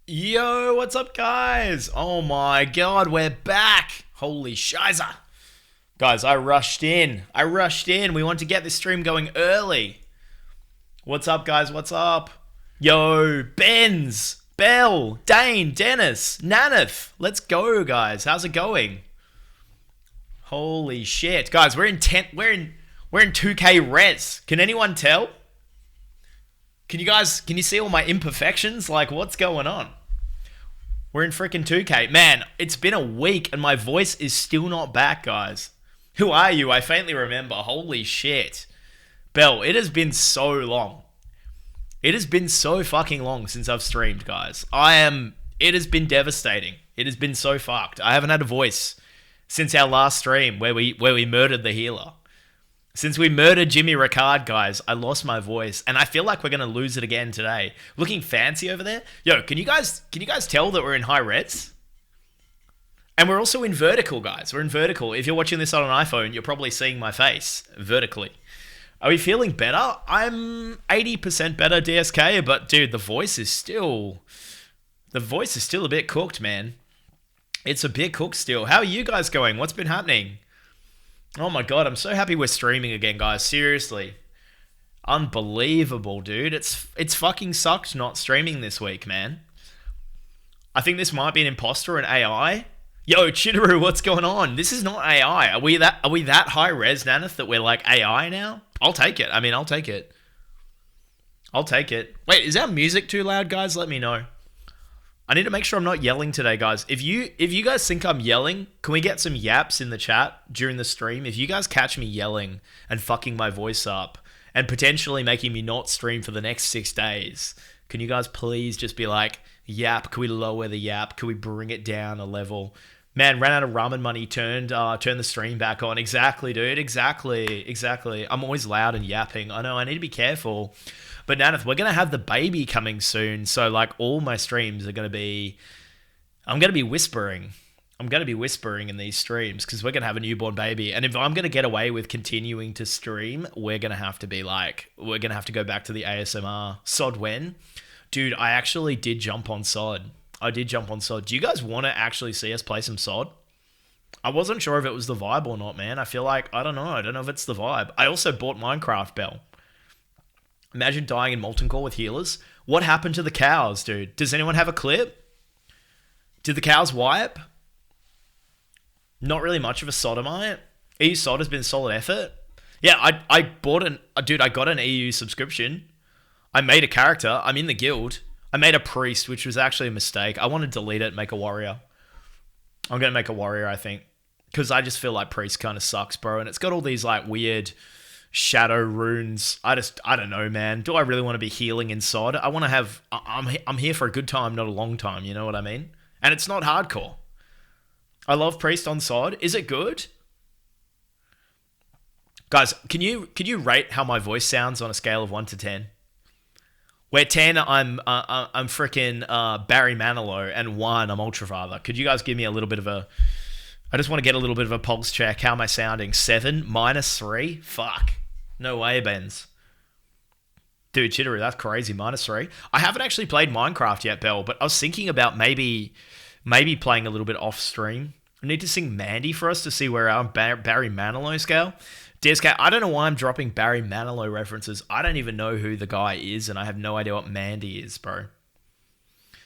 Yo, what's up, guys? Oh my god, we're back! Holy shiza! Guys, I rushed in. We want to get this stream going early. What's up, guys? What's up? Yo, Benz, Bell, Dane, Dennis, Naneth. Let's go, guys. How's it going? Holy shit, guys! We're in 2K res. Can anyone tell? Can you see all my imperfections? Like, what's going on? We're in freaking 2K. Man, it's been a week and my voice is still not back, guys. Who are you? I faintly remember. Holy shit. Bell, it has been so long. It has been so fucking long since I've streamed, guys. It has been devastating. It has been so fucked. I haven't had a voice since our last stream where we murdered the healer. Since we murdered Jimmy Ricard, guys, I lost my voice, and I feel like we're gonna lose it again today. Looking fancy over there. Yo, can you guys tell that we're in high res? And we're also in vertical, guys. We're in vertical. If you're watching this on an iPhone, you're probably seeing my face vertically. Are we feeling better? I'm 80% better, DSK, but dude, the voice is still a bit cooked, man. It's a bit cooked still. How are you guys going? What's been happening? Oh my god, I'm so happy we're streaming again, guys. Seriously. Unbelievable, dude. It's fucking sucked not streaming this week, man. I think this might be an imposter and AI. Yo, Chitteru, what's going on? This is not AI. Are we that high res, Nanith, that we're like AI now? I'll take it. I'll take it. I'll take it. Wait, is our music too loud, guys? Let me know. I need to make sure I'm not yelling today, guys. If you guys think I'm yelling, can we get some yaps in the chat during the stream? If you guys catch me yelling and fucking my voice up and potentially making me not stream for the next 6 days, can you guys please just be like, yap, can we lower the yap? Can we bring it down a level? Man, ran out of ramen money, turned the stream back on. Exactly, dude. Exactly. I'm always loud and yapping. I know, I need to be careful. But Nanith, we're gonna have the baby coming soon, so like all my streams are gonna be, I'm gonna be whispering. I'm gonna be whispering in these streams because we're gonna have a newborn baby, and if I'm gonna get away with continuing to stream, we're gonna have to go back to the ASMR. Sod when, dude, I actually did jump on Sod. Do you guys want to actually see us play some Sod? I wasn't sure if it was the vibe or not, man. I feel like I don't know if it's the vibe. I also bought Minecraft Bell. Imagine dying in Molten Core with healers. What happened to the cows, dude? Does anyone have a clip? Did the cows wipe? Not really much of a sodomite. EU Sod has been a solid effort. Yeah, I got an EU subscription. I made a character. I'm in the guild. I made a priest, which was actually a mistake. I want to delete it and make a warrior. I'm going to make a warrior, I think. Because I just feel like priest kind of sucks, bro. And it's got all these like weird shadow runes. I don't know, man. Do I really want to be healing in Sod? I want to have, I'm here for a good time, not a long time. You know what I mean? And it's not hardcore. I love priest on Sod. Is it good? Guys, can you rate how my voice sounds on a scale of 1 to 10? Where 10, I'm freaking Barry Manilow, and 1, I'm Ultrafather. Could you guys give me a little bit of a, I just want to get a little bit of a pulse check. How am I sounding? 7? -3? Fuck. No way, Benz. Dude, Chitteru, that's crazy. -3. I haven't actually played Minecraft yet, Bell, but I was thinking about maybe playing a little bit off stream. I need to sing Mandy for us to see where our Barry Manilow scale. DSK, I don't know why I'm dropping Barry Manilow references. I don't even know who the guy is, and I have no idea what Mandy is, bro.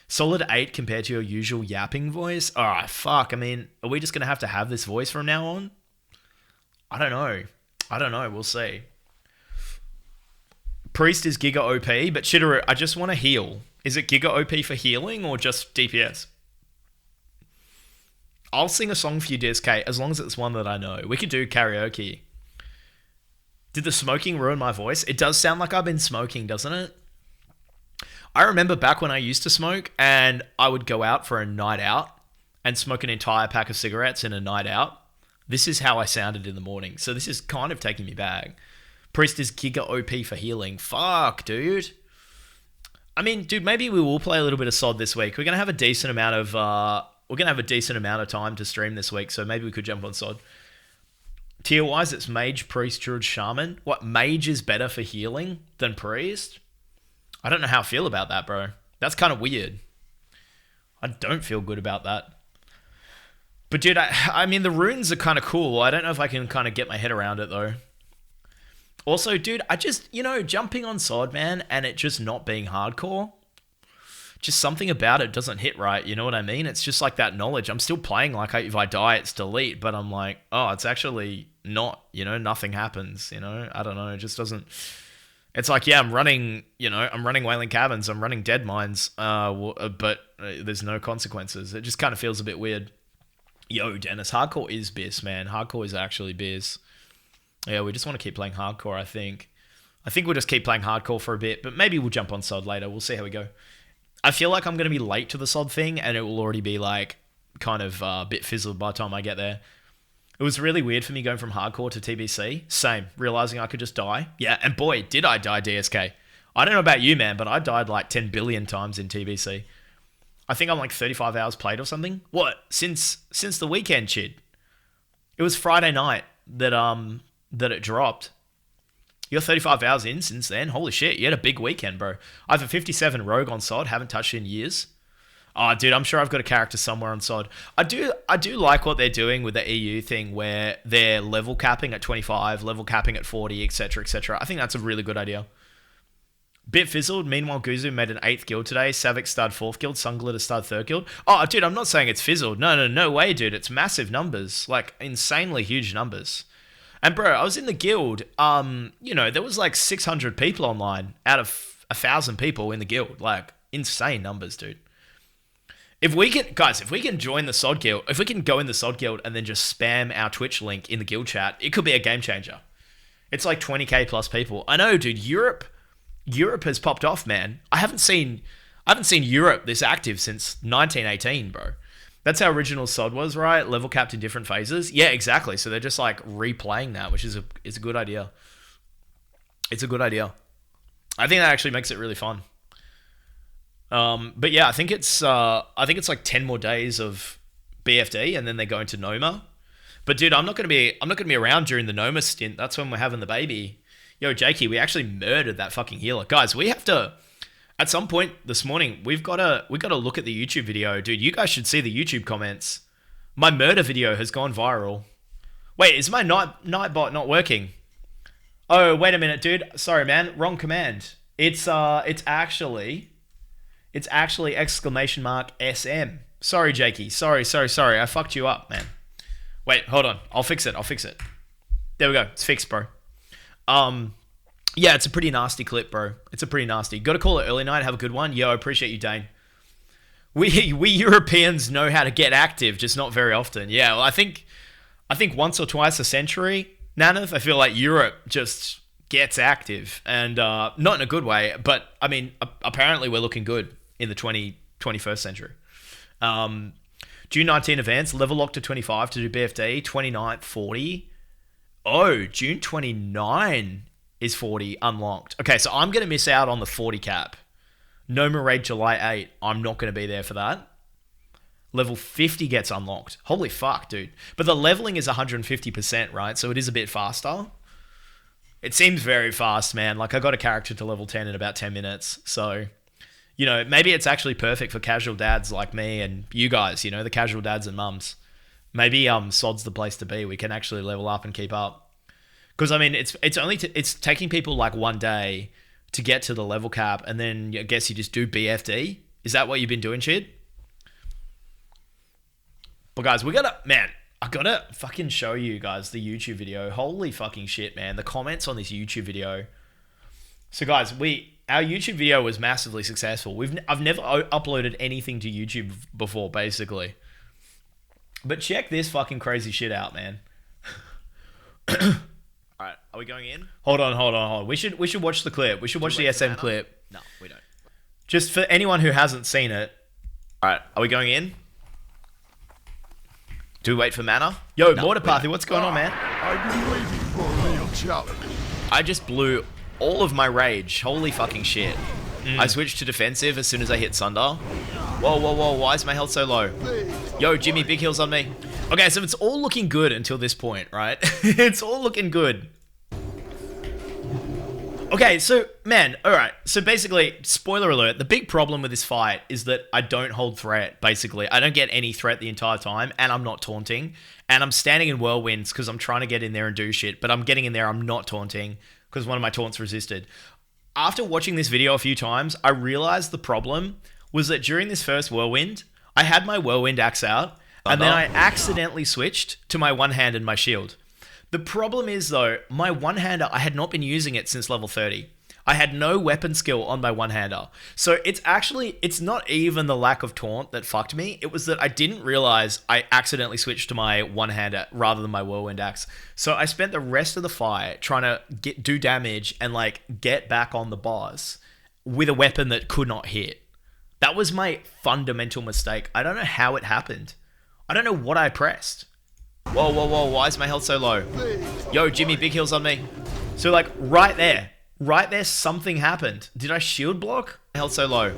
Solid 8 compared to your usual yapping voice? Alright, fuck. I mean, are we just going to have this voice from now on? I don't know. We'll see. Priest is Giga OP, but Chitteru, I just want to heal. Is it Giga OP for healing or just DPS? I'll sing a song for you, DSK, as long as it's one that I know. We could do karaoke. Did the smoking ruin my voice? It does sound like I've been smoking, doesn't it? I remember back when I used to smoke and I would go out for a night out and smoke an entire pack of cigarettes in a night out. This is how I sounded in the morning. So this is kind of taking me back. Priest is Giga OP for healing. Fuck, dude. I mean, dude, maybe we will play a little bit of Sod this week. We're going to have a decent amount of time to stream this week, so maybe we could jump on Sod. Tier-wise, it's Mage, Priest, Druid, Shaman. What, Mage is better for healing than Priest? I don't know how I feel about that, bro. That's kind of weird. I don't feel good about that. But dude, I mean, the runes are kind of cool. I don't know if I can kind of get my head around it though. Also, dude, I just, jumping on Sod, man, and it just not being hardcore, just something about it doesn't hit right. You know what I mean? It's just like that knowledge. I'm still playing like if I die, it's delete, but I'm like, oh, it's actually not, nothing happens, I don't know. It just doesn't. It's like, yeah, I'm running Wailing Caverns, I'm running Dead Mines, but there's no consequences. It just kind of feels a bit weird. Yo, Dennis, hardcore is biz, man. Hardcore is actually biz. Yeah, we just want to keep playing hardcore, I think. I think we'll just keep playing hardcore for a bit, but maybe we'll jump on Sod later. We'll see how we go. I feel like I'm going to be late to the Sod thing, and it will already be like kind of a bit fizzled by the time I get there. It was really weird for me going from hardcore to TBC. Same, realizing I could just die. Yeah, and boy, did I die DSK. I don't know about you, man, but I died like 10 billion times in TBC. I think I'm like 35 hours played or something. What? Since the weekend, Chid. It was Friday night that it dropped. You're 35 hours in since then. Holy shit, you had a big weekend, bro. I have a 57 rogue on Sod. Haven't touched it in years. Oh, dude, I'm sure I've got a character somewhere on Sod. I do like what they're doing with the EU thing where they're level capping at 25, level capping at 40, etc., etc. I think that's a really good idea. Bit fizzled. Meanwhile, Guzu made an 8th guild today. Savik started 4th guild. Sunglitter started 3rd guild. Oh, dude, I'm not saying it's fizzled. No way, dude. It's massive numbers. Like, insanely huge numbers. And, bro, I was in the guild. There was like 600 people online out of 1,000 people in the guild. Like, insane numbers, dude. If we can join the Sod guild, if we can go in the Sod guild and then just spam our Twitch link in the guild chat, it could be a game changer. It's like 20k plus people. I know, dude. Europe has popped off, man. I haven't seen Europe this active since 1918, bro. That's how original Sod was, right? Level capped in different phases. Yeah, exactly. So they're just like replaying that, which is a good idea. It's a good idea. I think that actually makes it really fun. But yeah, I think it's like 10 more days of BFD and then they go into Noma. But dude, I'm not gonna be around during the Noma stint. That's when we're having the baby. Yo, Jakey, we actually murdered that fucking healer. Guys, we have to, at some point this morning, we got to look at the YouTube video. Dude, you guys should see the YouTube comments. My murder video has gone viral. Wait, is my Nightbot not working? Oh, wait a minute, dude. Sorry, man. Wrong command. It's actually !SM. Sorry, Jakey. Sorry. I fucked you up, man. Wait, hold on. I'll fix it. There we go. It's fixed, bro. Yeah, it's a pretty nasty clip, bro. It's a pretty nasty. Got to call it early night. Have a good one. Yo, I appreciate you, Dane. We Europeans know how to get active, just not very often. Yeah, well, I think once or twice a century, Nanath, I feel like Europe just gets active, and not in a good way, but I mean, apparently we're looking good in the 21st century. June 19 events, level lock to 25 to do BFD, 29th, 40. Oh, June 29 is 40 unlocked. Okay, so I'm going to miss out on the 40 cap. Noma Raid July 8. I'm not going to be there for that. Level 50 gets unlocked. Holy fuck, dude. But the leveling is 150%, right? So it is a bit faster. It seems very fast, man. Like, I got a character to level 10 in about 10 minutes. So, maybe it's actually perfect for casual dads like me and you guys, the casual dads and mums. Maybe Sod's the place to be. We can actually level up and keep up. Because I mean, it's taking people like one day to get to the level cap, and then I guess you just do BFD. Is that what you've been doing, Chid? But guys, I gotta fucking show you guys the YouTube video. Holy fucking shit, man! The comments on this YouTube video. So guys, our YouTube video was massively successful. I've never uploaded anything to YouTube before, basically. But check this fucking crazy shit out, man. Alright, are we going in? Hold on. We should watch the clip. We should watch the SM clip. No, we don't. Just for anyone who hasn't seen it. Alright, are we going in? Do we wait for mana? Yo, no, Mortarpathy, what's going on, man? I've been waiting for a real challenge. I just blew all of my rage. Holy fucking shit. I switched to defensive as soon as I hit Sunder. Whoa, why is my health so low? Yo, Jimmy, big heals on me. Okay, so it's all looking good until this point, right? It's all looking good. Okay, so, man, alright. So basically, spoiler alert, the big problem with this fight is that I don't hold threat, basically. I don't get any threat the entire time, and I'm not taunting. And I'm standing in whirlwinds because I'm trying to get in there and do shit, but I'm getting in there, I'm not taunting because one of my taunts resisted. After watching this video a few times, I realized the problem was that during this first whirlwind, I had my whirlwind axe out, and then I accidentally switched to my one-hand and my shield. The problem is, though, my one-hander, I had not been using it since level 30. I had no weapon skill on my one-hander. So it's not even the lack of taunt that fucked me. It was that I didn't realize I accidentally switched to my one-hander rather than my whirlwind axe. So I spent the rest of the fight trying to do damage and like get back on the boss with a weapon that could not hit. That was my fundamental mistake. I don't know how it happened. I don't know what I pressed. Whoa, whoa, whoa, why is my health so low? Yo, Jimmy, big heals on me. So like right there, something happened. Did I shield block? My health so low.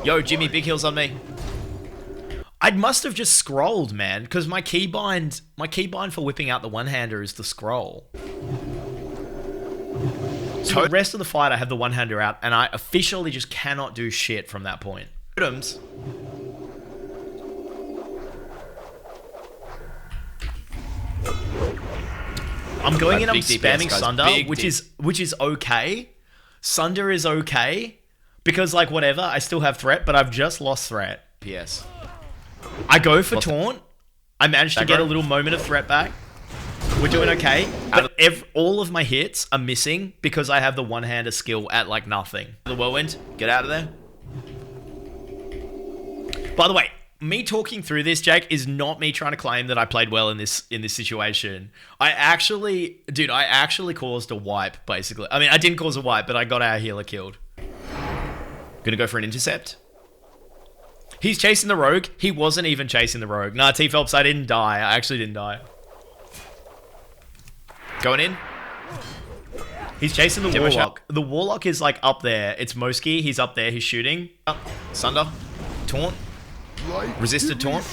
Yo, Jimmy, big heals on me. I must have just scrolled, man, because my keybind for whipping out the one-hander is the scroll. So the rest of the fight, I have the one-hander out, and I officially just cannot do shit from that point. Items. I'm going in, I'm spamming Sunder, which is okay. Sunder is okay. Because, like, whatever, I still have threat, but I've just lost threat. PS. I go for taunt. I managed to get a little moment of threat back. We're doing okay. But all of my hits are missing because I have the one-hander skill at, like, nothing. The whirlwind, get out of there. By the way, me talking through this, Jake, is not me trying to claim that I played well in this situation. I actually caused a wipe, basically. I mean, I didn't cause a wipe, but I got our healer killed. Gonna go for an intercept. He's chasing the rogue. He wasn't even chasing the rogue. Nah, T-Phelps, I didn't die. I actually didn't die. Going in. He's chasing the warlock. The warlock is, like, up there. It's Moski. He's up there. He's shooting. Sunder. Taunt. Resisted taunt.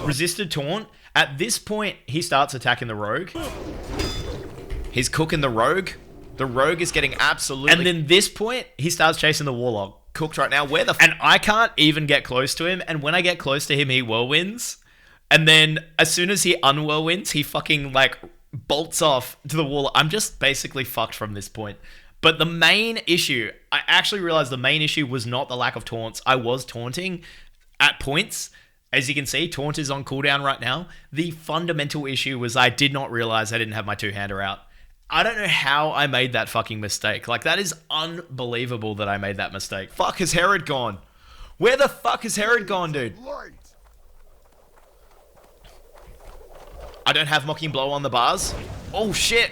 Resisted taunt. At this point, he starts attacking the rogue. He's cooking the rogue. The rogue is getting absolutely... And then this point, he starts chasing the warlock. Cooked right now. And I can't even get close to him. And when I get close to him, he whirlwinds. And then as soon as he unwhirlwinds, he fucking, like, bolts off to the wall. I'm just basically fucked from this point. But the main issue, I actually realized the main issue was not the lack of taunts. I was taunting at points. As you can see, taunt is on cooldown right now. The fundamental issue was I did not realize I didn't have my two-hander out. I don't know how I made that fucking mistake. Like, that is unbelievable that I made that mistake. Fuck, has Herod gone? Where the fuck has Herod gone, dude? I don't have Mocking Blow on the bars. Oh, shit.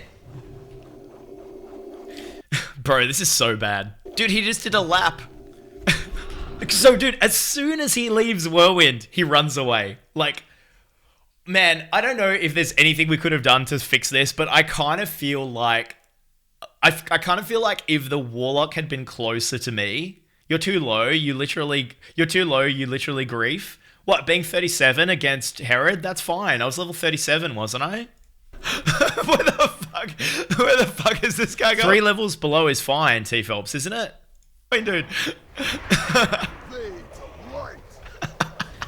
Bro, this is so bad. Dude, he just did a lap. So, dude, as soon as he leaves Whirlwind, he runs away. Like, man, I don't know if there's anything we could have done to fix this, but I kind of feel like... I kind of feel like if the Warlock had been closer to me... You're too low, you literally grief. What, being 37 against Herod? That's fine. I was level 37, wasn't I? Where the fuck is this guy going? 3 levels below is fine, T-Phelps, isn't it? I mean, dude.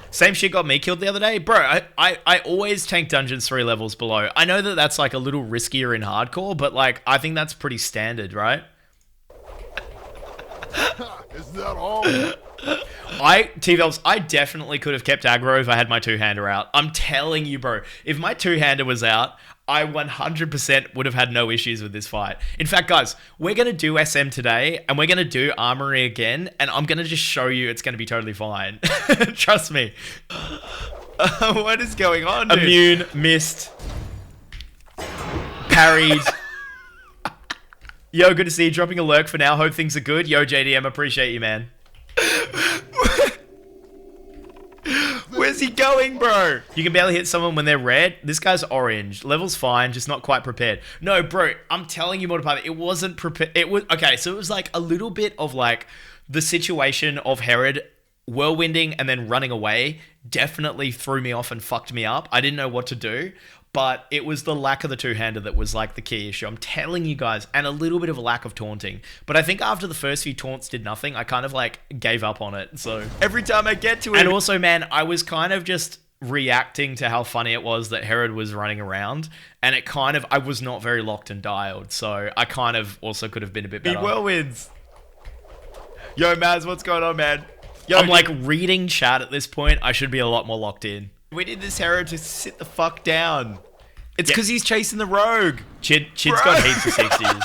Same shit got me killed the other day. Bro, I always tank dungeons 3 levels below. I know that that's like a little riskier in hardcore, but like, I think that's pretty standard, right? Is that all? T-Phelps, I definitely could have kept aggro if I had my two-hander out. I'm telling you, bro. If my two-hander was out, I 100% would have had no issues with this fight. In fact, guys, we're going to do SM today, and we're going to do Armory again, and I'm going to just show you it's going to be totally fine. Trust me. What is going on, dude? Immune, missed. Parried. Yo, good to see you. Dropping a lurk for now. Hope things are good. Yo, JDM, appreciate you, man. Where's he going, bro? You can barely hit someone when they're red. This guy's orange. Level's fine, just not quite prepared. No, bro, I'm telling you, Mortar, it wasn't prepared. It was okay. So it was like a little bit of like the situation of Herod whirlwinding and then running away definitely threw me off and fucked me up. I didn't know what to do. but it was the lack of the two-hander that was like the key issue. I'm telling you guys, and a little bit of a lack of taunting. But I think after the first few taunts did nothing, I kind of like gave up on it. So Every time I get to it. and also, man, I was kind of just reacting to how funny it was that Herod was running around, and it kind of, I was not very locked and dialed, so I kind of also could have been a bit better. whirlwinds. Yo, Maz, what's going on, man? Yo, I'm like reading chat at this point. I should be a lot more locked in. we need this Herod to sit the fuck down. It's because he's chasing the rogue. Chid's Bro. got heaps of 60s.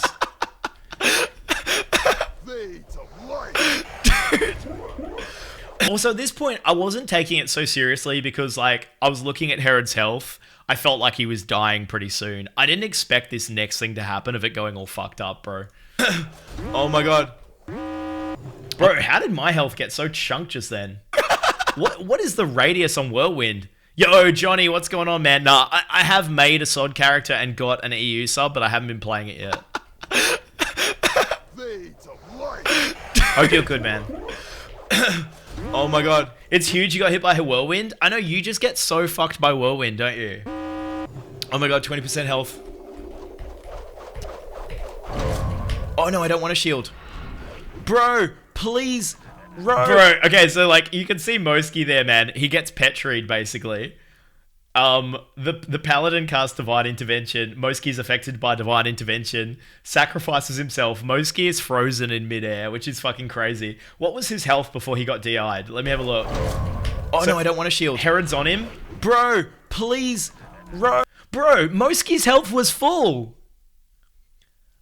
Fades of light. Also, at this point, I wasn't taking it so seriously because, like, I was looking at Herod's health. I felt like he was dying pretty soon. I didn't expect this next thing to happen of it going all fucked up, bro. Oh my god. Bro, how did my health get so chunked just then? What is the radius on Whirlwind? Yo, Johnny, what's going on, man? Nah, I have made a SOD character and got an EU sub, but I haven't been playing it yet. Fades of light. Hope you're good, man. Oh my god. It's huge you got hit by a Whirlwind. I know you just get so fucked by Whirlwind, don't you? Oh my god, 20% health. Oh no, I don't want a shield. Bro, please. Bro, okay, so like you can see Moski there, man. He gets petried basically. The paladin casts divine intervention. Moski is affected by divine intervention. Sacrifices himself. Moski is frozen in midair, which is fucking crazy. What was his health before he got DI'd? Let me have a look. Oh no, I don't want a shield. Herod's on him. Bro, please. Bro. Bro, Moski's health was full.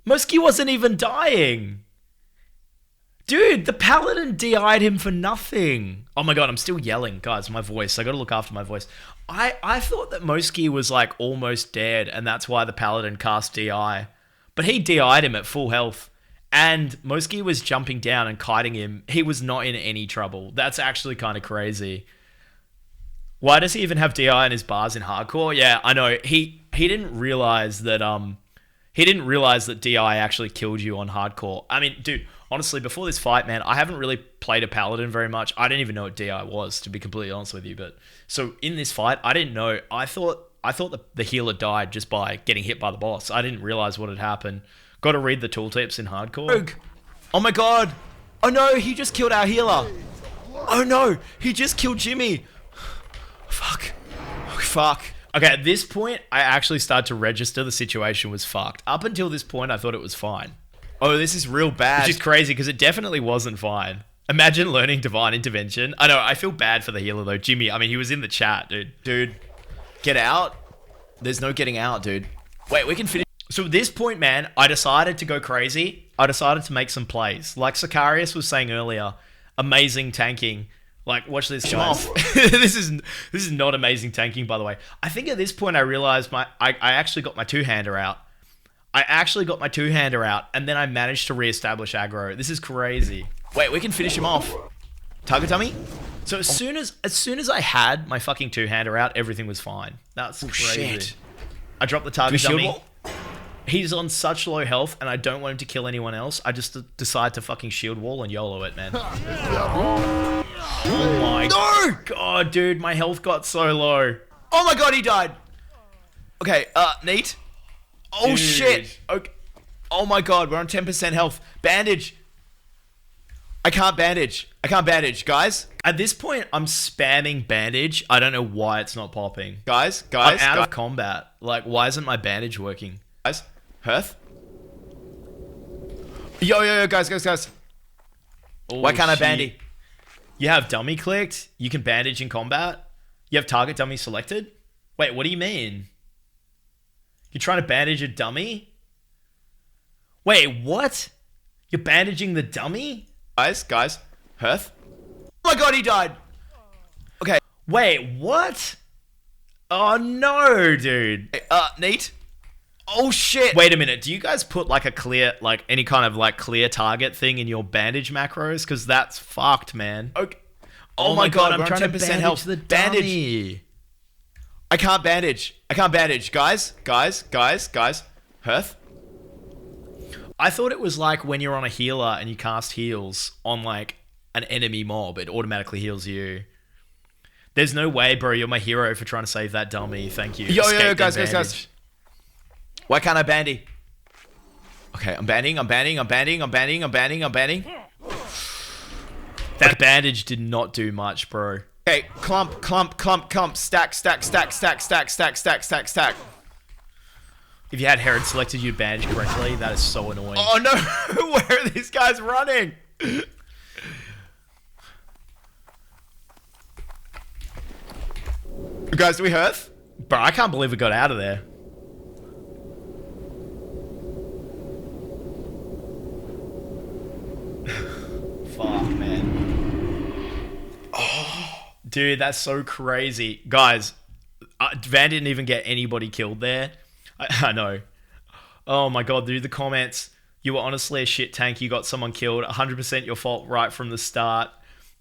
Moski wasn't even dying. Dude, the paladin DI'd him for nothing. Oh my god, I'm still yelling. Guys, my voice. I gotta look after my voice. I thought that Moski was like almost dead, and that's why the paladin cast DI. But he DI'd him at full health. And Moski was jumping down and kiting him. He was not in any trouble. That's actually kind of crazy. Why does he even have DI in his bars in hardcore? Yeah, I know. He didn't realize that DI actually killed you on hardcore. I mean, dude, honestly, before this fight, man, I haven't really played a paladin very much. I didn't even know what DI was, to be completely honest with you. But so in this fight, I didn't know. I thought the healer died just by getting hit by the boss. I didn't realize what had happened. Got to read the tooltips in hardcore. Oh my god. Oh no, he just killed our healer. Oh no, he just killed Jimmy. Fuck. Oh, fuck. Okay, at this point, I actually started to register the situation was fucked. Up until this point, I thought it was fine. Oh, this is real bad. Which is crazy because it definitely wasn't fine. Imagine learning divine intervention. I know, I feel bad for the healer though. Jimmy, I mean, he was in the chat, dude. Dude, get out. There's no getting out, dude. Wait, we can finish. So at this point, man, I decided to go crazy. I decided to make some plays. Like Sicarius was saying earlier, amazing tanking. Like, watch this, guys. This is not amazing tanking, by the way. I think at this point I realized I actually got my two-hander out. And then I managed to re-establish aggro. This is crazy. Wait, we can finish him off. Target dummy? So as soon as I had my fucking two-hander out, everything was fine. That's crazy. Shit. I dropped the target shield dummy. wall? He's on such low health, and I don't want him to kill anyone else. I just decide to fucking shield wall and YOLO it, man. Oh my god, dude, my health got so low. Oh my god, he died. Okay, neat. Oh Dude. shit. Okay. Oh my god, we're on 10% health. Bandage. I can't bandage, guys. At this point, I'm spamming bandage. I don't know why it's not popping. Guys. I'm out of combat. Like, why isn't my bandage working? Guys, Hearth. Yo, guys. Why can't I bandy? You have dummy clicked? You can bandage in combat? You have target dummy selected? Wait, what do you mean? You're trying to bandage a dummy? Wait, what? You're bandaging the dummy? Guys, Hearth. Oh my god, he died. Okay. Wait, what? Oh no, dude. Neat. Oh shit. Wait a minute. Do you guys put like a clear, like any kind of like clear target thing in your bandage macros? Because that's fucked, man. Okay. Oh my god, I'm trying to 10% health. The bandage. dummy. I can't bandage. Guys. Hearth. I thought it was like when you're on a healer and you cast heals on like an enemy mob, it automatically heals you. There's no way, bro. You're my hero for trying to save that dummy. Thank you. Yo, Escaped guys. advantage. Why can't I bandy? Okay, I'm banding. That bandage did not do much, bro. Okay, clump. Stack. If you had Herod selected, you'd bandage correctly. That is so annoying. Oh no! Where are these guys running? Guys, do we hearth? Bro, I can't believe we got out of there. Fuck, man. Oh, dude, that's so crazy. Guys, Van didn't even get anybody killed there. I know. Oh my god, dude, the comments. You were honestly a shit tank. You got someone killed. 100% your fault right from the start.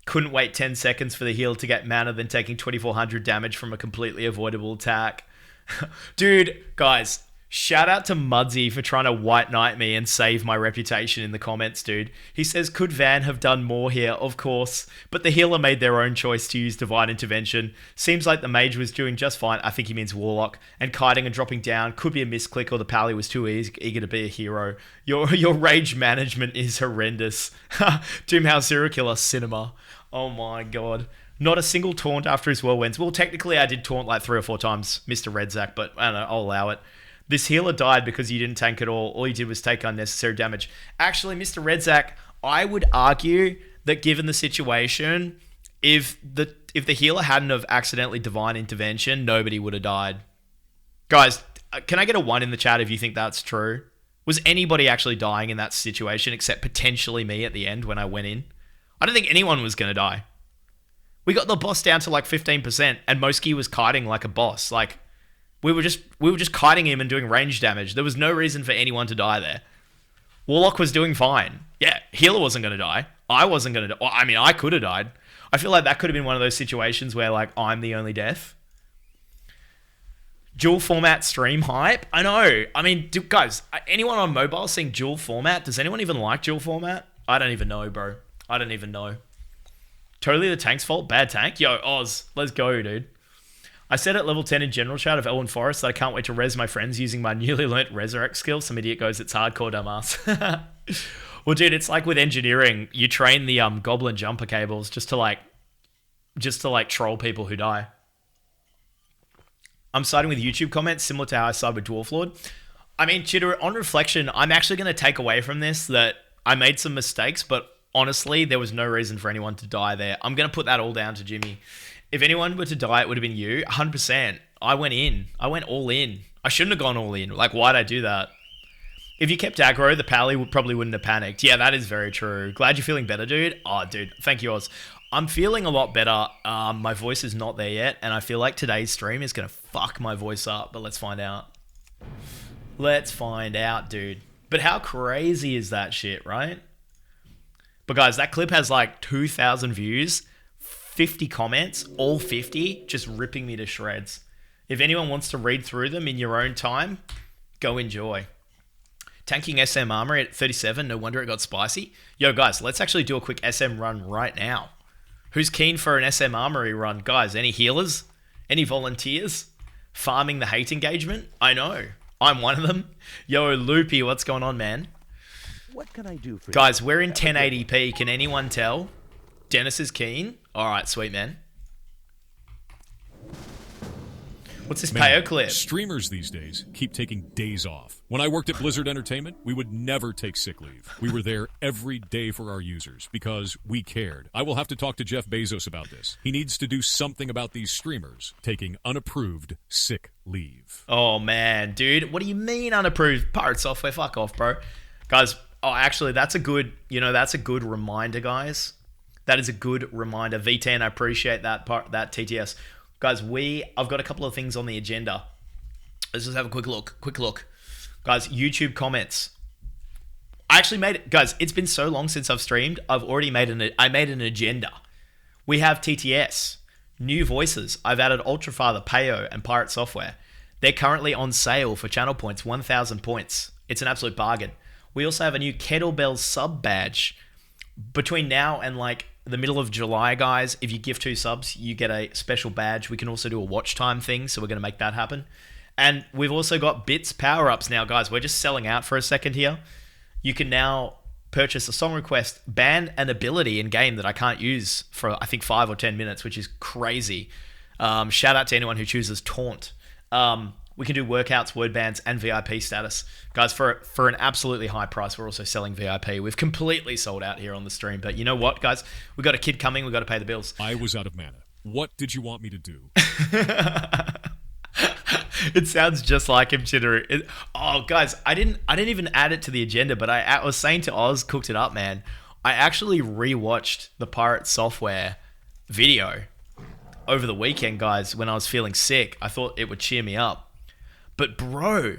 Couldn't wait 10 seconds for the heal to get mana, then taking 2400 damage from a completely avoidable attack. Dude, guys, shout out to Mudsy for trying to white knight me and save my reputation in the comments, dude. He says, could Van have done more here? Of course. But the healer made their own choice to use Divine Intervention. Seems like the mage was doing just fine. I think he means Warlock. And kiting and dropping down could be a misclick, or the pally was too eager to be a hero. Your rage management is horrendous. Doomhouse Serial Killer Cinema. Oh my god. Not a single taunt after his whirlwinds. Well, technically I did taunt like 3 or 4 times, Mr. Redzak, but I don't know, I'll allow it. This healer died because you didn't tank at all. All you did was take unnecessary damage. Actually, Mr. Redzak, I would argue that given the situation, if the healer hadn't have accidentally Divine Intervention, nobody would have died. Guys, can I get a 1 in the chat if you think that's true? Was anybody actually dying in that situation except potentially me at the end when I went in? I don't think anyone was going to die. We got the boss down to like 15% and Moski was kiting like a boss. Like, we were just kiting him and doing range damage. There was no reason for anyone to die there. Warlock was doing fine. Yeah, healer wasn't going to die. I wasn't going to die. I mean, I could have died. I feel like that could have been one of those situations where like I'm the only death. Dual format stream hype? I know. I mean, guys, anyone on mobile seeing dual format? Does anyone even like dual format? I don't even know, bro. I don't even know. Totally the tank's fault. Bad tank. Yo, Oz, let's go, dude. I said at level 10 in general chat of Elwyn Forest that I can't wait to res my friends using my newly learnt resurrect skill. Some idiot goes, it's hardcore, dumbass. Well, dude, it's like with engineering. You train the goblin jumper cables just to like troll people who die. I'm siding with YouTube comments similar to how I side with Dwarf Lord. I mean, Chitter, on reflection, I'm actually going to take away from this that I made some mistakes, but honestly, there was no reason for anyone to die there. I'm going to put that all down to Jimmy. If anyone were to die, it would have been you. 100%. I went in. I went all in. I shouldn't have gone all in. Like, why'd I do that? If you kept aggro, the pally probably wouldn't have panicked. Yeah, that is very true. Glad you're feeling better, dude. Oh, dude. Thank you, Oz. I'm feeling a lot better. My voice is not there yet, and I feel like today's stream is going to fuck my voice up, but let's find out. Let's find out, dude. But how crazy is that shit, right? But guys, that clip has like 2,000 views, 50 comments, all 50, just ripping me to shreds. If anyone wants to read through them in your own time, go enjoy. Tanking SM armor at 37, no wonder it got spicy. Yo, guys, let's actually do a quick SM run right now. Who's keen for an SM armory run? Guys, any healers? Any volunteers? Farming the hate engagement? I know. I'm one of them. Yo, Loopy, what's going on, man? What can I do for Guys, we're in 1080p. Can anyone tell? Dennis is keen. All right, sweet, man. What's this payo clip? Streamers these days keep taking days off. When I worked at Blizzard Entertainment, we would never take sick leave. We were there every day for our users because we cared. I will have to talk to Jeff Bezos about this. He needs to do something about these streamers taking unapproved sick leave. Oh, man, dude. What do you mean unapproved? Pirate software, fuck off, bro. Guys, oh, actually, that's a good reminder, guys. That is a good reminder. V10, I appreciate that part, that TTS. Guys, I've got a couple of things on the agenda. Let's just have a quick look. Guys, YouTube comments. I actually made it. Guys, it's been so long since I've streamed. I made an agenda. We have TTS, new voices. I've added Ultrafather, Payo, and Pirate Software. They're currently on sale for channel points, 1,000 points. It's an absolute bargain. We also have a new Kettlebell sub badge. Between now and like the middle of July, guys, if you give 2 subs, you get a special badge. We can also do a watch time thing, so we're going to make that happen. And we've also got bits power-ups now, guys. We're just selling out for a second here. You can now purchase a song request, ban an ability in-game that I can't use for, I think, 5 or 10 minutes, which is crazy. Shout out to anyone who chooses Taunt. We can do workouts, word bands, and VIP status. Guys, for an absolutely high price, we're also selling VIP. We've completely sold out here on the stream. But you know what, guys? We've got a kid coming. We've got to pay the bills. I was out of mana. What did you want me to do? It sounds just like him, Chitteru. Oh, guys, I didn't even add it to the agenda, but I was saying to Oz, cooked it up, man. I actually rewatched the Pirate Software video over the weekend, guys, when I was feeling sick. I thought it would cheer me up. But bro,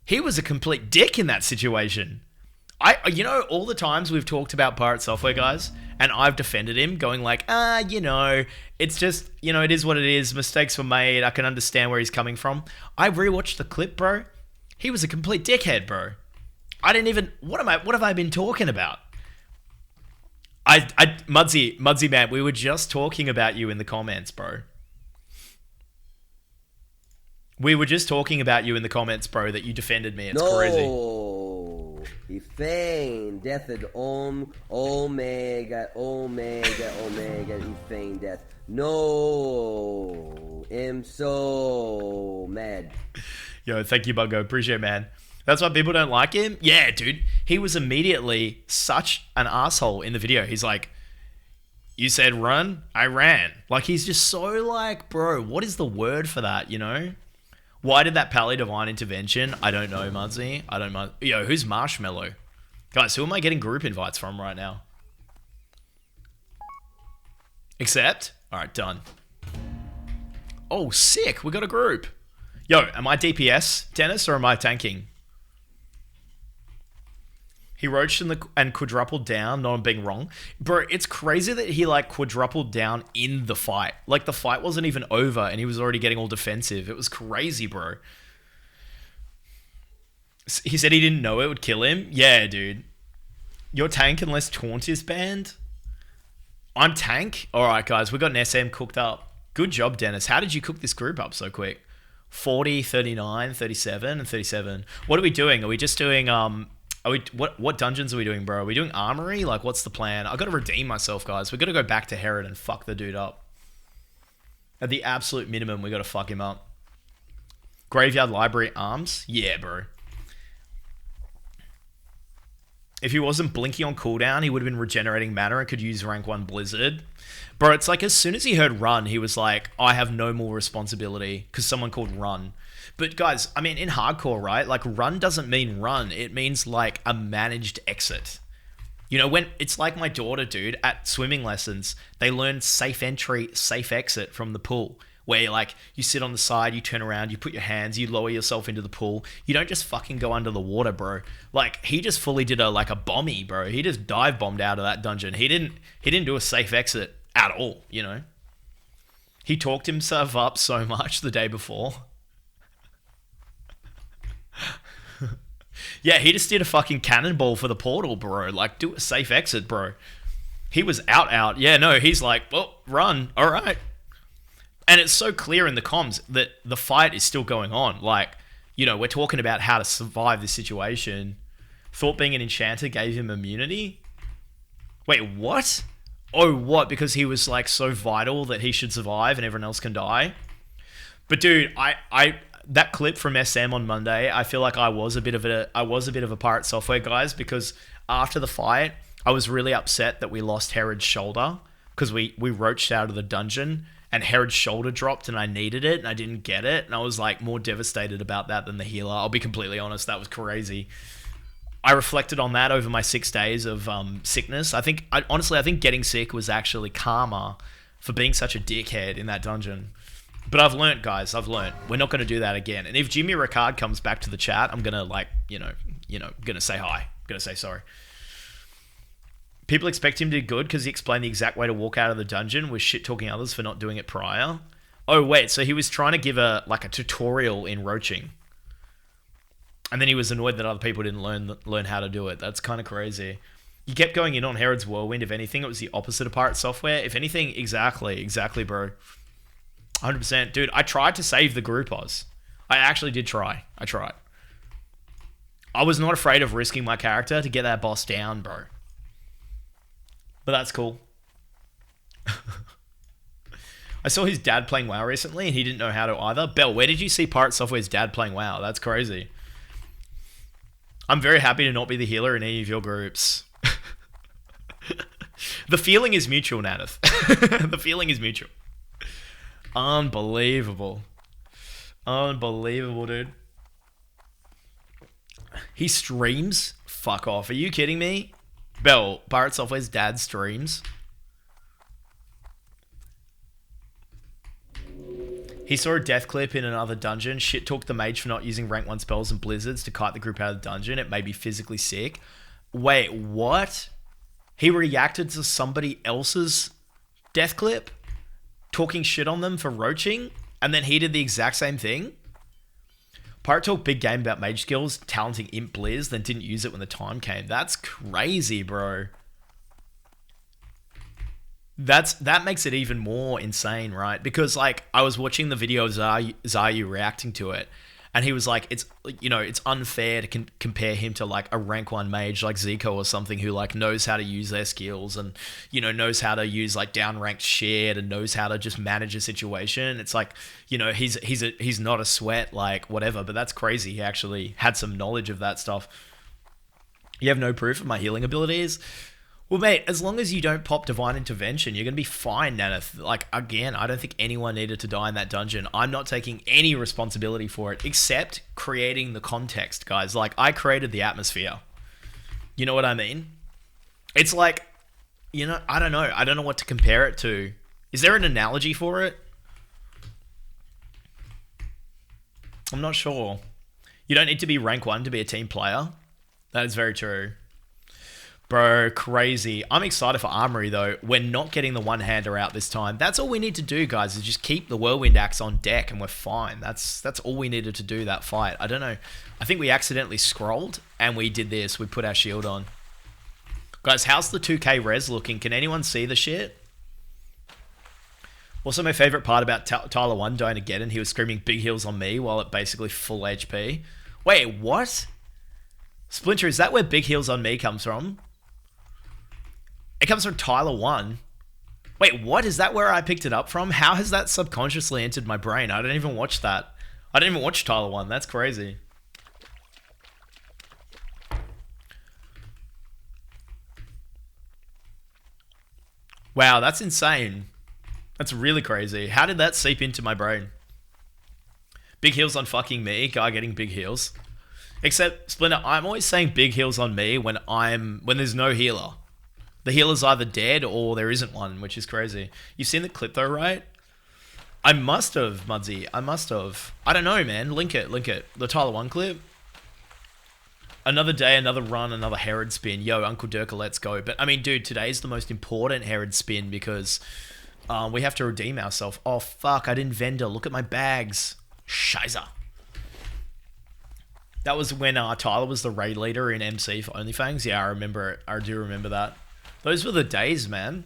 he was a complete dick in that situation. All the times we've talked about Pirate Software, guys, and I've defended him, going like, it's just, it is what it is. Mistakes were made. I can understand where he's coming from. I rewatched the clip, bro. He was a complete dickhead, bro. I didn't even, what have I been talking about? Mudzy man, we were just talking about you in the comments, bro. We were just talking about you in the comments, bro, that you defended me. It's crazy. No, he feigned death at Omega, he feigned death. No, I'm so mad. Yo, thank you, Bungo. Appreciate it, man. That's why people don't like him? Yeah, dude. He was immediately such an asshole in the video. He's like, you said run, I ran. Like, he's just so like, bro, what is the word for that, Why did that Pally Divine intervention? I don't know, Mudzy. I don't know. Yo, who's Marshmallow? Guys, who am I getting group invites from right now? Accept? Alright, done. Oh, sick. We got a group. Yo, am I DPS, Dennis, or am I tanking? He roached and quadrupled down, not on being wrong. Bro, it's crazy that he quadrupled down in the fight. Like, the fight wasn't even over and he was already getting all defensive. It was crazy, bro. He said he didn't know it would kill him. Yeah, dude. You're tank unless Taunt is banned? I'm tank? Alright, guys. We got an SM cooked up. Good job, Dennis. How did you cook this group up so quick? 40, 39, 37, and 37. What are we doing? Are we just doing... What dungeons are we doing, bro? Are we doing armory? Like, what's the plan? I gotta redeem myself, guys. We gotta go back to Herod and fuck the dude up. At the absolute minimum, we gotta fuck him up. Graveyard Library Arms? Yeah, bro. If he wasn't blinking on cooldown, he would have been regenerating mana and could use rank 1 Blizzard. Bro, it's like as soon as he heard run, he was like, I have no more responsibility because someone called run. But guys, I mean, in hardcore, right? Like, run doesn't mean run. It means like a managed exit. When it's like my daughter, dude, at swimming lessons, they learn safe entry, safe exit from the pool. Where you sit on the side, you turn around, you put your hands, you lower yourself into the pool. You don't just fucking go under the water, bro. Like, he just fully did a bombie, bro. He just dive bombed out of that dungeon. He didn't do a safe exit at all, He talked himself up so much the day before. Yeah, he just did a fucking cannonball for the portal, bro. Like, do a safe exit, bro. He was out. Yeah, no, he's like, well, run. All right. And it's so clear in the comms that the fight is still going on. Like, we're talking about how to survive this situation. Thought being an enchanter gave him immunity? Wait, what? Oh, what? Because he was, so vital that he should survive and everyone else can die? But, dude, that clip from SM on Monday, I feel like I was a bit of a Pirate Software, guys, because after the fight, I was really upset that we lost Herod's shoulder because we roached out of the dungeon and Herod's shoulder dropped and I needed it and I didn't get it. And I was more devastated about that than the healer. I'll be completely honest. That was crazy. I reflected on that over my 6 days of sickness. I think getting sick was actually karma for being such a dickhead in that dungeon. But I've learnt, guys. We're not going to do that again. And if Jimmy Ricard comes back to the chat, I'm going to, going to say hi. I'm going to say sorry. People expect him to do good because he explained the exact way to walk out of the dungeon with shit-talking others for not doing it prior. Oh, wait. So he was trying to give a tutorial in roaching. And then he was annoyed that other people didn't learn how to do it. That's kind of crazy. You kept going in on Herod's Whirlwind. If anything, it was the opposite of Pirate Software. If anything, exactly, bro. 100%. Dude, I tried to save the group, Oz. I actually did try. I tried. I was not afraid of risking my character to get that boss down, bro. But that's cool. I saw his dad playing WoW recently, and he didn't know how to either. Bell, where did you see Pirate Software's dad playing WoW? That's crazy. I'm very happy to not be the healer in any of your groups. The feeling is mutual, Nanath. The feeling is mutual. Unbelievable. Unbelievable, dude. He streams? Fuck off. Are you kidding me? Bell, Pirate Software's dad streams. He saw a death clip in another dungeon. Shit talked the mage for not using rank 1 spells and blizzards to kite the group out of the dungeon. It made me physically sick. Wait, what? He reacted to somebody else's death clip? Talking shit on them for roaching? And then he did the exact same thing? Pirate talked big game about mage skills, talenting imp blizz, then didn't use it when the time came. That's crazy, bro. That makes it even more insane, right? Because like I was watching the video of Zayu reacting to it, and he was like, it's unfair to compare him to like a rank 1 mage like Zico or something who like knows how to use their skills and knows how to use like down ranked shit and knows how to just manage a situation. It's like he's not a sweat, like whatever, but that's crazy. He actually had some knowledge of that stuff. You have no proof of my healing abilities. Well, mate, as long as you don't pop Divine Intervention, you're going to be fine, Naneth. Like, again, I don't think anyone needed to die in that dungeon. I'm not taking any responsibility for it, except creating the context, guys. Like, I created the atmosphere. You know what I mean? It's like, I don't know. I don't know what to compare it to. Is there an analogy for it? I'm not sure. You don't need to be rank 1 to be a team player. That is very true. Bro, crazy. I'm excited for Armory, though. We're not getting the one-hander out this time. That's all we need to do, guys, is just keep the Whirlwind Axe on deck, and we're fine. That's all we needed to do that fight. I don't know. I think we accidentally scrolled, and we did this. We put our shield on. Guys, how's the 2K res looking? Can anyone see the shit? Also, my favorite part about Tyler 1 dying again, and he was screaming big heals on me while at basically full HP. Wait, what? Splinter, is that where big heals on me comes from? It comes from Tyler 1. Wait, what? Is that where I picked it up from? How has that subconsciously entered my brain? I don't even watch that. I didn't even watch Tyler 1. That's crazy. Wow, that's insane. That's really crazy. How did that seep into my brain? Big heals on fucking me. Guy getting big heals. Except, Splinter, I'm always saying big heals on me when there's no healer. The healer's either dead or there isn't one, which is crazy. You've seen the clip though, right? I must have, Mudsy. I must have. I don't know, man. Link it. The Tyler 1 clip. Another day, another run, another Herod spin. Yo, Uncle Durka, let's go. But, I mean, dude, today's the most important Herod spin because we have to redeem ourselves. Oh, fuck. I didn't vendor. Look at my bags. Shiza. That was when Tyler was the raid leader in MC for OnlyFans. Yeah, I remember it. I do remember that. Those were the days, man.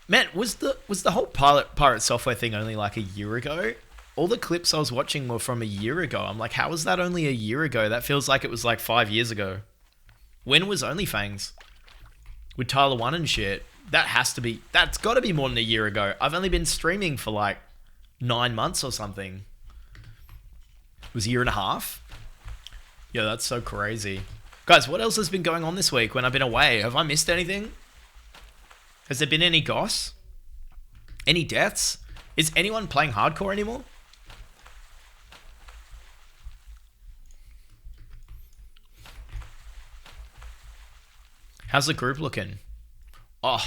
Man, was the whole Pirate Software thing only like a year ago? All the clips I was watching were from a year ago. I'm like, how was that only a year ago? That feels like it was like 5 years ago. When was OnlyFans? With Tyler 1 and shit. That's got to be more than a year ago. I've only been streaming for like 9 months or something. It was a year and a half? Yeah, that's so crazy. Guys, what else has been going on this week when I've been away? Have I missed anything? Has there been any goss? Any deaths? Is anyone playing hardcore anymore? How's the group looking? Oh,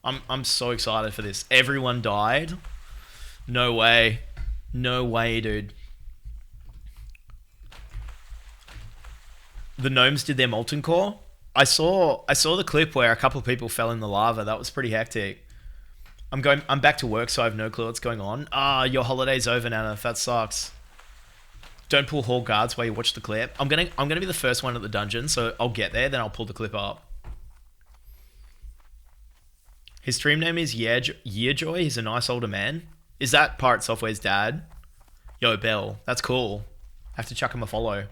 I'm so excited for this. Everyone died? No way. No way, dude. The gnomes did their molten core. I saw the clip where a couple of people fell in the lava. That was pretty hectic. I'm back to work, so I have no clue what's going on. Your holiday's over, Nana. That sucks. Don't pull hall guards while you watch the clip. I'm gonna be the first one at the dungeon, so I'll get there, then I'll pull the clip up. His stream name is Yearjoy. He's a nice older man. Is that Pirate Software's dad? Yo, Bell. That's cool. I have to chuck him a follow.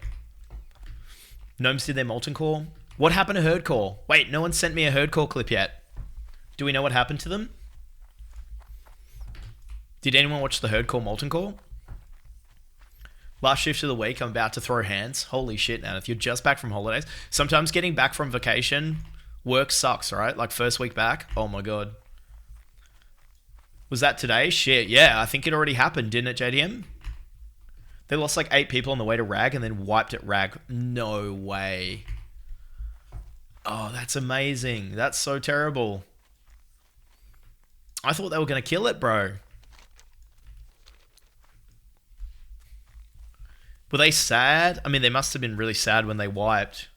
Gnomes did their Molten Core. What happened to Herd Core? Wait, no one sent me a Herd Core clip yet. Do we know what happened to them? Did anyone watch the Herd Core Molten Core? Last shift of the week, I'm about to throw hands. Holy shit, man. If you're just back from holidays. Sometimes getting back from vacation, work sucks, right? Like first week back. Oh my god. Was that today? Shit, yeah. I think it already happened, didn't it, JDM? They lost like 8 people on the way to Rag and then wiped at Rag. No way. Oh, that's amazing. That's so terrible. I thought they were going to kill it, bro. Were they sad? I mean, they must have been really sad when they wiped.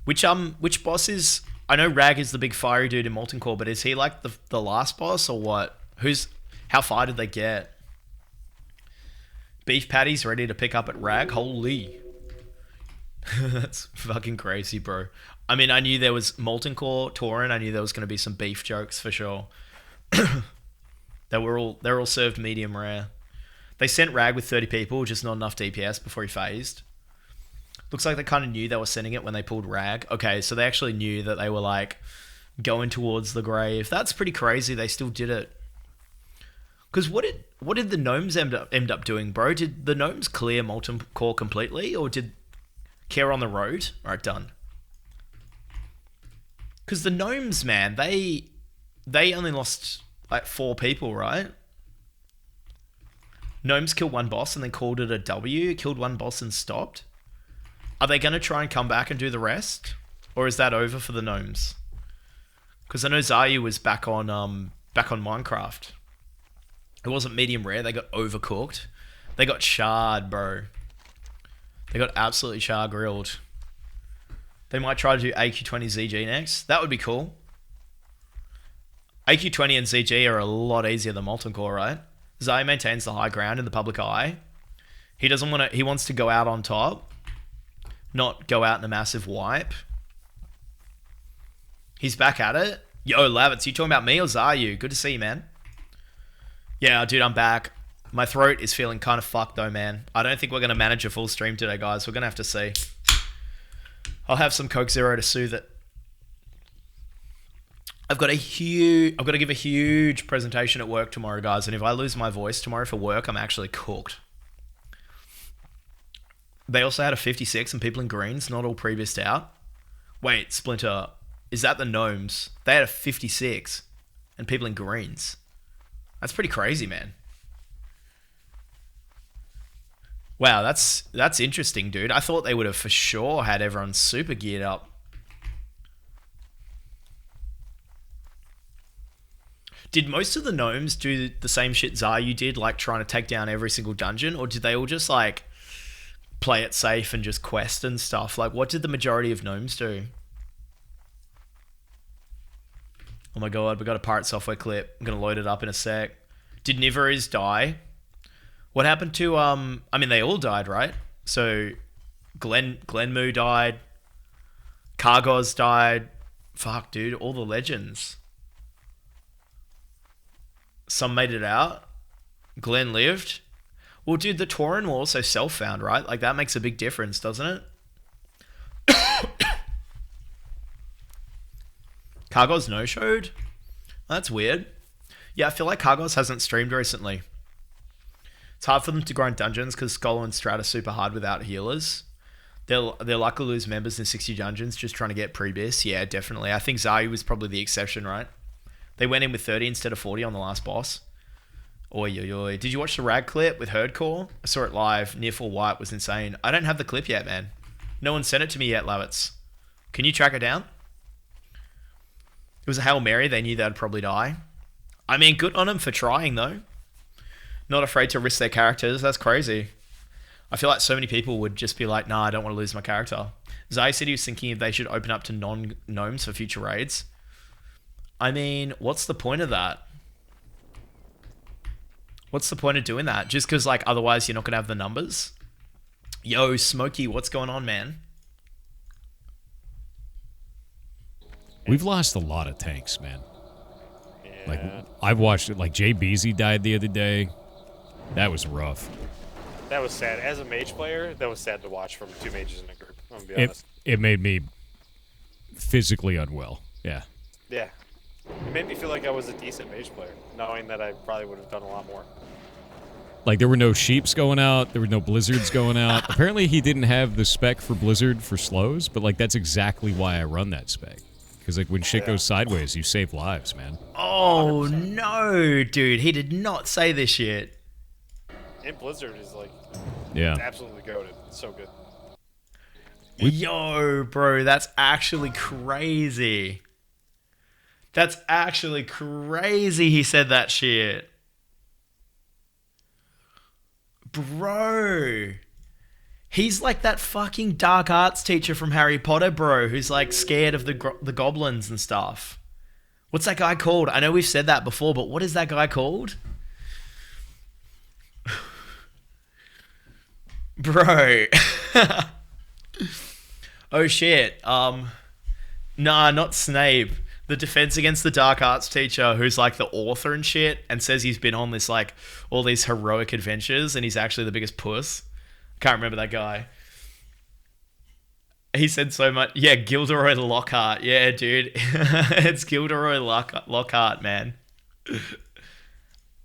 Which boss is... I know Rag is the big fiery dude in Molten Core, but is he like the last boss or what? How far did they get? Beef patties ready to pick up at Rag? Holy. That's fucking crazy, bro. I mean, I knew there was Molten Core, Tauren. I knew there was going to be some beef jokes for sure. They're all served medium rare. They sent Rag with 30 people, just not enough DPS before he phased. Looks like they kind of knew they were sending it when they pulled Rag. Okay, so they actually knew that they were like going towards the grave. That's pretty crazy. They still did it. Because what did the gnomes end up doing, bro? Did the gnomes clear Molten Core completely, or did Care on the Road? All right, done. Because the gnomes, man, they only lost like 4 people, right? Gnomes killed one boss and then called it a W, killed one boss and stopped. Are they going to try and come back and do the rest? Or is that over for the gnomes? Because I know Zayu was back on Minecraft. It wasn't medium rare, they got overcooked. They got charred, bro. They got absolutely char grilled. They might try to do AQ20 ZG next. That would be cool. AQ20 and ZG are a lot easier than Molten Core, right? Zai maintains the high ground in the public eye. He wants to go out on top, not go out in a massive wipe. He's back at it. Yo, Lavitz, you talking about me or Zayu? Good to see you, man. Yeah, dude, I'm back. My throat is feeling kind of fucked though, man. I don't think we're going to manage a full stream today, guys. We're going to have to see. I'll have some Coke Zero to soothe it. I've got to give a huge presentation at work tomorrow, guys. And if I lose my voice tomorrow for work, I'm actually cooked. They also had a 56 and people in greens, not all previous out. Wait, Splinter, is that the gnomes? They had a 56 and people in greens. That's pretty crazy, man. Wow, that's interesting, dude. I thought they would have for sure had everyone super geared up. Did most of the gnomes do the same shit Zayu did, like trying to take down every single dungeon? Or did they all just like play it safe and just quest and stuff? Like, what did the majority of gnomes do? Oh my god, we got a Pirate Software clip. I'm going to load it up in a sec. Did Niverus die? What happened to, I mean, they all died, right? So, Glenmoo died. Kargos died. Fuck, dude, all the legends. Some made it out. Glenn lived. Well, dude, the Tauren were also self-found, right? Like, that makes a big difference, doesn't it? Kargos no-showed? That's weird. Yeah, I feel like Kargos hasn't streamed recently. It's hard for them to grind dungeons because Scholar and Strat are super hard without healers. They're likely to lose members in 60 dungeons just trying to get pre-bis. Yeah, definitely. I think Zayu was probably the exception, right? They went in with 30 instead of 40 on the last boss. Oi, oi, oi. Did you watch the Rag clip with Herd Core? I saw it live. Near full white was insane. I don't have the clip yet, man. No one sent it to me yet, Lavitz. Can you track it down? It was a Hail Mary. They knew they'd probably die. I mean, good on them for trying, though. Not afraid to risk their characters. That's crazy. I feel like so many people would just be like, nah, I don't want to lose my character. Zai said he was thinking if they should open up to non-gnomes for future raids. I mean, what's the point of that? What's the point of doing that? Just because, like, otherwise you're not going to have the numbers? Yo, Smokey, what's going on, man? We've lost a lot of tanks, man. Yeah. Like, I've watched it. Like, Jay Beasy died the other day. That was rough. That was sad. As a mage player, that was sad to watch from 2 mages in a group. I'm gonna be honest. It made me physically unwell. Yeah. Yeah. It made me feel like I was a decent mage player, knowing that I probably would have done a lot more. Like, there were no sheeps going out. There were no blizzards going out. Apparently, he didn't have the spec for blizzard for slows, but, like, that's exactly why I run that spec. Because, like, when shit goes sideways, you save lives, man. Oh, no, dude. He did not say this shit. And blizzard is, like, Yeah. absolutely goated. It's so good. Yo, bro, that's actually crazy. That's actually crazy he said that shit. Bro. He's like that fucking dark arts teacher from Harry Potter, bro, who's like scared of the goblins and stuff. What's that guy called? I know we've said that before, but what is that guy called? Bro. Oh shit. Nah, not Snape. The Defense Against the Dark Arts teacher who's like the author and shit and says he's been on this like all these heroic adventures and he's actually the biggest puss. Can't remember that guy. He said so much. Yeah, Gilderoy Lockhart. Yeah, dude. It's Gilderoy Lockhart, man.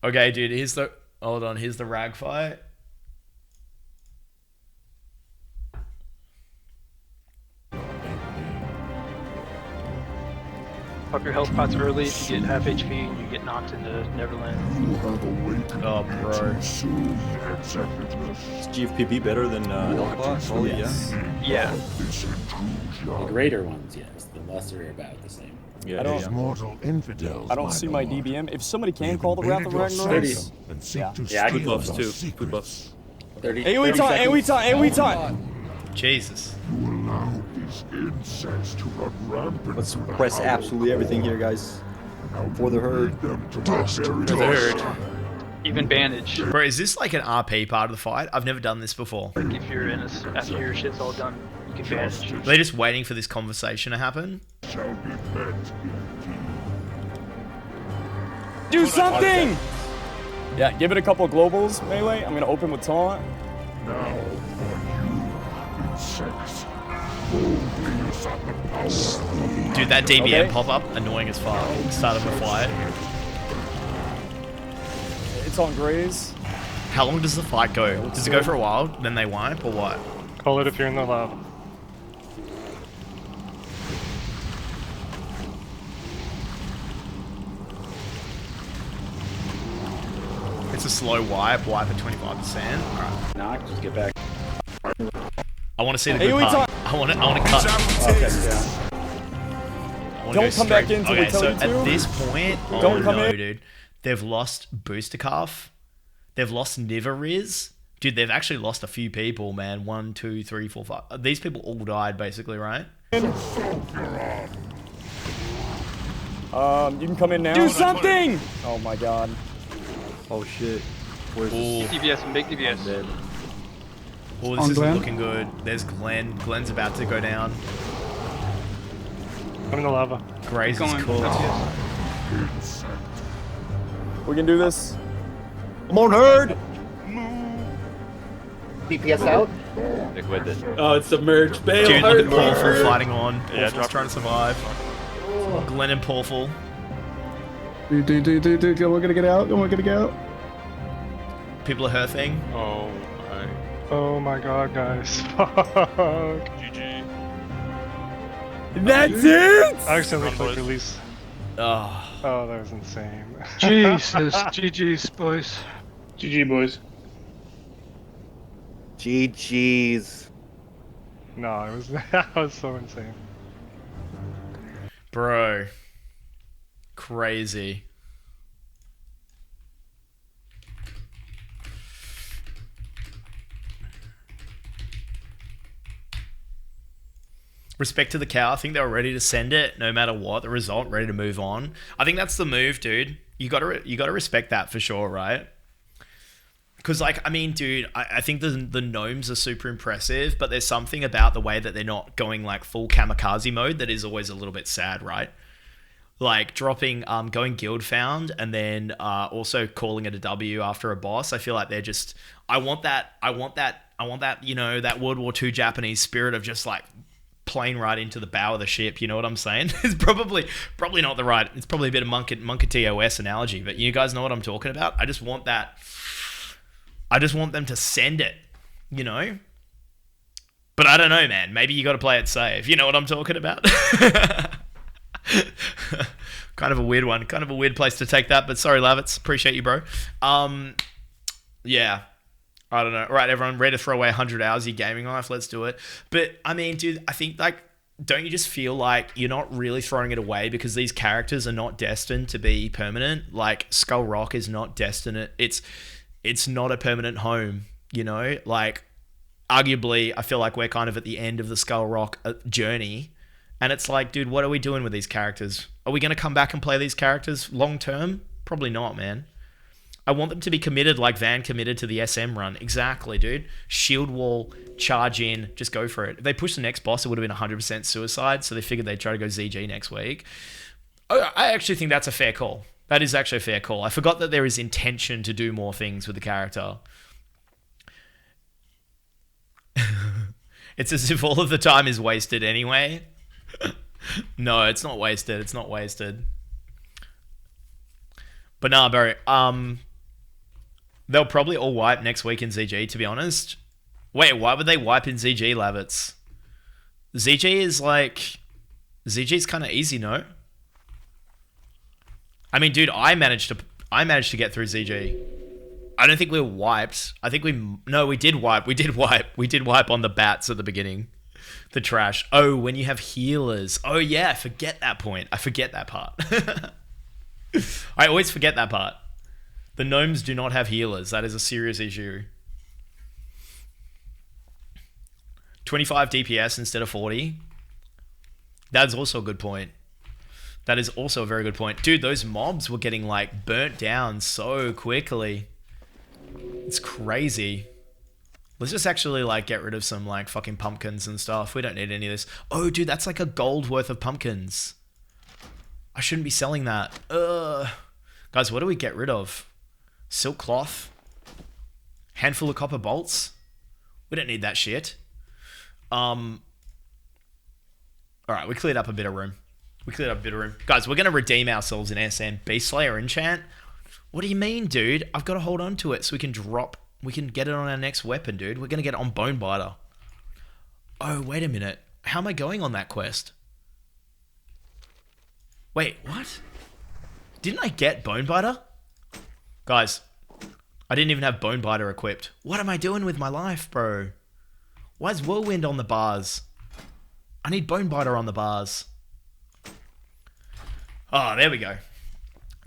Okay, dude. Here's the rag fight. Pop your health pots early. If you get half HP, and you get knocked into Neverland. Oh, bro. Is GFPB better than Hellclaw? Oh, Yes. Yeah. The greater ones, yes. The lesser are about the same. Yeah, I don't- yeah. Mortal infidels. I don't see my DBM. If somebody can call the Wrath of Ragnarok. Yeah. Yeah, I can Good buffs, too. Good buffs. 30, AoE 30 time, seconds. AoE time, AoE time! Jesus. You allow these insects to run rampant. Let's press absolutely everything here, guys. For the herd. Them to dust. Even bandage. Bro, is this like an RP part of the fight? I've never done this before. Like if you're in a, after your shit's all done, you can bandage. Are they just waiting for this conversation to happen? Shall be met indeed. Do something! Yeah, give it a couple of globals, melee. I'm gonna open with taunt. Now for you, insects. Always at the power. Dude, that DBM Okay. pop-up, annoying as fuck. Start of a fight. It's on Graze. How long does the fight go? Does it go for a while, then they wipe, or what? Call it if you're in the lab. It's a slow wipe at 25%. Alright. Knock, just get back. I want to see the good AoE part. I want to cut. Okay, yeah. I wanna Don't go come back straight- in till we okay, tell so you to. at this point, Don't come no, in. dude. They've lost Booster Calf. They've lost Nivariz. Dude, they've actually lost a few people, man. 1, 2, 3, 4, 5. These people all died, basically, right? You can come in now. Do something! Oh my god. Oh, shit. Where's Ooh. DBS and big DBS. dead? Oh, this isn't looking good. There's Glenn. Glenn's about to go down. I'm in the lava. Graze is Going. cool. We can do this. Come on, herd! DPS out. Oh, it's submerged. Bail, Dude, look herd, at Paulful herd. fighting on. Yeah, Paulful's drop trying to survive. Glenn and Paulful. Dude, we're gonna get out. We're gonna get out. People are hurting. Oh my god, guys. Fuck. That's it! I accidentally clicked release. Oh. Oh, that was insane. Jesus. GG's, boys. GG, boys. GG's. No, it was that was so insane. Bro. Crazy. Respect to the cow. I think they were ready to send it no matter what the result, ready to move on. I think that's the move, dude. You gotta respect that for sure, right? Because, like, I mean, dude, I think the gnomes are super impressive, but there's something about the way that they're not going, like, full kamikaze mode that is always a little bit sad, right? Like, dropping, going guild found, and then also calling it a W after a boss. I feel like they're just... I want that, you know, that World War II Japanese spirit of just, like, plane right into the bow of the ship, you know what I'm saying? It's probably not the right... It's probably a bit of Monk TOS analogy, but you guys know what I'm talking about? I just want that... I just want them to send it, you know? But I don't know, man. Maybe you got to play it safe. You know what I'm talking about? Kind of a weird one. Kind of a weird place to take that. But sorry, Lavitz. Appreciate you, bro. Yeah. I don't know. All right, everyone. Ready to throw away 100 hours of your gaming life? Let's do it. But, I mean, dude, I think, like, don't you just feel like you're not really throwing it away because these characters are not destined to be permanent? Like, Skull Rock is not destined. It's not a permanent home, you know? Like, arguably, I feel like we're kind of at the end of the Skull Rock journey. And it's like, dude, what are we doing with these characters? Are we going to come back and play these characters long term? Probably not, man. I want them to be committed like Van committed to the SM run. Exactly, dude. Shield wall, charge in, just go for it. If they pushed the next boss, it would have been 100% suicide, so they figured they'd try to go ZG next week. I actually think that's a fair call. That is actually a fair call. I forgot that there is intention to do more things with the character. It's as if all of the time is wasted anyway. No, it's not wasted. It's not wasted. But nah, bro. They'll probably all wipe next week in ZG, to be honest. Wait, why would they wipe in ZG, Lavitz? ZG is like... ZG's kind of easy, no? I mean, dude, I managed to get through ZG. I don't think we were wiped. I think we did wipe. We did wipe on the bats at the beginning. The trash. Oh, when you have healers. Oh yeah, I forget that point. I forget that part. I always forget that part. The gnomes do not have healers. That is a serious issue. 25 DPS instead of 40. That's also a good point. That is also a very good point. Dude, those mobs were getting, like, burnt down so quickly. It's crazy. Let's just actually, like, get rid of some, like, fucking pumpkins and stuff. We don't need any of this. Oh, dude, that's like a gold worth of pumpkins. I shouldn't be selling that. Guys, what do we get rid of? Silk cloth? Handful of copper bolts? We don't need that shit. Alright, we cleared up a bit of room. Guys, we're going to redeem ourselves in SM. Beast Slayer enchant? What do you mean, dude? I've got to hold on to it so we can get it on our next weapon, dude. We're going to get it on Bonebiter. Oh, wait a minute. How am I going on that quest? Wait, what? Didn't I get Bonebiter? Guys, I didn't even have Bonebiter equipped. What am I doing with my life, bro? Why is Whirlwind on the bars? I need Bonebiter on the bars. Oh, there we go.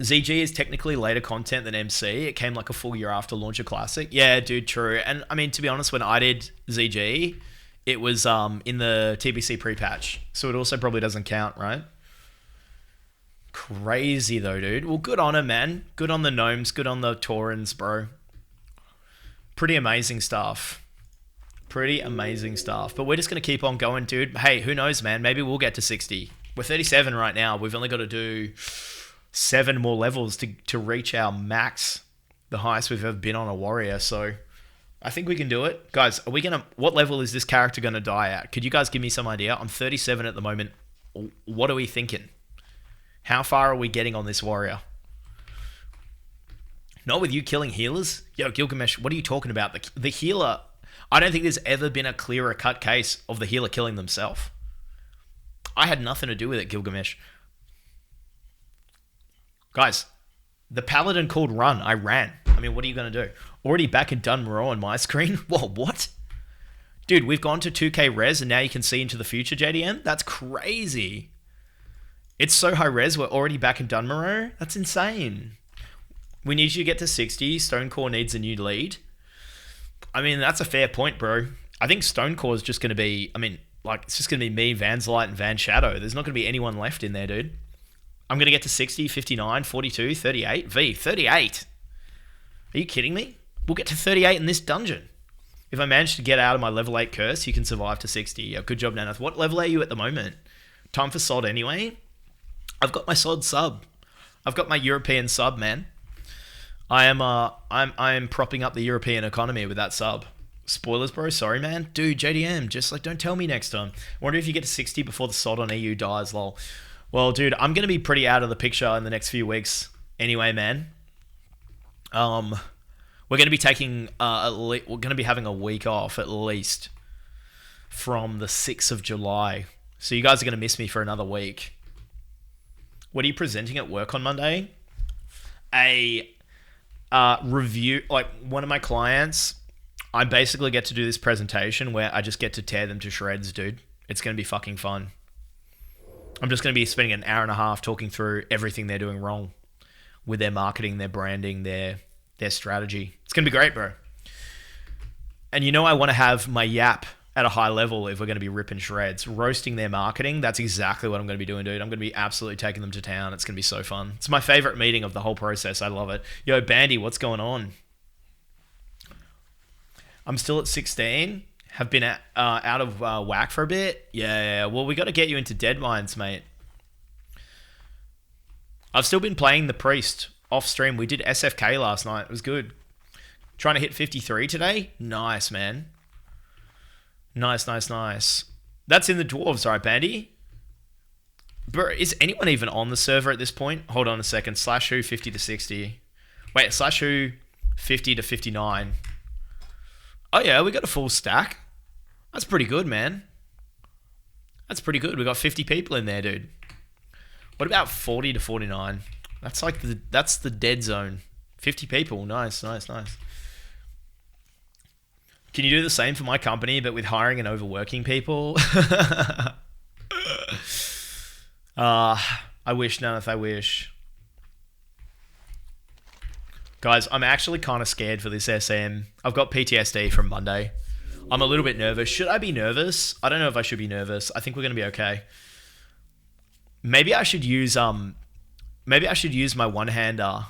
ZG is technically later content than MC. It came like a full year after launch of Classic. Yeah, dude, true. And I mean, to be honest, when I did ZG, it was in the TBC pre-patch. So it also probably doesn't count, right? Crazy though, dude. Well, good on him, man. Good on the gnomes. Good on the Taurens, bro. Pretty amazing stuff. Pretty amazing stuff. But we're just going to keep on going, dude. Hey, who knows, man? Maybe we'll get to 60. We're 37 right now. We've only got to do 7 more levels to reach our max, the highest we've ever been on a warrior. So I think we can do it. Guys, are we going to... What level is this character going to die at? Could you guys give me some idea? I'm 37 at the moment. What are we thinking? How far are we getting on this warrior? Not with you killing healers? Yo, Gilgamesh, what are you talking about? The healer... I don't think there's ever been a clearer cut case of the healer killing themselves. I had nothing to do with it, Gilgamesh. Guys, the paladin called run. I ran. I mean, what are you going to do? Already back in Dunmore on my screen? Whoa, what? Dude, we've gone to 2K res and now you can see into the future, JDM? That's crazy. It's so high res, we're already back in Dunmore? That's insane. We need you to get to 60. Stonecore needs a new lead. I mean, that's a fair point, bro. I think Stonecore is just going to be... I mean, like, it's just going to be me, Vanzlight, and Van Shadow. There's not going to be anyone left in there, dude. I'm going to get to 60, 59, 42, 38. V, 38. Are you kidding me? We'll get to 38 in this dungeon. If I manage to get out of my level 8 curse, you can survive to 60. Yeah, good job, Nanath. What level are you at the moment? Time for sod anyway? I've got my sod sub. I've got my European sub, man. I am propping up the European economy with that sub. Spoilers, bro. Sorry, man. Dude, JDM, just like, don't tell me next time. I wonder if you get to 60 before the sod on EU dies, lol. Well, dude, I'm going to be pretty out of the picture in the next few weeks. Anyway, man. We're going to be taking, we're going to be having a week off at least from the 6th of July. So you guys are going to miss me for another week. What are you presenting at work on Monday? A review, like one of my clients, I basically get to do this presentation where I just get to tear them to shreds, dude. It's going to be fucking fun. I'm just going to be spending an hour and a half talking through everything they're doing wrong with their marketing, their branding, their strategy. It's going to be great, bro. And you know I want to have my yap at a high level if we're going to be ripping shreds. Roasting their marketing, that's exactly what I'm going to be doing, dude. I'm going to be absolutely taking them to town. It's going to be so fun. It's my favorite meeting of the whole process. I love it. Yo, Bandy, what's going on? I'm still at 16. Have been out of whack for a bit. Yeah. Well, we got to get you into Dead Mines, mate. I've still been playing the Priest off stream. We did SFK last night. It was good. Trying to hit 53 today. Nice, man. Nice. That's in the Dwarves, right, Bandy? Bro, is anyone even on the server at this point? Hold on a second. /who 50 to 60. Wait, /who 50 to 59. Oh yeah, we got a full stack. That's pretty good, man. That's pretty good. We got 50 people in there, dude. What about 40 to 49? That's like that's the dead zone. 50 people. Nice. Can you do the same for my company, but with hiring and overworking people? I wish, Nanath, I wish. Guys, I'm actually kind of scared for this SM. I've got PTSD from Monday. I'm a little bit nervous. Should I be nervous? I don't know if I should be nervous. I think we're going to be okay. Maybe I should use my one-hander.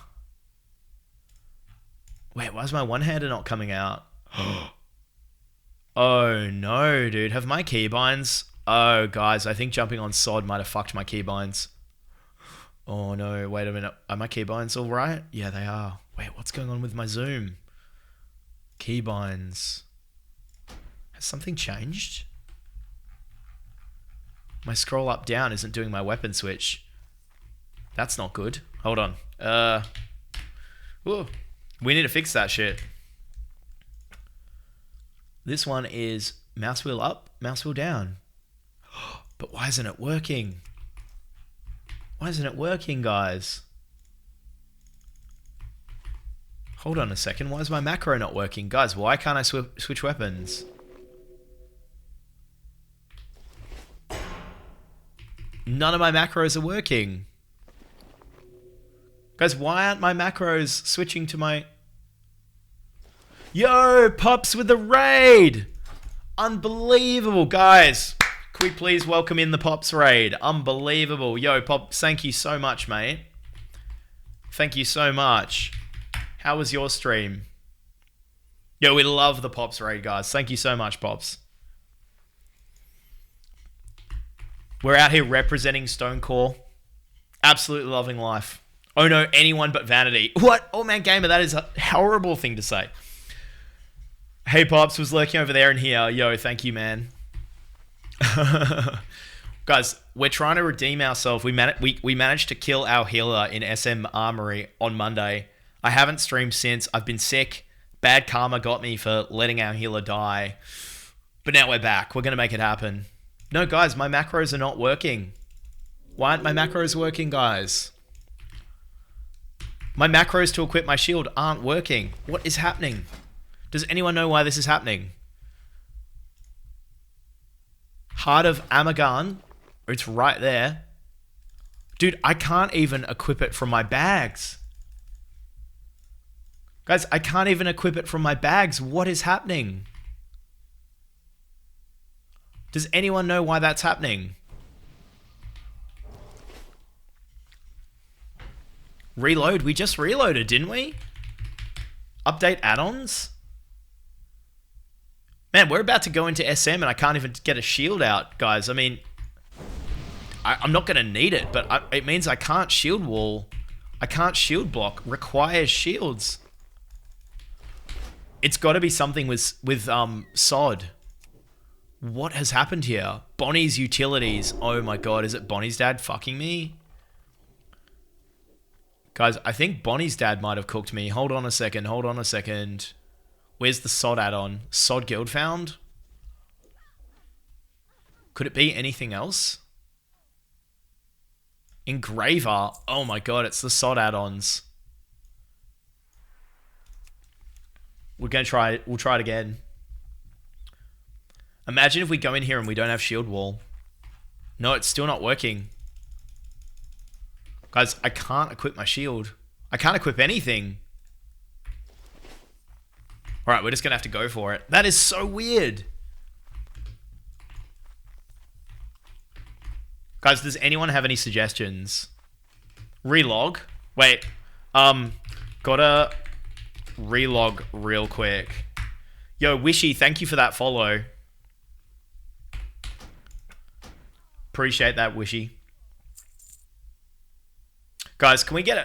Wait, why is my one-hander not coming out? Oh no, dude. Have my keybinds... Oh, guys, I think jumping on sod might have fucked my keybinds. Oh no, wait a minute. Are my keybinds all right? Yeah, they are. Wait, what's going on with my zoom? Keybinds. Has something changed? My scroll up down isn't doing my weapon switch. That's not good. Hold on. Whoa. We need to fix that shit. This one is mouse wheel up, mouse wheel down. But why isn't it working? Why isn't it working, guys? Hold on a second. Why is my macro not working? Guys, why can't I switch weapons? None of my macros are working. Guys, why aren't my macros switching to my... Yo, Pops with the raid! Unbelievable, guys. Can we please welcome in the Pops raid? Unbelievable. Yo, Pops, thank you so much, mate. Thank you so much. How was your stream? Yo, we love the Pops raid, guys. Thank you so much, Pops. We're out here representing Stonecore. Absolutely loving life. Oh no, anyone but vanity. What? Oh man, gamer, that is a horrible thing to say. Hey, Pops was lurking over there and here. Yo, thank you, man. Guys, we're trying to redeem ourselves. We managed to kill our healer in SM Armory on Monday. I haven't streamed since. I've been sick. Bad karma got me for letting our healer die. But now we're back. We're going to make it happen. No, guys, my macros are not working. Why aren't my macros working, guys? My macros to equip my shield aren't working. What is happening? Does anyone know why this is happening? Heart of Amagan. It's right there. Dude, I can't even equip it from my bags. Guys, I can't even equip it from my bags. What is happening? Does anyone know why that's happening? Reload? We just reloaded, didn't we? Update add-ons? Man, we're about to go into SM and I can't even get a shield out, guys. I mean, I'm not going to need it, but it means I can't shield wall. I can't shield block. Requires shields. It's got to be something with SOD. What has happened here? Bonnie's utilities. Oh my god, is it Bonnie's dad fucking me? Guys, I think Bonnie's dad might have cooked me. Hold on a second, hold on a second. Where's the SOD add-on? SOD guild found? Could it be anything else? Engraver. Oh my god, it's the SOD add-ons. We're gonna try it. We'll try it again. Imagine if we go in here and we don't have shield wall. No, it's still not working. Guys, I can't equip my shield. I can't equip anything. Alright, we're just gonna have to go for it. That is so weird. Guys, does anyone have any suggestions? Relog? Wait. Gotta relog real quick. Yo, Wishy, thank you for that follow. Appreciate that, Wishy. Guys, can we get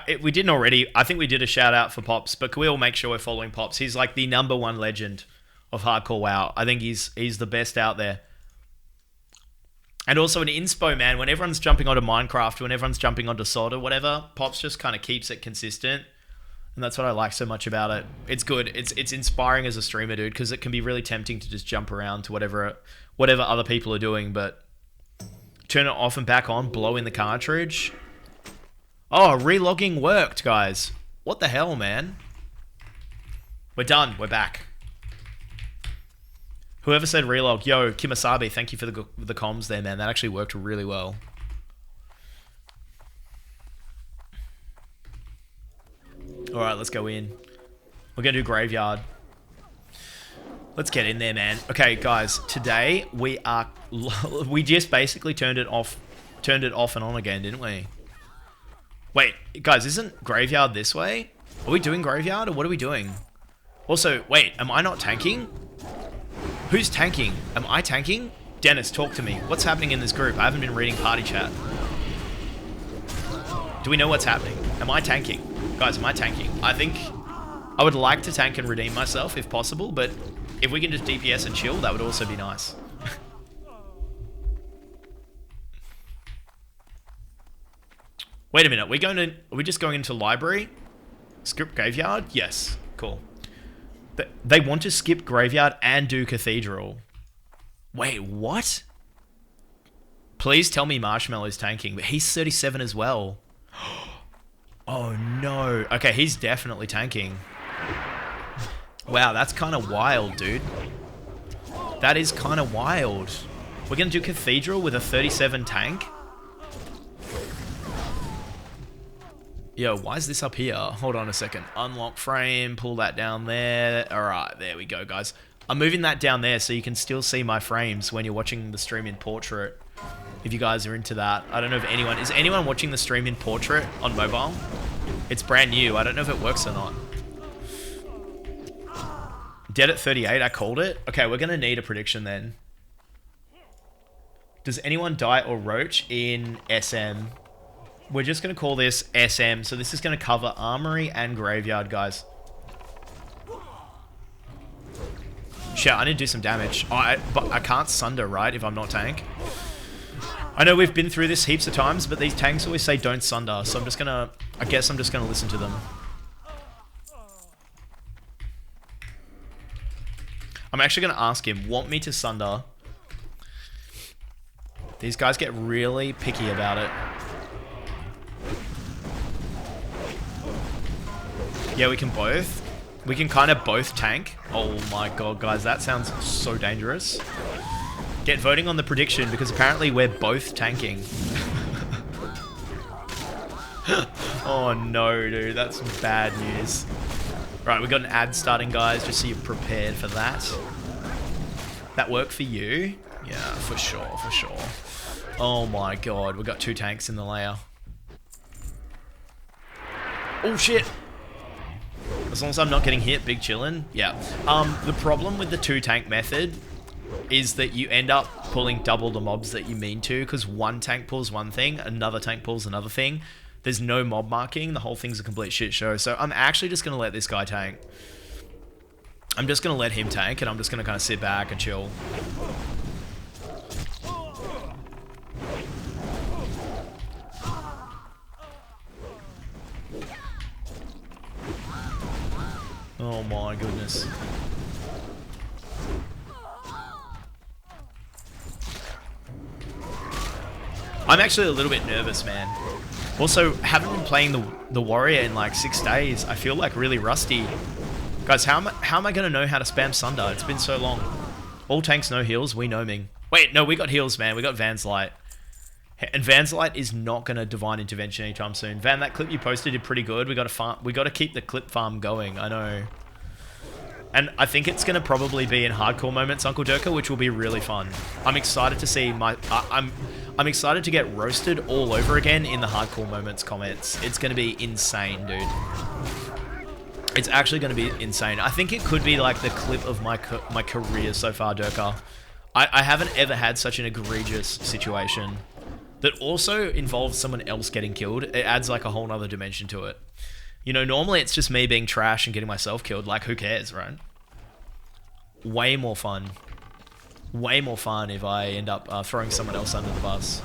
it? We didn't already. I think we did a shout out for Pops, but can we all make sure we're following Pops? He's like the #1 legend of Hardcore WoW. I think he's the best out there. And also an inspo, man. When everyone's jumping onto Minecraft, when everyone's jumping onto SOD or whatever, Pops just kind of keeps it consistent. And that's what I like so much about it. It's good. It's inspiring as a streamer, dude, because it can be really tempting to just jump around to whatever other people are doing, but turn it off and back on, blow in the cartridge. Oh, relogging worked, guys. What the hell, man? We're done. We're back. Whoever said relog, yo, Kimasabi, thank you for the comms there, man. That actually worked really well. Alright, let's go in. We're going to do graveyard. Let's get in there, man. Okay, guys, today we just basically turned it off and on again, didn't we? Wait, guys, isn't graveyard this way? Are we doing graveyard or what are we doing? Also, wait, am I not tanking? Who's tanking? Am I tanking? Dennis, talk to me. What's happening in this group? I haven't been reading party chat. Do we know what's happening? Am I tanking? Guys, am I tanking? I think I would like to tank and redeem myself if possible, but if we can just DPS and chill, that would also be nice. Wait a minute, are we just going into library? Skip graveyard? Yes, cool. They want to skip graveyard and do cathedral. Wait, what? Please tell me Marshmallow's tanking, but he's 37 as well. Oh no. Okay, he's definitely tanking. Wow, that's kind of wild, dude. That is kind of wild. We're going to do cathedral with a 37 tank? Yo, why is this up here? Hold on a second. Unlock frame, pull that down there. Alright, there we go, guys. I'm moving that down there so you can still see my frames when you're watching the stream in portrait. If you guys are into that. I don't know if anyone... Is anyone watching the stream in portrait on mobile? It's brand new. I don't know if it works or not. Dead at 38. I called it. Okay, we're going to need a prediction then. Does anyone die or roach in SM? We're just going to call this SM. So this is going to cover Armory and Graveyard, guys. Shit, I need to do some damage. Oh, but I can't sunder, right, if I'm not tank? I know we've been through this heaps of times, but these tanks always say don't sunder. So I'm just going to... I guess I'm just going to listen to them. I'm actually going to ask him, want me to sunder? These guys get really picky about it. Yeah, we can both. We can kind of both tank. Oh my god, guys, that sounds so dangerous. Get voting on the prediction because apparently we're both tanking. Oh no, dude, that's bad news. Right, we got an ad starting, guys, just so you're prepared for that. That work for you? Yeah, for sure, for sure. Oh my god, we got 2 tanks in the layer. Oh shit! As long as I'm not getting hit, big chillin'. Yeah. The problem with the 2-tank method is that you end up pulling double the mobs that you mean to, because one tank pulls one thing, another tank pulls another thing. There's no mob marking. The whole thing's a complete shit show. So I'm actually just going to let this guy tank. I'm just going to let him tank, and I'm just going to kind of sit back and chill. Oh my goodness. I'm actually a little bit nervous, man. Also, haven't been playing the warrior in like 6 days. I feel like really rusty. Guys, how am I going to know how to spam Sunder? It's been so long. All tanks, no heals. We know Ming. Wait, no, we got heals, man. We got Van's Light. And Van's Light is not going to Divine Intervention anytime soon. Van, that clip you posted did pretty good. We got to keep the clip farm going. I know. And I think it's going to probably be in hardcore moments, Uncle Joker, which will be really fun. I'm excited to see I'm excited to get roasted all over again in the hardcore moments comments. It's going to be insane, dude. It's actually going to be insane. I think it could be like the clip of my career so far, Durka. I haven't ever had such an egregious situation that also involves someone else getting killed. It adds like a whole nother dimension to it. You know, normally it's just me being trash and getting myself killed. Like, who cares, right? Way more fun. Way more fun if I end up throwing someone else under the bus.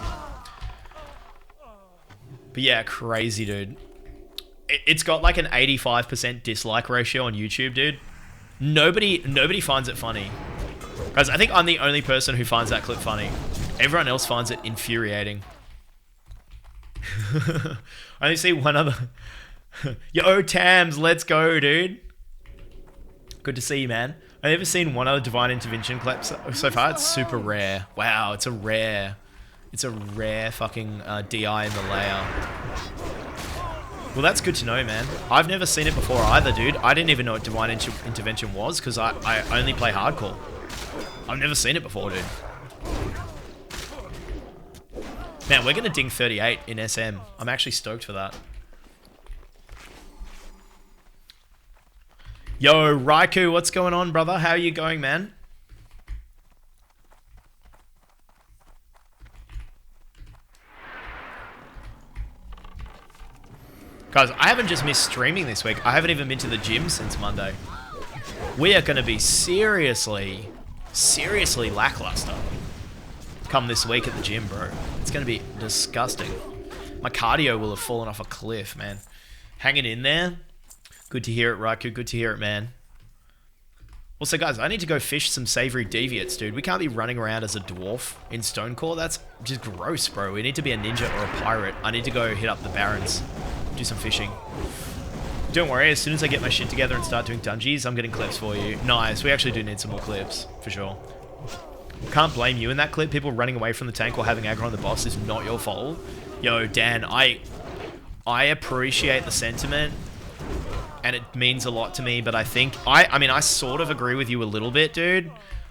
But yeah, crazy, dude. It's got like an 85% dislike ratio on YouTube, dude. Nobody finds it funny. Guys, I think I'm the only person who finds that clip funny. Everyone else finds it infuriating. I only see one other... Yo, Tams, let's go, dude. Good to see you, man. I've never seen one other Divine Intervention clip so far. It's super rare. Wow, it's a rare fucking DI in the layer. Well, that's good to know, man. I've never seen it before either, dude. I didn't even know what Divine Intervention was, because I only play hardcore. I've never seen it before, dude. Man, we're going to ding 38 in SM. I'm actually stoked for that. Yo, Raikou, what's going on, brother? How are you going, man? Guys, I haven't just missed streaming this week. I haven't even been to the gym since Monday. We are going to be seriously lackluster come this week at the gym, bro. It's going to be disgusting. My cardio will have fallen off a cliff, man. Hanging in there. Good to hear it, Raikou. Good to hear it, man. Also, guys, I need to go fish some savory deviates, dude. We can't be running around as a dwarf in Stonecore. That's just gross, bro. We need to be a ninja or a pirate. I need to go hit up the barrens. Do some fishing. Don't worry, as soon as I get my shit together and start doing dungeons, I'm getting clips for you. Nice. We actually do need some more clips, for sure. Can't blame you in that clip. People running away from the tank or having aggro on the boss is not your fault. Yo, Dan, I appreciate the sentiment. And it means a lot to me, but I think... I mean, I sort of agree with you a little bit, dude.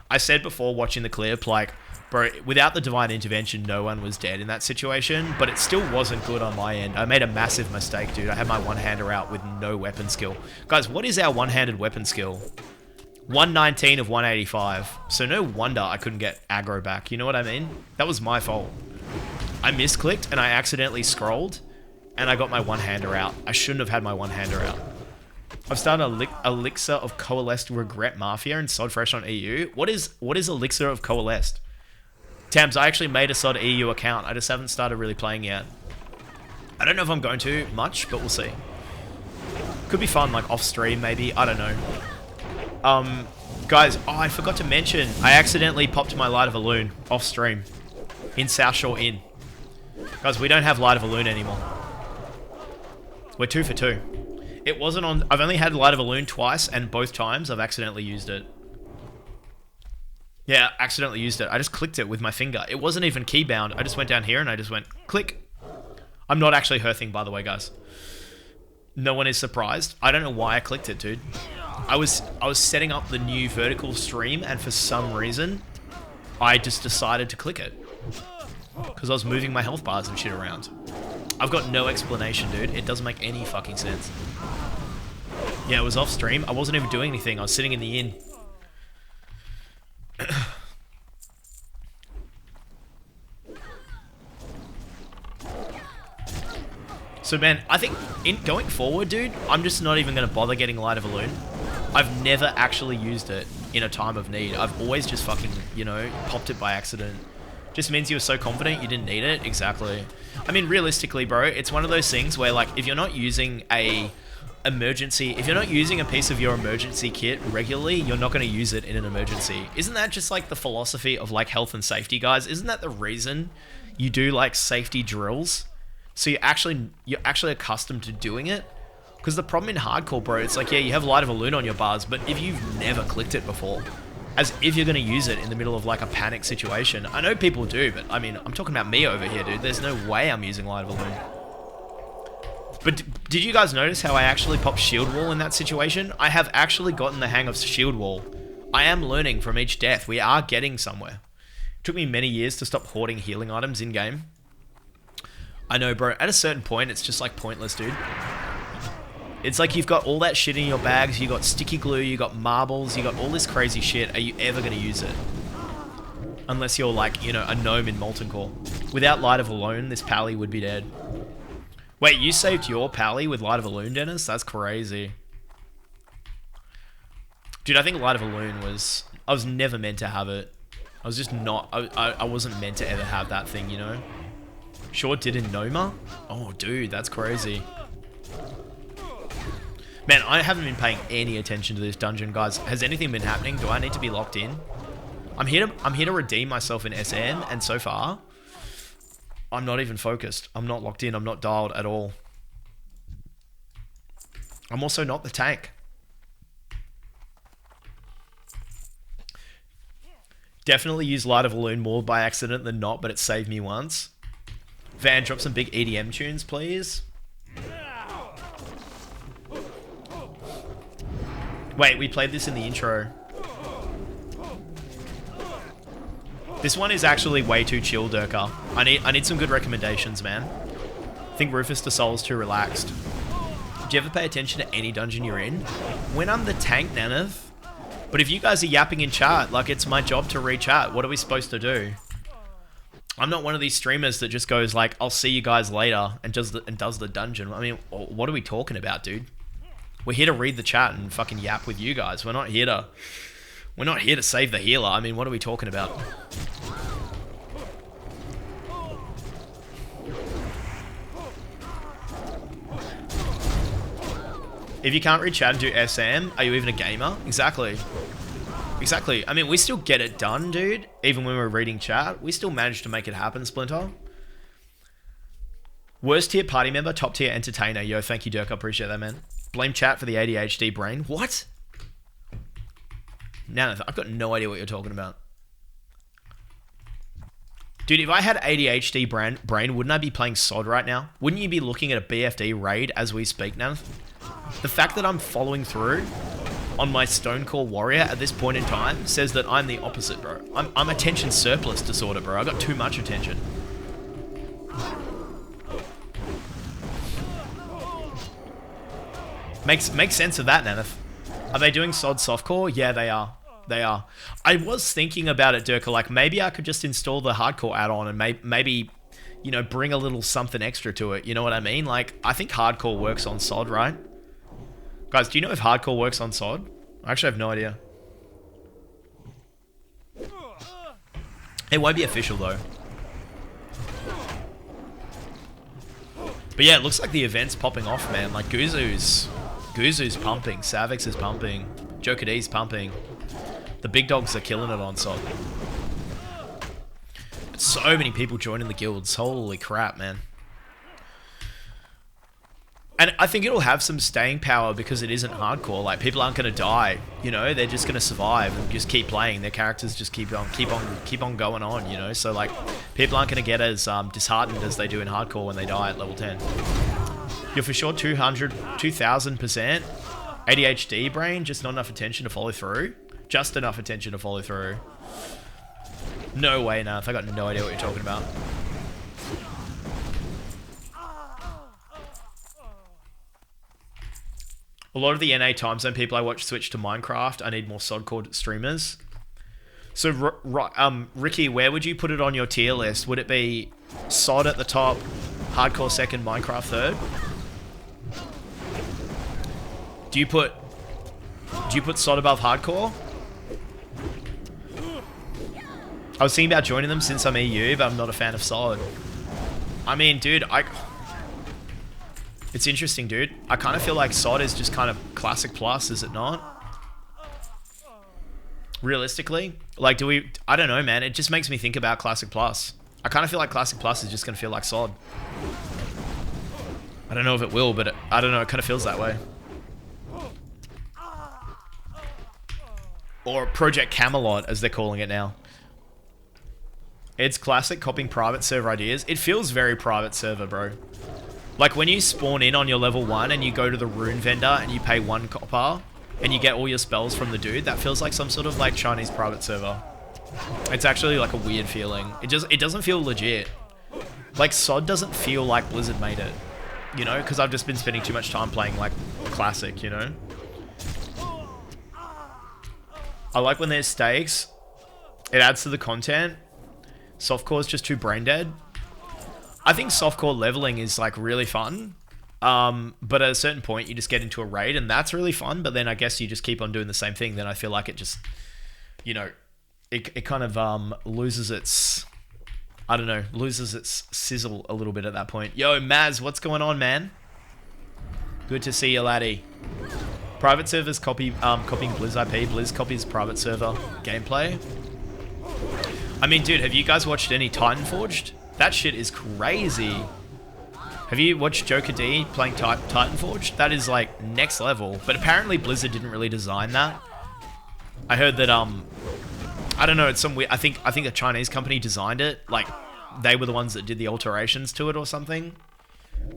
I said before watching the clip, like, bro, without the Divine Intervention, no one was dead in that situation, but it still wasn't good on my end. I made a massive mistake, dude. I had my one-hander out with no weapon skill. Guys, what is our one-handed weapon skill? 119 of 185. So no wonder I couldn't get aggro back. You know what I mean? That was my fault. I misclicked, and I accidentally scrolled, and I got my one-hander out. I shouldn't have had my one-hander out. I've started Elixir of Coalesced Regret Mafia and Sod Fresh on EU. What is Elixir of Coalesced? Tams, I actually made a Sod EU account. I just haven't started really playing yet. I don't know if I'm going to much, but we'll see. Could be fun, like off stream maybe. I don't know. Guys, I forgot to mention, I accidentally popped my Light of a Loon off stream in South Shore Inn. Guys, we don't have Light of a Loon anymore. We're 2 for 2. It wasn't on... I've only had Light of a Loon twice, and both times I've accidentally used it. Yeah, accidentally used it. I just clicked it with my finger. It wasn't even keybound. I just went down here and I just went, click. I'm not actually Hearthing, by the way, guys. No one is surprised. I don't know why I clicked it, dude. I was setting up the new vertical stream, and for some reason, I just decided to click it. Because I was moving my health bars and shit around. I've got no explanation, dude. It doesn't make any fucking sense. Yeah, it was off stream. I wasn't even doing anything. I was sitting in the inn. So, man, I think in going forward, dude, I'm just not even going to bother getting Light of Elune. I've never actually used it in a time of need. I've always just fucking, you know, popped it by accident. Just means you were so confident you didn't need it. Exactly. I mean, realistically, bro, it's one of those things where, like, if you're not using if you're not using a piece of your emergency kit regularly, you're not going to use it in an emergency. Isn't that just, like, the philosophy of, like, health and safety, guys? Isn't that the reason you do, like, safety drills? So you're actually accustomed to doing it? Because the problem in hardcore, bro, it's like, yeah, you have Light of Elune on your bars, but if you've never clicked it before, as if you're going to use it in the middle of, like, a panic situation. I know people do, but, I mean, I'm talking about me over here, dude. There's no way I'm using Light of Elune. But did you guys notice how I actually popped Shield Wall in that situation? I have actually gotten the hang of Shield Wall. I am learning from each death. We are getting somewhere. It took me many years to stop hoarding healing items in-game. I know, bro. At a certain point, it's just, like, pointless, dude. It's like you've got all that shit in your bags, you got sticky glue, you got marbles, you got all this crazy shit. Are you ever going to use it? Unless you're, like, you know, a gnome in Molten Core. Without Light of Elune, this pally would be dead. Wait, you saved your pally with Light of Elune, Dennis? That's crazy. Dude, I think Light of Elune was... I was never meant to have it. I was just not... I wasn't meant to ever have that thing, you know? Sure did in Noma? Oh, dude, that's crazy. Man, I haven't been paying any attention to this dungeon, guys. Has anything been happening? Do I need to be locked in? I'm here to redeem myself in SM, and so far, I'm not even focused. I'm not locked in. I'm not dialed at all. I'm also not the tank. Definitely use Light of Elune more by accident than not, but it saved me once. Van, drop some big EDM tunes, please. Wait, we played this in the intro. This one is actually way too chill, Durka. I need some good recommendations, man. I think Rufus the Soul's too relaxed. Do you ever pay attention to any dungeon you're in? When I'm the tank, Naneth. But if you guys are yapping in chat, like, it's my job to read chat. What are we supposed to do? I'm not one of these streamers that just goes like, I'll see you guys later, and does the dungeon. I mean, what are we talking about, dude? We're here to read the chat and fucking yap with you guys. We're not here to save the healer. I mean, what are we talking about? If you can't read chat and do SM, are you even a gamer? Exactly. Exactly. I mean, we still get it done, dude. Even when we're reading chat, we still manage to make it happen, Splinter. Worst tier party member, top tier entertainer. Yo, thank you, Dirk. I appreciate that, man. Blame chat for the ADHD brain. What? Now, I've got no idea what you're talking about. Dude, if I had ADHD brain, wouldn't I be playing SOD right now? Wouldn't you be looking at a BFD raid as we speak now? The fact that I'm following through on my Stonecore warrior at this point in time says that I'm the opposite, bro. I'm attention surplus disorder, bro. I got too much attention. Makes sense of that, Naneth. Are they doing SOD softcore? Yeah, they are. They are. I was thinking about it, Durka. Like, maybe I could just install the hardcore add-on and maybe, you know, bring a little something extra to it. You know what I mean? Like, I think hardcore works on SOD, right? Guys, do you know if hardcore works on SOD? I actually have no idea. It won't be official, though. But yeah, it looks like the event's popping off, man. Like, Guzu's pumping. Savix is pumping. Joker D's pumping. The big dogs are killing it on SOD. So many people joining the guilds. Holy crap, man. And I think it'll have some staying power because it isn't hardcore. Like, people aren't going to die, you know? They're just going to survive and just keep playing. Their characters just keep on going on, you know? So, like, people aren't going to get as disheartened as they do in hardcore when they die at level 10. You're for sure 2,000% ADHD brain, just not enough attention to follow through. Just enough attention to follow through. No way, Nath. I got no idea what you're talking about. A lot of the NA time zone people I watch switch to Minecraft. I need more Stonecore streamers. So, Ricky, where would you put it on your tier list? Would it be SOD at the top, Hardcore second, Minecraft third? Do you put SOD above Hardcore? I was thinking about joining them since I'm EU, but I'm not a fan of SOD. I mean, dude, it's interesting, dude. I kind of feel like SOD is just kind of classic plus, is it not? Realistically, like, I don't know, man. It just makes me think about classic plus. I kind of feel like classic plus is just gonna feel like SOD. I don't know if it will, but I don't know. It kind of feels that way. Or Project Camelot, as they're calling it now. It's classic copying private server ideas. It feels very private server, bro. Like when you spawn in on your level 1 and you go to the rune vendor and you pay 1 copper and you get all your spells from the dude, that feels like some sort of like Chinese private server. It's actually like a weird feeling. It doesn't feel legit. Like SOD doesn't feel like Blizzard made it, you know, because I've just been spending too much time playing like classic, you know. I like when there's stakes. It adds to the content. Softcore is just too brain dead. I think softcore leveling is like really fun. But at a certain point you just get into a raid and that's really fun, but then I guess you just keep on doing the same thing. Then I feel like it just, you know, it kind of loses its, I don't know, loses its sizzle a little bit at that point. Yo, Maz, what's going on, man? Good to see you, laddie. Private servers copying Blizz IP. Blizz copies private server gameplay. I mean, dude, have you guys watched any Titanforged? That shit is crazy. Have you watched Joker D playing Titanforged? That is like next level. But apparently Blizzard didn't really design that. I heard that I don't know, it's some weird, I think a Chinese company designed it. Like they were the ones that did the alterations to it or something.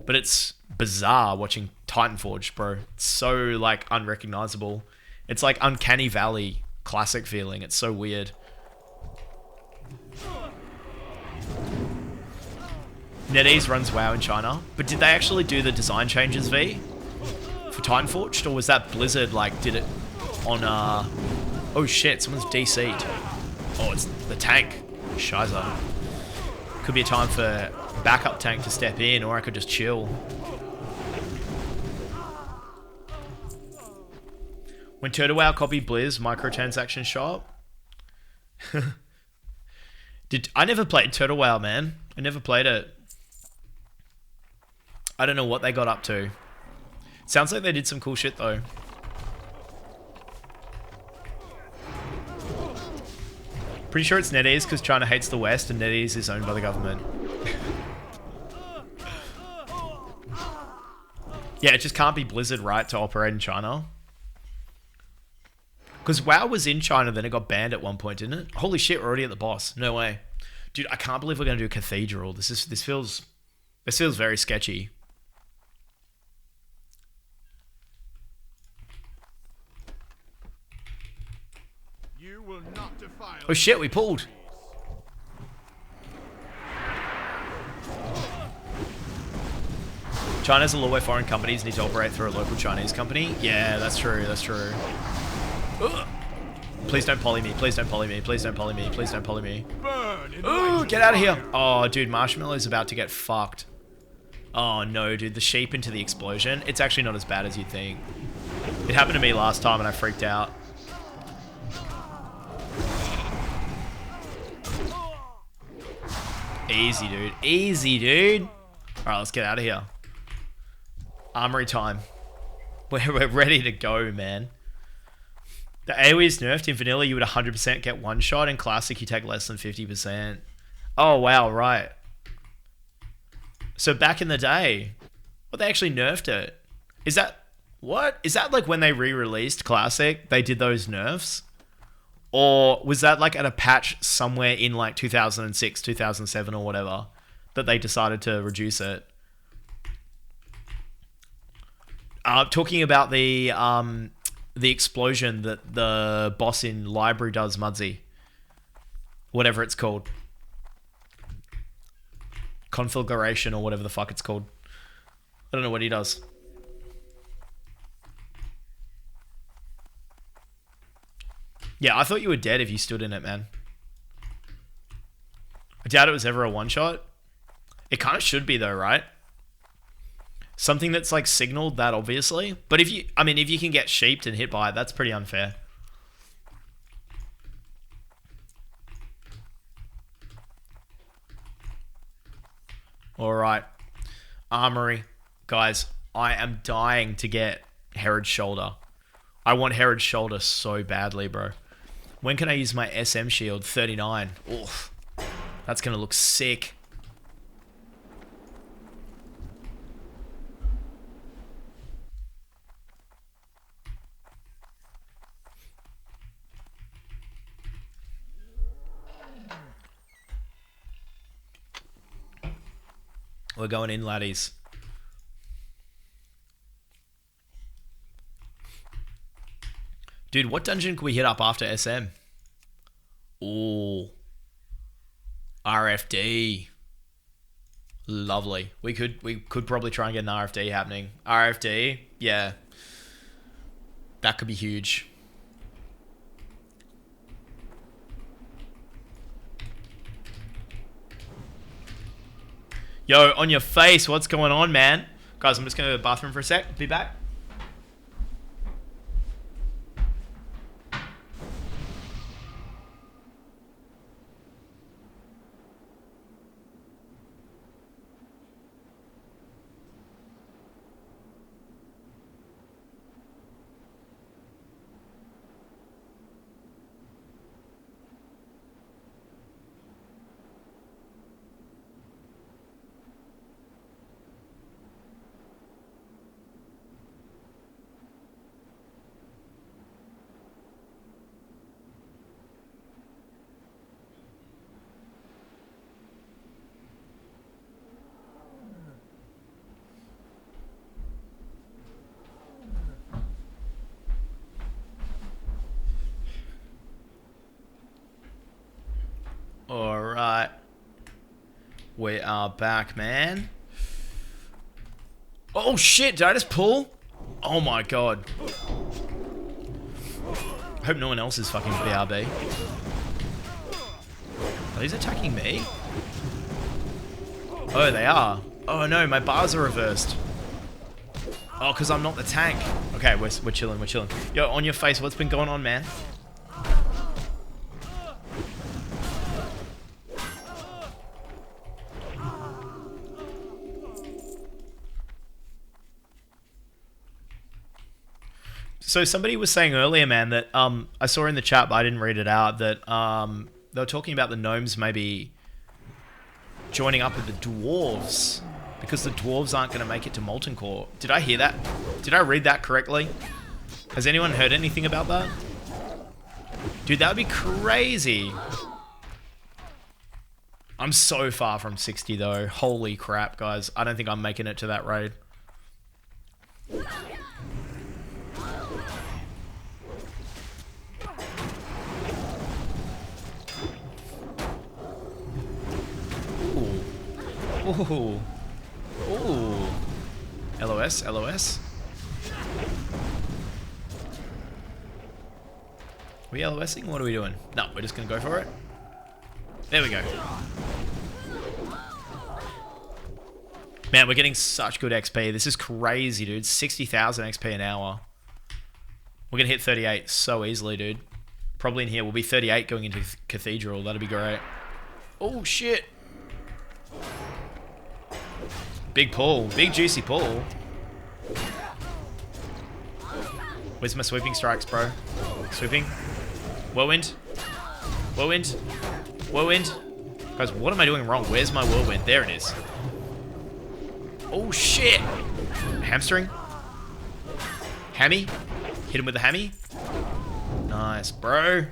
But it's bizarre watching Titanforged, bro. It's so like unrecognizable. It's like Uncanny Valley classic feeling. It's so weird. NetEase runs WoW in China, but did they actually do the design changes, V? For Titanforged? Or was that Blizzard, like, did it on, oh shit, someone's DC'd. Oh, it's the tank. Shiza. Could be a time for backup tank to step in, or I could just chill. When Turtle WoW copied Blizz microtransaction shop? I never played Turtle WoW, man. I never played it. I don't know what they got up to. Sounds like they did some cool shit though. Pretty sure it's NetEase because China hates the West and NetEase is owned by the government. Yeah, it just can't be Blizzard, right, to operate in China. Because WoW was in China, then it got banned at one point, didn't it? Holy shit, we're already at the boss. No way. Dude, I can't believe we're going to do Cathedral. This feels very sketchy. You will not defile. Oh shit, we pulled. China's a law where foreign companies need to operate through a local Chinese company. Yeah, that's true, that's true. Ugh. Please don't poly me, please don't poly me, please don't poly me, please don't poly me. Ooh, get out of here. Oh, dude, Marshmallow's about to get fucked. Oh no, dude, the sheep into the explosion. It's actually not as bad as you'd think. It happened to me last time and I freaked out. Easy, dude. Easy, dude. Alright, let's get out of here. Armory time. We're ready to go, man. The AoE is nerfed. In vanilla, you would 100% get one shot. In classic, you take less than 50%. Oh, wow, right. So back in the day, well, they actually nerfed it. Is that... What? Is that like when they re-released classic, they did those nerfs? Or was that like at a patch somewhere in like 2006, 2007 or whatever that they decided to reduce it? Talking about the explosion that the boss in Library does, Mudzy. Whatever it's called. Conflagration or whatever the fuck it's called. I don't know what he does. Yeah, I thought you were dead if you stood in it, man. I doubt it was ever a one-shot. It kind of should be though, right? Something that's like signaled that obviously. But if you can get sheeped and hit by it, that's pretty unfair. Alright. Armory. Guys, I am dying to get Herod's Shoulder. I want Herod's Shoulder so badly, bro. When can I use my SM shield? 39. Oof. That's gonna look sick. We're going in, laddies. Dude, what dungeon can we hit up after SM? Ooh. RFD. Lovely. We could probably try and get an RFD happening. RFD, yeah. That could be huge. Yo, on your face, what's going on, man? Guys, I'm just going to the bathroom for a sec. Be back. Alright. We are back, man. Oh shit, did I just pull? Oh my god. I hope no one else is fucking BRB. Are these attacking me? Oh, they are. Oh no, my bars are reversed. Oh, because I'm not the tank. Okay, we're chilling, we're chilling. Yo, on your face, what's been going on, man? So somebody was saying earlier, man, that I saw in the chat, but I didn't read it out, that they were talking about the gnomes maybe joining up with the dwarves because the dwarves aren't going to make it to Molten Core. Did I hear that? Did I read that correctly? Has anyone heard anything about that? Dude, that would be crazy. I'm so far from 60 though. Holy crap, guys. I don't think I'm making it to that raid. Ooh. Ooh. LOS, LOS. Are we LOSing? What are we doing? No, we're just gonna go for it. There we go. Man, we're getting such good XP. This is crazy, dude. 60,000 XP an hour. We're gonna hit 38 so easily, dude. Probably in here we'll be 38 going into Cathedral. That'd be great. Oh, shit. Big pull. Big juicy pull. Where's my sweeping strikes, bro? Sweeping. Whirlwind. Whirlwind. Whirlwind. Guys, what am I doing wrong? Where's my whirlwind? There it is. Oh, shit. Hamstring. Hammy. Hit him with the hammy. Nice, bro.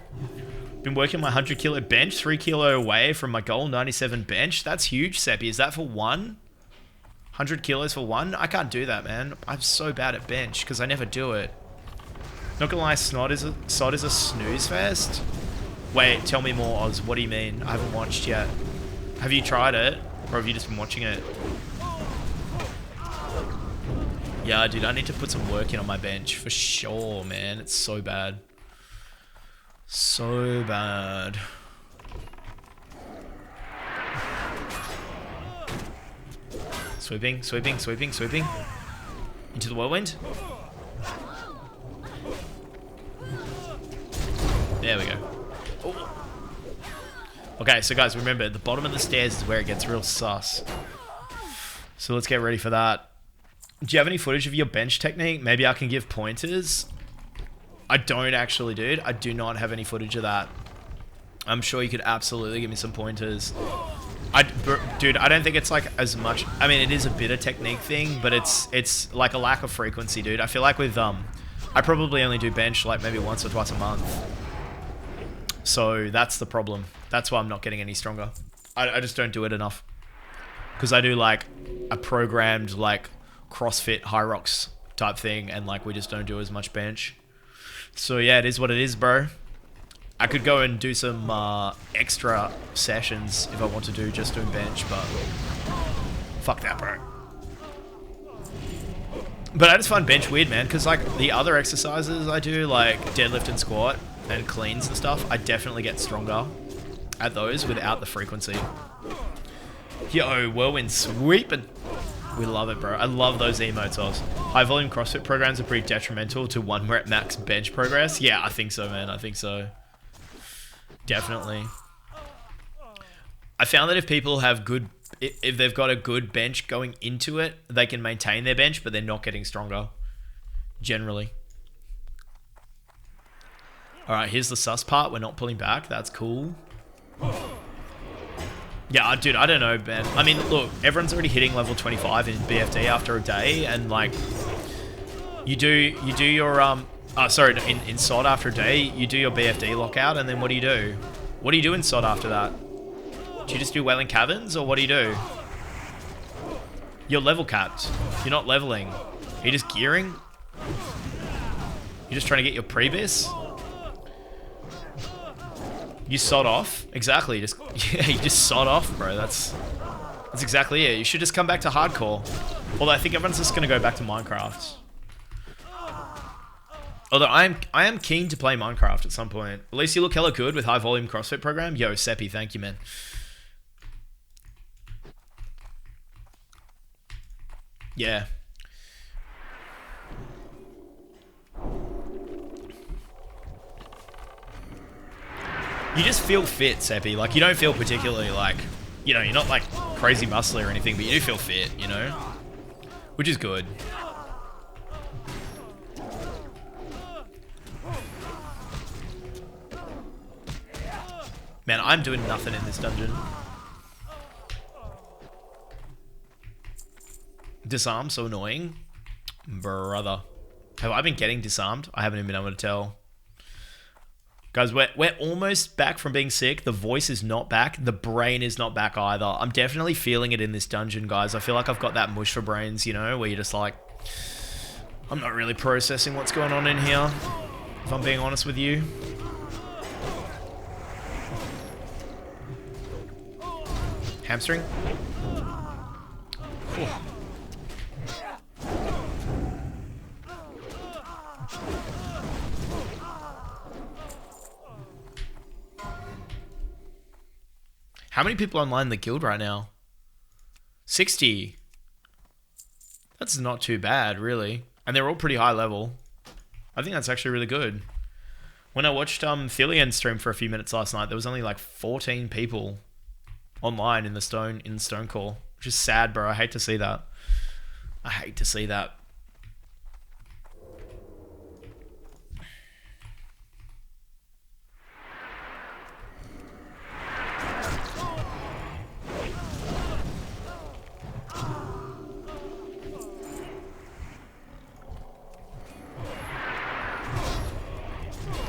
Been working my 100 kilo bench. 3 kilo away from my goal. 97 bench. That's huge, Seppi. Is that for one? 100 kilos for one? I can't do that, man. I'm so bad at bench because I never do it. Not gonna lie, SOD is a snooze fest. Wait, tell me more, Oz. What do you mean? I haven't watched yet. Have you tried it? Or have you just been watching it? Yeah, dude, I need to put some work in on my bench for sure, man. It's so bad. So bad. Sweeping, sweeping, sweeping, sweeping. Into the whirlwind. There we go. Oh. Okay, so guys, remember, the bottom of the stairs is where it gets real sus. So let's get ready for that. Do you have any footage of your bench technique? Maybe I can give pointers. I don't actually, dude. I do not have any footage of that. I'm sure you could absolutely give me some pointers. Dude, I don't think it's like as much. I mean, it is a bit of technique thing, but it's like a lack of frequency, dude. I feel like with I probably only do bench like maybe once or twice a month. So that's the problem. That's why I'm not getting any stronger. I just don't do it enough. Because I do like a programmed like CrossFit High Rocks type thing, and like we just don't do as much bench. So yeah, it is what it is, bro. I could go and do some extra sessions if I want to do just doing bench, but fuck that, bro. But I just find bench weird, man, because like the other exercises I do, like deadlift and squat and cleans and stuff, I definitely get stronger at those without the frequency. Yo, whirlwind sweeping. We love it, bro. I love those emotes. High volume CrossFit programs are pretty detrimental to 1 rep max bench progress. Yeah, I think so, man. I think so. Definitely. I found that if people have good, if they've got a good bench going into it, they can maintain their bench, but they're not getting stronger. Generally. Alright, here's the sus part. We're not pulling back. That's cool. Yeah, dude, I don't know, man. I mean, look, everyone's already hitting level 25 in BFD after a day, and like, you do your in SOD after a day, you do your BFD lockout, and then what do? What do you do in SOD after that? Do you just do Wailing Caverns, or what do you do? You're level capped. You're not leveling. Are you just gearing? You're just trying to get your pre-bis? You sod off? Exactly. Just yeah, you just sod off, bro. That's exactly it. You should just come back to hardcore. Although I think everyone's just gonna go back to Minecraft. Although I am keen to play Minecraft at some point. At least you look hella good with high volume CrossFit program. Yo, Seppi, thank you, man. Yeah. You just feel fit, Seppi. Like, you don't feel particularly like, you know, you're not like crazy muscly or anything, but you do feel fit, you know? Which is good. Man, I'm doing nothing in this dungeon. Disarm, so annoying. Brother. Have I been getting disarmed? I haven't even been able to tell. Guys, we're almost back from being sick. The voice is not back. The brain is not back either. I'm definitely feeling it in this dungeon, guys. I feel like I've got that mush for brains, you know, where you're just like, I'm not really processing what's going on in here, if I'm being honest with you. Hamstring? Ooh. How many people online in the guild right now? 60. That's not too bad, really. And they're all pretty high level. I think that's actually really good. When I watched Thilian stream for a few minutes last night, there was only like 14 people online in the Stonecore, which is sad, bro. I hate to see that. I hate to see that.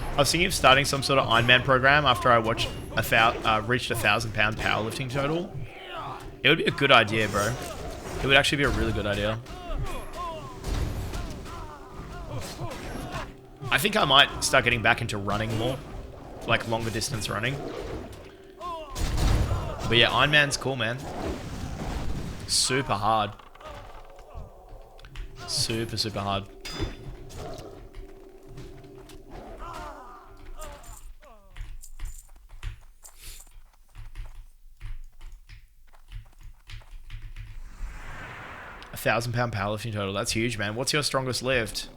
I was thinking of starting some sort of Ironman program after I watched reached 1,000-pound powerlifting total. It would be a good idea, bro. It would actually be a really good idea. I think I might start getting back into running more, like longer distance running. But yeah, Ironman's cool, man. Super hard. Super, super hard. 1,000-pound powerlifting total. That's huge, man. What's your strongest lift?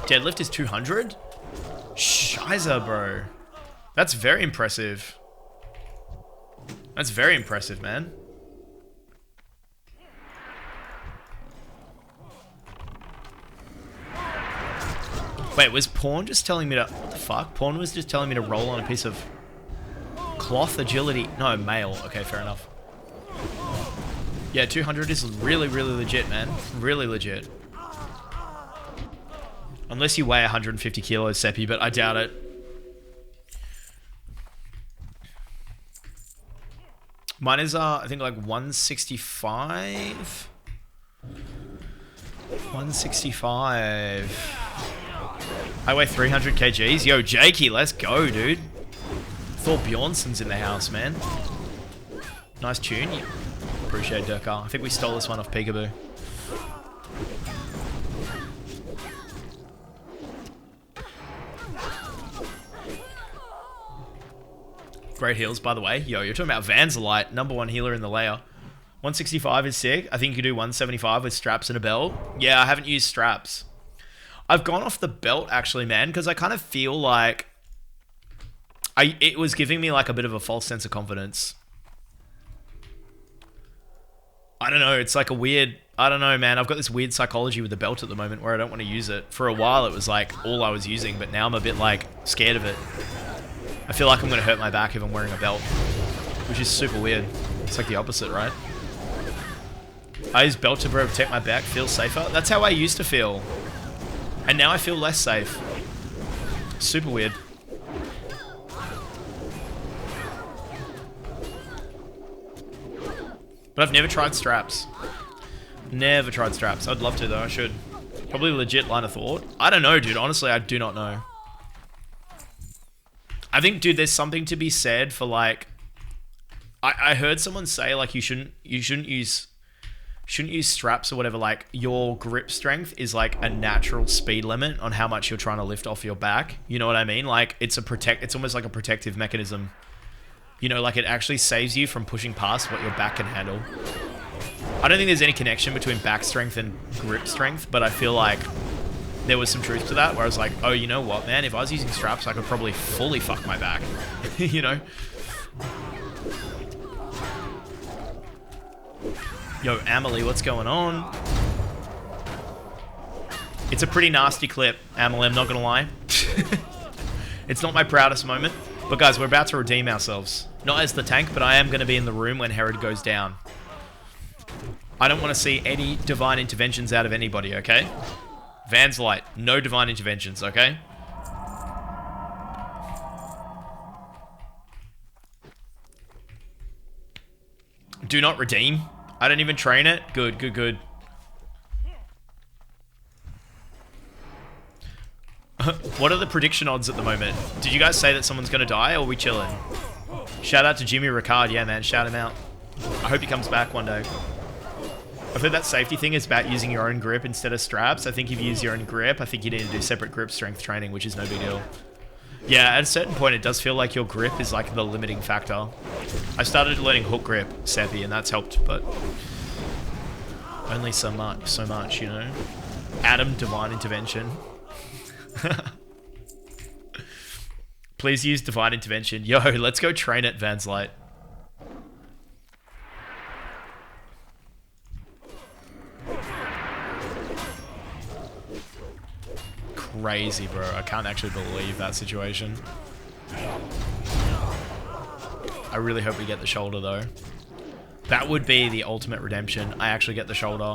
Deadlift is 200? Shiza, bro. That's very impressive. That's very impressive, man. Wait, was Porn just telling me to... What the fuck? Porn was just telling me to roll on a piece of cloth agility. No, mail. Okay, fair enough. Yeah, 200 is really, really legit, man. Really legit. Unless you weigh 150 kilos, Seppi, but I doubt it. Mine is, I think, like 165. 165. I weigh 300 kgs. Yo, Jakey, let's go, dude. Thor Bjornson's in the house, man. Nice tune. Appreciate it, Durkar. I think we stole this one off Peekaboo. Great heals, by the way. Yo, you're talking about Vanzalite, #1 healer in the layer. 165 is sick. I think you could do 175 with straps and a belt. Yeah, I haven't used straps. I've gone off the belt, actually, man, because I kind of feel like... it was giving me, like, a bit of a false sense of confidence. I don't know, it's like a weird... I don't know, man. I've got this weird psychology with the belt at the moment where I don't want to use it. For a while, it was, like, all I was using, but now I'm a bit, like, scared of it. I feel like I'm going to hurt my back if I'm wearing a belt, which is super weird. It's like the opposite, right? I use belt to protect my back, feel safer. That's how I used to feel. And now I feel less safe. Super weird. But I've never tried straps. Never tried straps. I'd love to, though. I should. Probably legit line of thought. I don't know, dude. Honestly, I do not know. I think, dude, there's something to be said for, like... I heard someone say, like, you shouldn't use straps or whatever. Like, your grip strength is, like, a natural speed limit on how much you're trying to lift off your back. You know what I mean? Like, it's almost like a protective mechanism. You know, like, it actually saves you from pushing past what your back can handle. I don't think there's any connection between back strength and grip strength, but I feel like there was some truth to that, where I was like, oh, you know what, man? If I was using straps, I could probably fully fuck my back. You know? Yo, Amelie, what's going on? It's a pretty nasty clip, Amelie, I'm not gonna lie. It's not my proudest moment. But guys, we're about to redeem ourselves. Not as the tank, but I am gonna be in the room when Herod goes down. I don't want to see any divine interventions out of anybody, okay? Vanzalite, no divine interventions, okay? Do not redeem. I don't even train it. Good, good, good. What are the prediction odds at the moment? Did you guys say that someone's going to die, or are we chilling? Shout out to Jimmy Ricard. Yeah, man, shout him out. I hope he comes back one day. I've heard that safety thing is about using your own grip instead of straps. I think if you use your own grip, I think you need to do separate grip strength training, which is no big deal. Yeah, at a certain point, it does feel like your grip is like the limiting factor. I started learning hook grip, Seppi, and that's helped, but only so much, you know? Adam, divine intervention. Please use divine intervention. Yo, let's go train at Vanzalite. Crazy, bro. I can't actually believe that situation. I really hope we get the shoulder, though. That would be the ultimate redemption. I actually get the shoulder.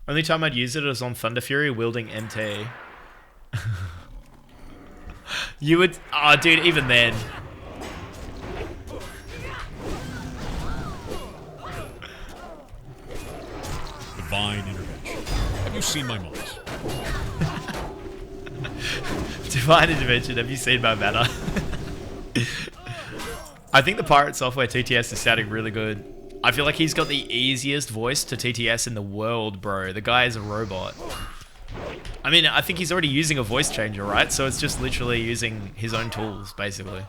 Only time I'd use it is on Thunder Fury wielding MT. You would... Oh, dude, even then... Divine intervention. Have you seen my mods? Divine intervention. Have you seen my mana? I think the Pirate Software TTS is sounding really good. I feel like he's got the easiest voice to TTS in the world, bro. The guy is a robot. I mean, I think he's already using a voice changer, right? So it's just literally using his own tools, basically.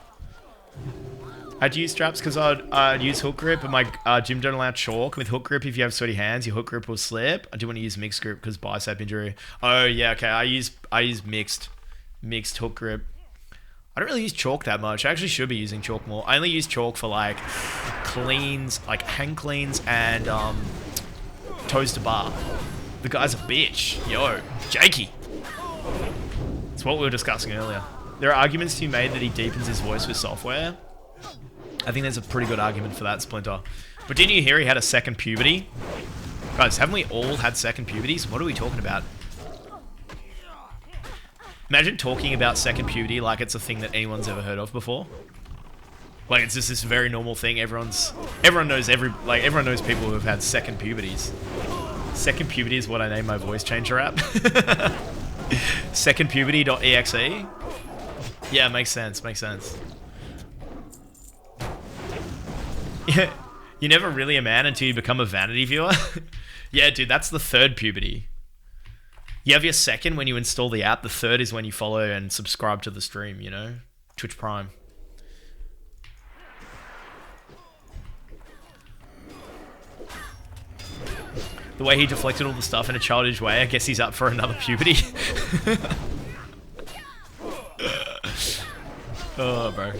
I'd use straps because I'd use hook grip, and my gym don't allow chalk. With hook grip, if you have sweaty hands, your hook grip will slip. I do want to use mixed grip because bicep injury. Oh yeah, okay. I use mixed hook grip. I don't really use chalk that much. I actually should be using chalk more. I only use chalk for like cleans, like hang cleans and toes to bar. The guy's a bitch. Yo, Jakey. It's what we were discussing earlier. There are arguments to be made that he deepens his voice with software. I think there's a pretty good argument for that, Splinter. But didn't you hear he had a second puberty? Guys, haven't we all had second puberties? What are we talking about? Imagine talking about second puberty like it's a thing that anyone's ever heard of before. Like it's just this very normal thing. Everyone knows everyone knows people who have had second puberties. Second puberty is what I name my voice changer app. Secondpuberty.exe. Yeah, makes sense. Yeah, you're never really a man until you become a vanity viewer. Yeah, dude, that's the third puberty. You have your second when you install the app. The third is when you follow and subscribe to the stream, you know? Twitch Prime. The way he deflected all the stuff in a childish way, I guess he's up for another puberty. Oh, bro.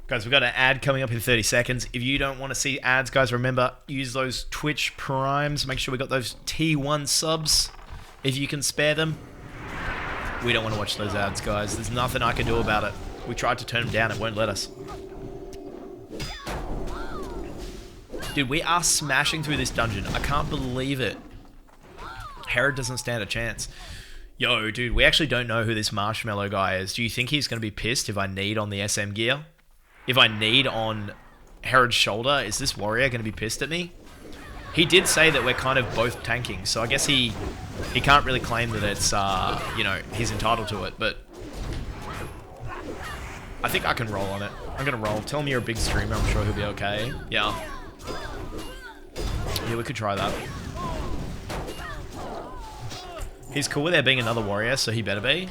Guys, we've got an ad coming up in 30 seconds. If you don't want to see ads, guys, remember, use those Twitch Primes. Make sure we got those T1 subs, if you can spare them. We don't want to watch those ads, guys. There's nothing I can do about it. We tried to turn them down. It won't let us. Dude, we are smashing through this dungeon. I can't believe it. Herod doesn't stand a chance. Yo, dude, we actually don't know who this marshmallow guy is. Do you think he's going to be pissed if I need on the SM gear? If I need on Herod's shoulder, is this warrior going to be pissed at me? He did say that we're kind of both tanking, so I guess he can't really claim that it's, you know, he's entitled to it, but I think I can roll on it. I'm going to roll. Tell him you're a big streamer, I'm sure he'll be okay. Yeah. Yeah, we could try that. He's cool with there being another warrior, so he better be.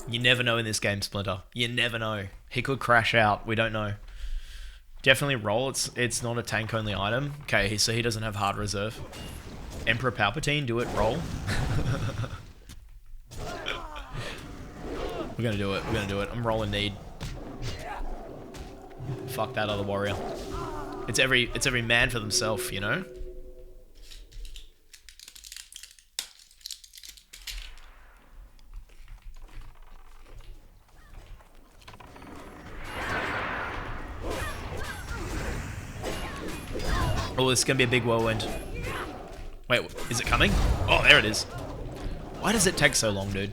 You never know in this game, Splinter. You never know. He could crash out. We don't know. Definitely roll. It's not a tank-only item. Okay, so he doesn't have hard reserve. Emperor Palpatine, do it. Roll. We're gonna do it. We're gonna do it. I'm rolling need. Fuck that other warrior. It's every man for themselves, you know? Oh, this is going to be a big whirlwind. Wait, is it coming? Oh, there it is. Why does it take so long, dude?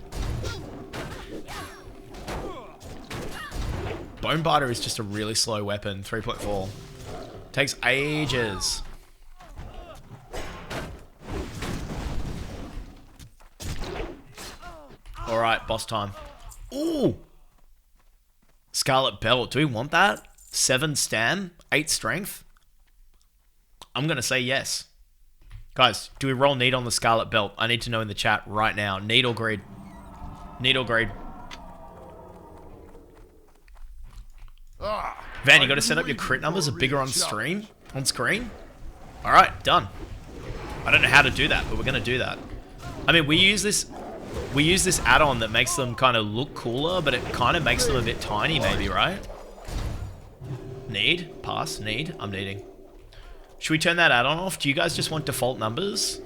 Bone Biter is just a really slow weapon. 3.4. Takes ages. Alright, boss time. Ooh! Scarlet Belt. Do we want that? 7 stam? 8 strength? I'm going to say yes. Guys, do we roll need on the Scarlet Belt? I need to know in the chat right now. Need or greed? Need or greed? Van, you got to set up your crit numbers bigger on stream? On screen? Alright, done. I don't know how to do that, but we're going to do that. I mean, we use this add-on that makes them kind of look cooler, but it kind of makes them a bit tiny maybe, right? Need? Pass? Need? I'm needing. Should we turn that add-on off? Do you guys just want default numbers?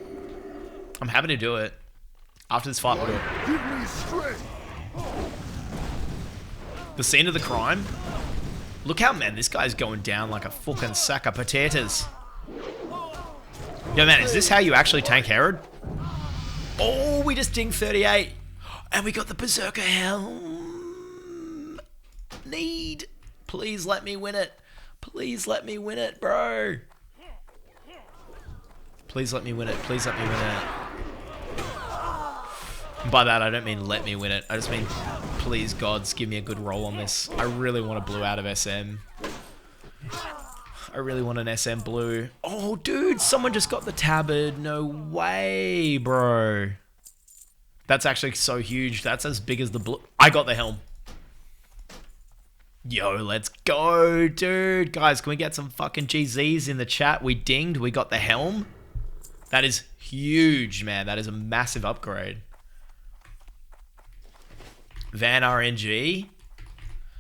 I'm happy to do it. After this fight, we'll do it. Give me strength. The scene of the crime? Look how, man, this guy's going down like a fucking sack of potatoes. Yo, man, is this how you actually tank Herod? Oh, we just dinged 38. And we got the Berserker Helm. Need. Please let me win it. Please let me win it, bro. Please let me win it. Please let me win it. By that, I don't mean let me win it. I just mean, please, gods, give me a good roll on this. I really want a blue out of SM. I really want an SM blue. Oh, dude, someone just got the tabard. No way, bro. That's actually so huge. That's as big as the blue. I got the helm. Yo, let's go, dude. Guys, can we get some fucking GZs in the chat? We dinged. We got the helm. That is huge, man. That is a massive upgrade. Van RNG.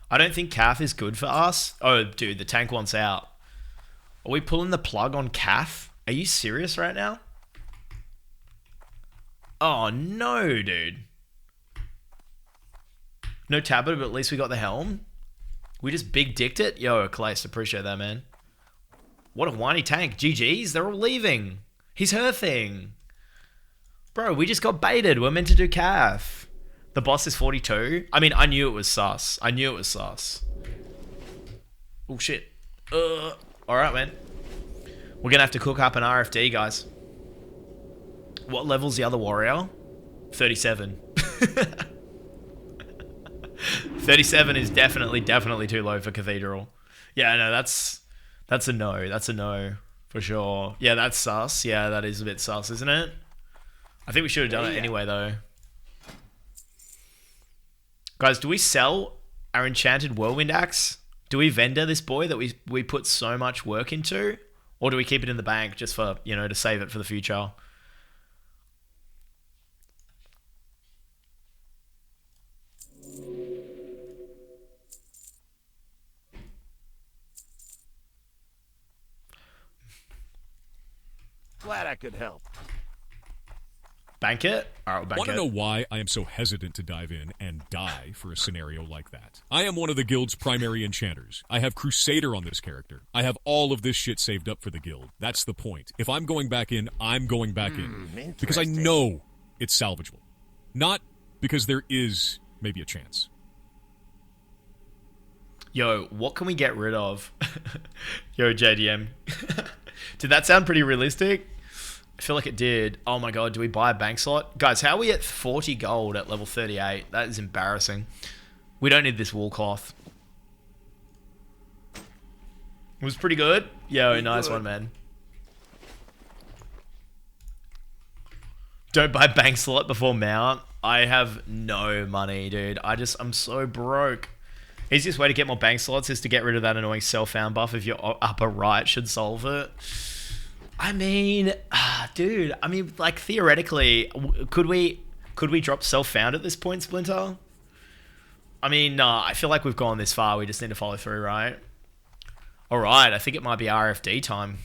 I don't think Cath is good for us. Oh, dude, the tank wants out. Are we pulling the plug on Cath? Are you serious right now? Oh, no, dude. No tabard, but at least we got the helm. We just big dicked it. Yo, Calais, appreciate that, man. What a whiny tank. GG's, they're all leaving. He's her thing. Bro, we just got baited. We're meant to do Cath. The boss is 42. I mean, I knew it was sus. I knew it was sus. Oh, shit. Alright, man. We're going to have to cook up an RFD, guys. What level's the other warrior? 37. 37 is definitely too low for Cathedral. Yeah, no, that's a no. That's a no, for sure. Yeah, that's sus. Yeah, that is a bit sus, isn't it? I think we should have done it anyway, though. Guys, do we sell our enchanted whirlwind axe? Do we vendor this boy that we put so much work into? Or do we keep it in the bank just for, you know, to save it for the future? Glad I could help. Bank it? All right, we'll bank Want it. to know why I am so hesitant to dive in and die for a scenario like that? I am one of the guild's primary enchanters. I have Crusader on this character. I have all of this shit saved up for the guild. That's the point. If I'm going back in, I'm going back in. Because I know it's salvageable. Not because there is maybe a chance. Yo, what can we get rid of? Yo, JDM. Did that sound pretty realistic? I feel like it did. Oh my god, do we buy a bank slot? Guys, how are we at 40 gold at level 38? That is embarrassing. We don't need this wool cloth. It was pretty good. Yo, nice one, man. Don't buy bank slot before mount. I have no money, dude. I'm so broke. Easiest way to get more bank slots is to get rid of that annoying self-found buff if your upper right should solve it. I mean, dude, I mean, like, theoretically, could we drop self-found at this point, Splinter? I mean, nah, I feel like we've gone this far. We just need to follow through, right? All right, I think it might be RFD time.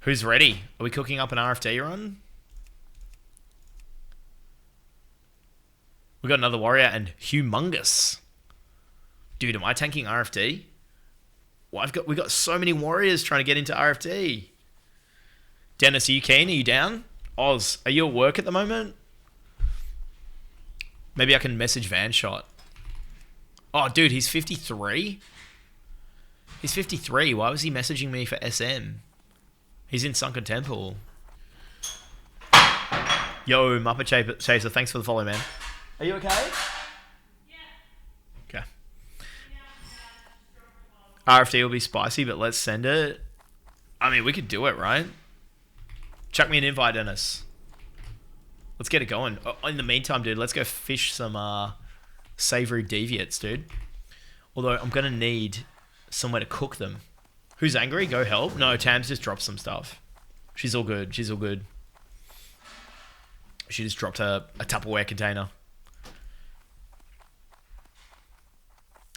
Who's ready? Are we cooking up an RFD run? We got another warrior and humongous. Dude, am I tanking RFD? Well, we got so many warriors trying to get into RFD. Dennis, are you keen? Are you down? Oz, are you at work at the moment? Maybe I can message Vanshot. Oh, dude, he's 53? He's 53. Why was he messaging me for SM? He's in Sunken Temple. Yo, Muppet Chaser, thanks for the follow, man. Are you okay? Okay. RFD will be spicy, but let's send it. I mean, we could do it, right? Chuck me an invite, Dennis. Let's get it going. In the meantime, dude, let's go fish some savory deviates, dude. Although, I'm going to need somewhere to cook them. Who's angry? Go help. No, Tam's just dropped some stuff. She's all good. She's all good. She just dropped a Tupperware container.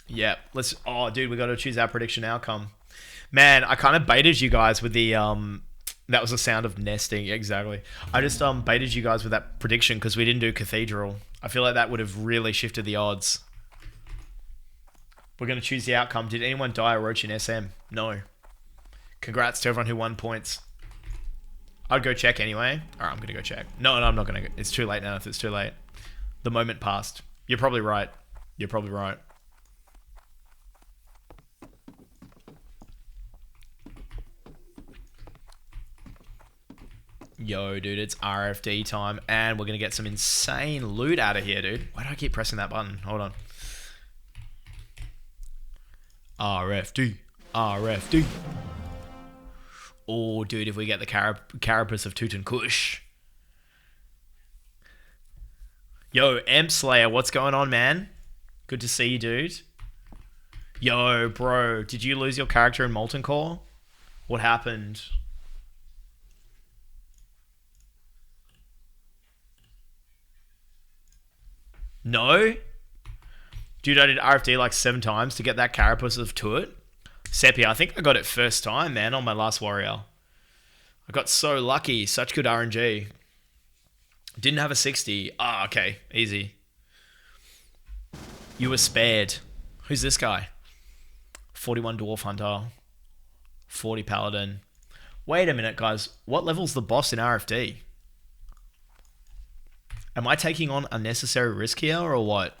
Yeah, let's... Oh, dude, we got to choose our prediction outcome. Man, I kind of baited you guys with the... That was the sound of nesting, exactly. I just baited you guys with that prediction because we didn't do Cathedral. I feel like that would have really shifted the odds. We're going to choose the outcome. Did anyone die or roach in SM? No. Congrats to everyone who won points. I'd go check anyway. Alright, I'm going to go check. No, I'm not going to. It's too late now if it's too late. The moment passed. You're probably right. You're probably right. Yo, dude, it's RFD time, and we're going to get some insane loot out of here, dude. Why do I keep pressing that button? Hold on. RFD. RFD. Oh, dude, if we get the Carapace of Kush. Yo, Emp Slayer, what's going on, man? Good to see you, dude. Yo, bro, did you lose your character in Molten Core? What happened? No? Dude, I did RFD like 7 times to get that Carapace of Tuat. Seppi, I think I got it first time, man, on my last warrior. I got so lucky. Such good RNG. Didn't have a 60. Ah, okay. Easy. You were spared. Who's this guy? 41 Dwarf Hunter. 40 Paladin. Wait a minute, guys. What level's the boss in RFD? Am I taking on unnecessary risk here or what?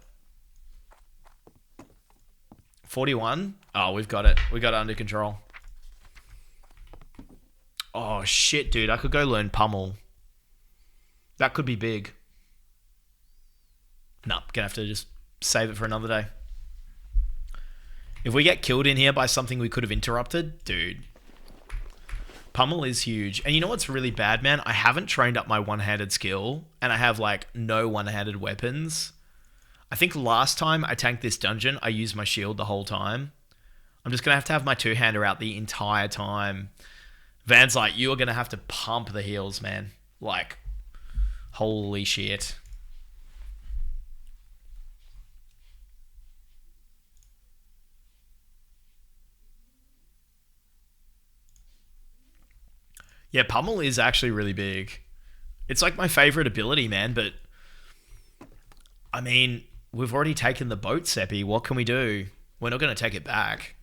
41? Oh, we've got it. We got it under control. Oh, shit, dude. I could go learn Pummel. That could be big. Nah, gonna have to just save it for another day. If we get killed in here by something we could have interrupted, dude. Pummel is huge. And you know what's really bad, man? I haven't trained up my one-handed skill, and I have, like, no one-handed weapons. I think last time I tanked this dungeon, I used my shield the whole time. I'm just going to have my two-hander out the entire time. Van's like, you are going to have to pump the heals, man. Like, holy shit. Yeah, Pummel is actually really big. It's like my favorite ability, man, but I mean, we've already taken the boat, Seppi. What can we do? We're not going to take it back.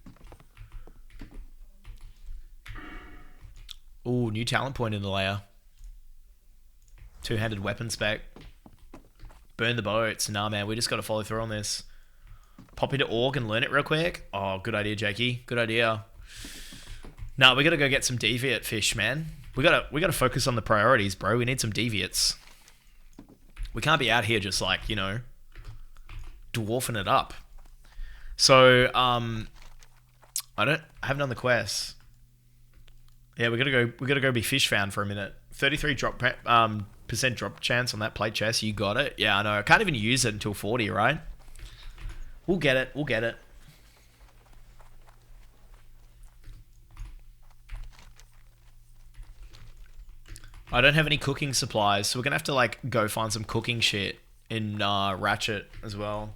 Ooh, new talent point in the layer. Two-handed weapon spec. Burn the boats. Nah, man, we just got to follow through on this. Pop into Org and learn it real quick. Oh, good idea, Jakey. Good idea. Nah, we got to go get some deviate fish, man. We gotta focus on the priorities, bro. We need some deviates. We can't be out here just like, you know, dwarfing it up. So, I haven't done the quest. Yeah, we gotta go be fish found for a minute. 33 percent drop chance on that plate chest. You got it. Yeah, I know. I can't even use it until 40, right? We'll get it. We'll get it. I don't have any cooking supplies, so we're gonna have to like go find some cooking shit in Ratchet as well.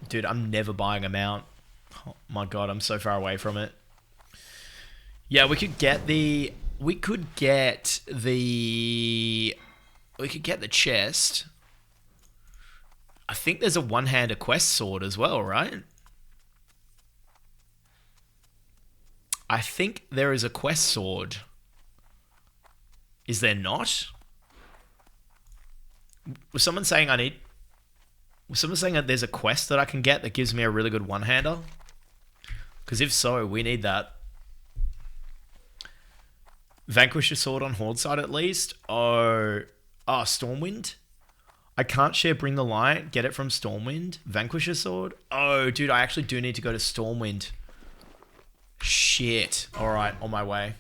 Dude, I'm never buying a mount. Oh my god, I'm so far away from it. Yeah, we could get the chest. I think there's a one-hander quest sword as well, right? I think there is a quest sword. Is there not? Was someone saying that there's a quest that I can get that gives me a really good one-hander? Because if so, we need that. Vanquish a sword on Horde side at least. Oh, Stormwind? I can't share Bring the Light. Get it from Stormwind. Vanquish a sword? Oh, dude, I actually do need to go to Stormwind. Shit. Alright, on my way.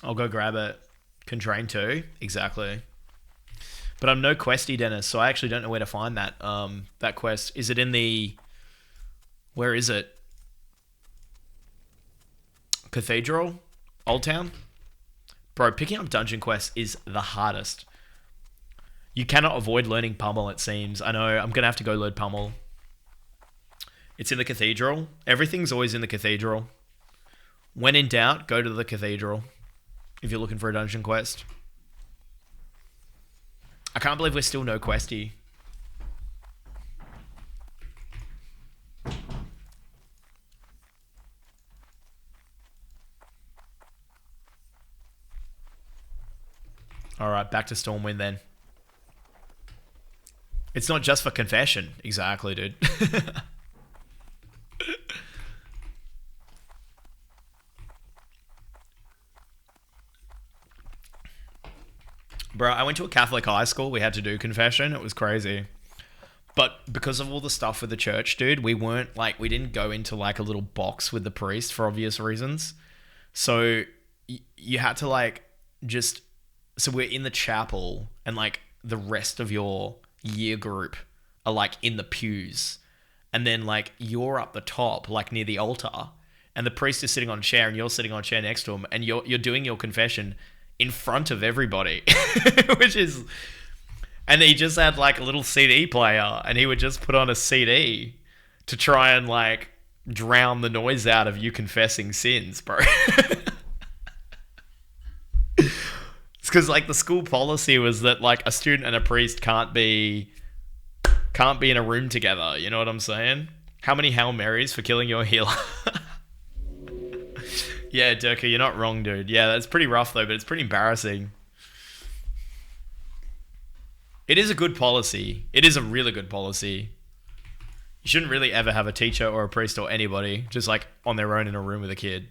I'll go grab it. Can train too. Exactly. But I'm no questy, Dennis, so I actually don't know where to find that that quest. Is it in the... Where is it? Cathedral? Old Town? Bro, picking up dungeon quests is the hardest. You cannot avoid learning Pummel, it seems. I know, I'm going to have to go learn Pummel. It's in the Cathedral. Everything's always in the Cathedral. When in doubt, go to the Cathedral. If you're looking for a dungeon quest. I can't believe we're still no questy. Alright, back to Stormwind then. It's not just for confession. Exactly, dude. Bro, I went to a Catholic high school. We had to do confession. It was crazy. But because of all the stuff with the church, dude, we weren't like, we didn't go into like a little box with the priest for obvious reasons. So you had to like just, so we're in the chapel and like the rest of your year group are like in the pews. And then like you're up the top, like near the altar, and the priest is sitting on a chair and you're sitting on a chair next to him, and you're doing your confession in front of everybody, which is, and he just had like a little CD player and he would just put on a CD to try and like drown the noise out of you confessing sins, bro. It's because like the school policy was that like a student and a priest can't be in a room together. You know what I'm saying? How many Hail Marys for killing your healer? Yeah, Durka, you're not wrong, dude. Yeah, that's pretty rough though, but it's pretty embarrassing. It is a good policy. It is a really good policy. You shouldn't really ever have a teacher or a priest or anybody just like on their own in a room with a kid.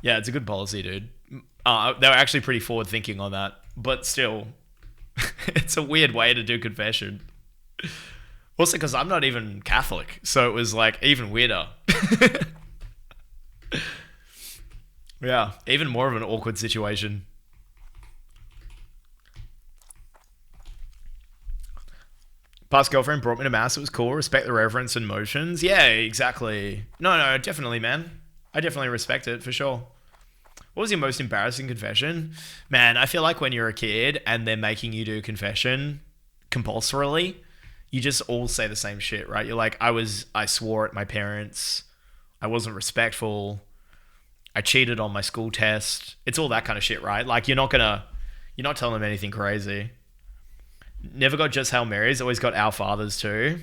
Yeah, it's a good policy, dude. They were actually pretty forward thinking on that, but still, it's a weird way to do confession. Also, because I'm not even Catholic, so it was like even weirder. Yeah, even more of an awkward situation. Past girlfriend brought me to mass. It was cool. Respect the reverence and motions. Yeah, exactly. No, definitely, man. I definitely respect it for sure. What was your most embarrassing confession? Man, I feel like when you're a kid and they're making you do confession compulsorily, you just all say the same shit, right? You're like, I swore at my parents. I wasn't respectful. I cheated on my school test. It's all that kind of shit, right? Like you're not telling them anything crazy. Never got just Hail Marys. Always got Our Fathers too.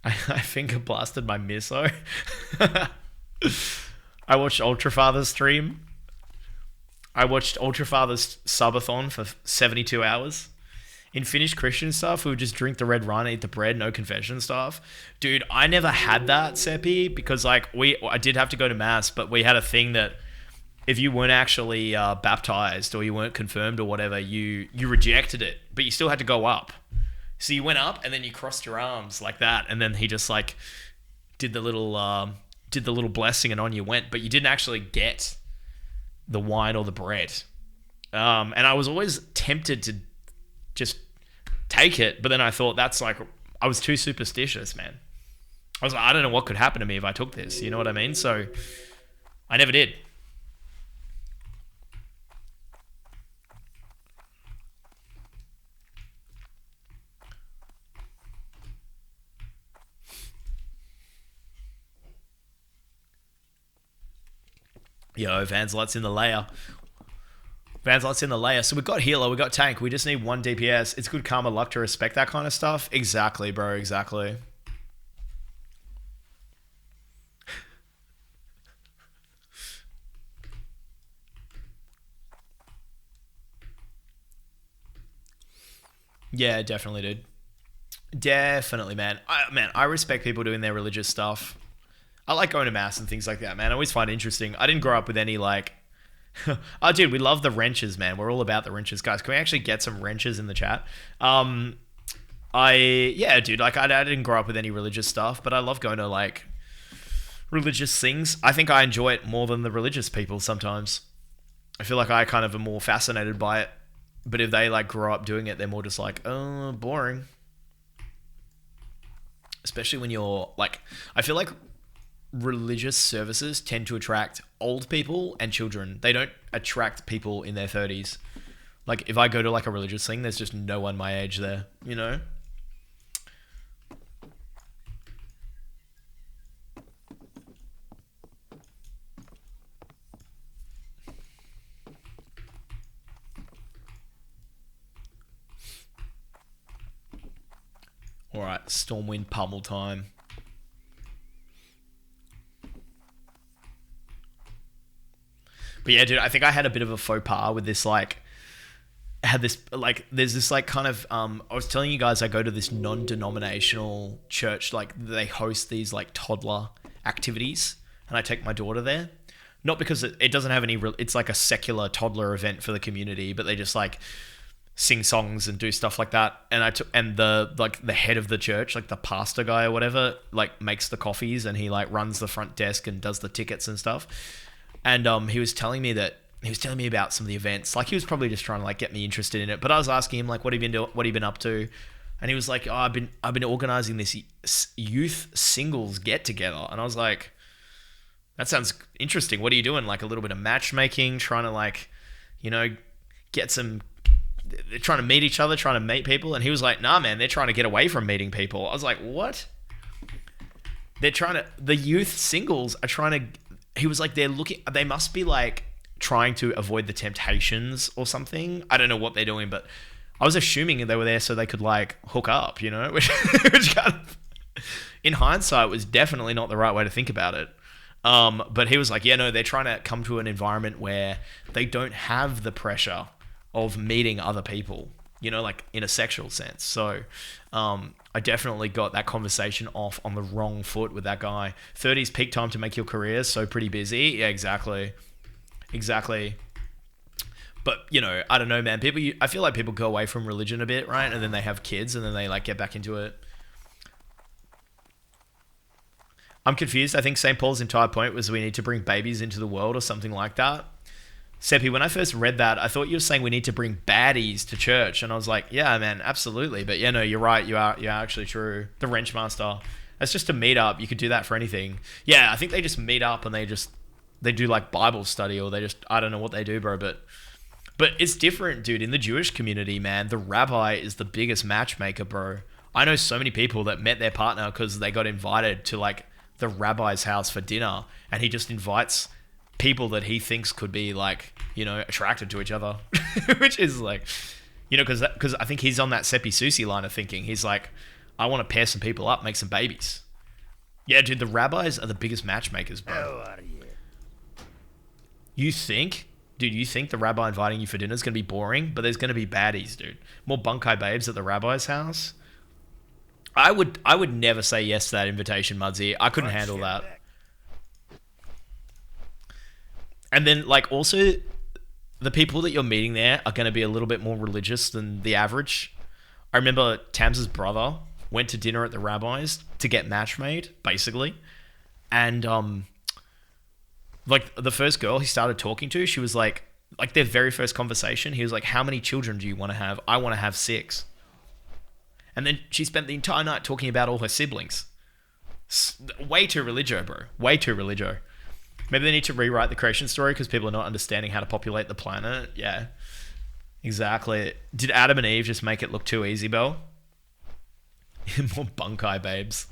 I finger blasted my miso. I watched Ultra Father's stream. I watched Ultra Father's subathon for 72 hours. In Finnish Christian stuff, we would just drink the red wine, eat the bread, no confession stuff. Dude, I never had that, Seppi, because like I did have to go to mass, but we had a thing that if you weren't actually baptized or you weren't confirmed or whatever, you rejected it, but you still had to go up. So you went up and then you crossed your arms like that, and then he just like did the little blessing and on you went, but you didn't actually get the wine or the bread. And I was always tempted to just take it, but then I thought that's like, I was too superstitious, man. I was like, I don't know what could happen to me if I took this, you know what I mean? So I never did. Yo, Vanzlot's in the layer. Vanzlot's in the layer. So we've got healer, we've got tank. We just need 1 DPS. It's good karma luck to respect that kind of stuff. Exactly, bro. Exactly. Yeah, definitely, dude. Definitely, man. I respect people doing their religious stuff. I like going to mass and things like that, man. I always find it interesting. I didn't grow up with any like... Oh, dude, we love the wrenches, man. We're all about the wrenches. Guys, can we actually get some wrenches in the chat? Yeah, dude, like I didn't grow up with any religious stuff, but I love going to like religious things. I think I enjoy it more than the religious people sometimes. I feel like I kind of am more fascinated by it. But if they like grow up doing it, they're more just like, oh, boring. Especially when you're like, I feel like religious services tend to attract old people and children. They don't attract people in their 30s. Like if I go to like a religious thing, there's just no one my age there, you know? All right, Stormwind pummel time. But yeah, dude, I think I had a bit of a faux pas with this, like, had this like there's this like kind of I was telling you guys I go to this non-denominational church, like they host these like toddler activities, and I take my daughter there, not because it doesn't have any it's like a secular toddler event for the community, but they just like sing songs and do stuff like that. And and the like the head of the church, like the pastor guy or whatever, like makes the coffees, and he like runs the front desk and does the tickets and stuff. And he was telling me about some of the events. Like he was probably just trying to like get me interested in it. But I was asking him like, what have you been doing? What have you been up to? And he was like, oh, I've been organizing this youth singles get together. And I was like, that sounds interesting. What are you doing? Like a little bit of matchmaking, trying to like, you know, get some. They're trying to meet each other, trying to meet people. And he was like, nah, man, they're trying to get away from meeting people. I was like, what? The youth singles are trying to. He was like, they must be like trying to avoid the temptations or something. I don't know what they're doing, but I was assuming they were there so they could like hook up, you know, which kind of, in hindsight, was definitely not the right way to think about it. But he was like, yeah, no, they're trying to come to an environment where they don't have the pressure of meeting other people, you know, like in a sexual sense. So, I definitely got that conversation off on the wrong foot with that guy. 30's peak time to make your career, so pretty busy. Yeah, exactly. But, you know, I don't know, man. I feel like people go away from religion a bit, right? And then they have kids and then they like get back into it. I'm confused. I think St. Paul's entire point was we need to bring babies into the world or something like that. Seppi, when I first read that, I thought you were saying we need to bring baddies to church. And I was like, yeah, man, absolutely. But yeah, no, you're right. You're actually true. The Wrench Master. That's just a meetup. You could do that for anything. Yeah, I think they just meet up and they do like Bible study, or I don't know what they do, bro. But it's different, dude. In the Jewish community, man, the rabbi is the biggest matchmaker, bro. I know so many people that met their partner because they got invited to like the rabbi's house for dinner, and he just invites people that he thinks could be like, you know, attracted to each other, which is like, you know, because I think he's on that Seppi Susi line of thinking. He's like, I want to pair some people up, make some babies. Yeah, dude, the rabbis are the biggest matchmakers, bro. How are you? You think the rabbi inviting you for dinner is going to be boring? But there's going to be baddies, dude. More bunkai babes at the rabbi's house. I would never say yes to that invitation, Mudzy. I couldn't handle that. And then, like, also, the people that you're meeting there are going to be a little bit more religious than the average. I remember Tams's brother went to dinner at the rabbi's to get match made, basically. And, like, the first girl he started talking to, she was like their very first conversation, he was like, how many children do you want to have? I want to have 6. And then she spent the entire night talking about all her siblings. Way too religio, bro. Way too religio. Maybe they need to rewrite the creation story because people are not understanding how to populate the planet. Yeah, exactly. Did Adam and Eve just make it look too easy, Belle? More bunkai babes.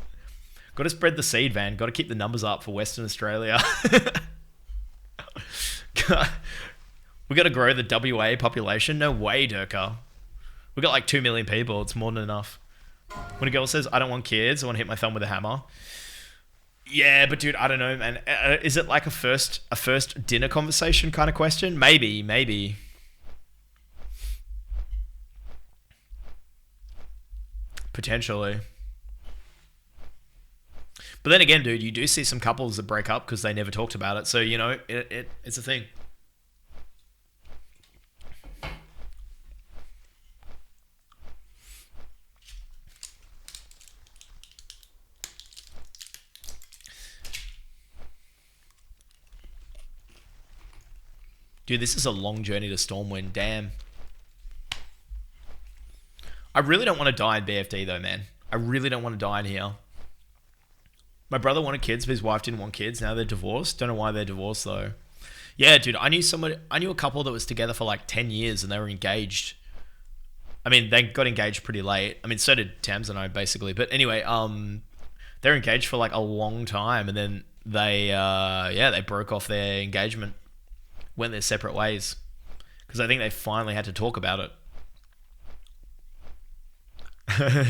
Got to spread the seed, man. Got to keep the numbers up for Western Australia. We got to grow the WA population. No way, Durka. We got like 2 million people. It's more than enough. When a girl says, I don't want kids, I want to hit my thumb with a hammer. Yeah, but dude, I don't know, man. Is it like a first dinner conversation kind of question? Maybe. Potentially. But then again, dude, you do see some couples that break up because they never talked about it. So, you know, it's a thing. Dude, this is a long journey to Stormwind. Damn. I really don't want to die in BFD though, man. I really don't want to die in here. My brother wanted kids, but his wife didn't want kids. Now they're divorced. Don't know why they're divorced though. Yeah, dude, I knew a couple that was together for like 10 years and they were engaged. I mean, they got engaged pretty late. I mean, so did Tams and I basically. But anyway, they're engaged for like a long time, and then they broke off their engagement. Went their separate ways because I think they finally had to talk about it.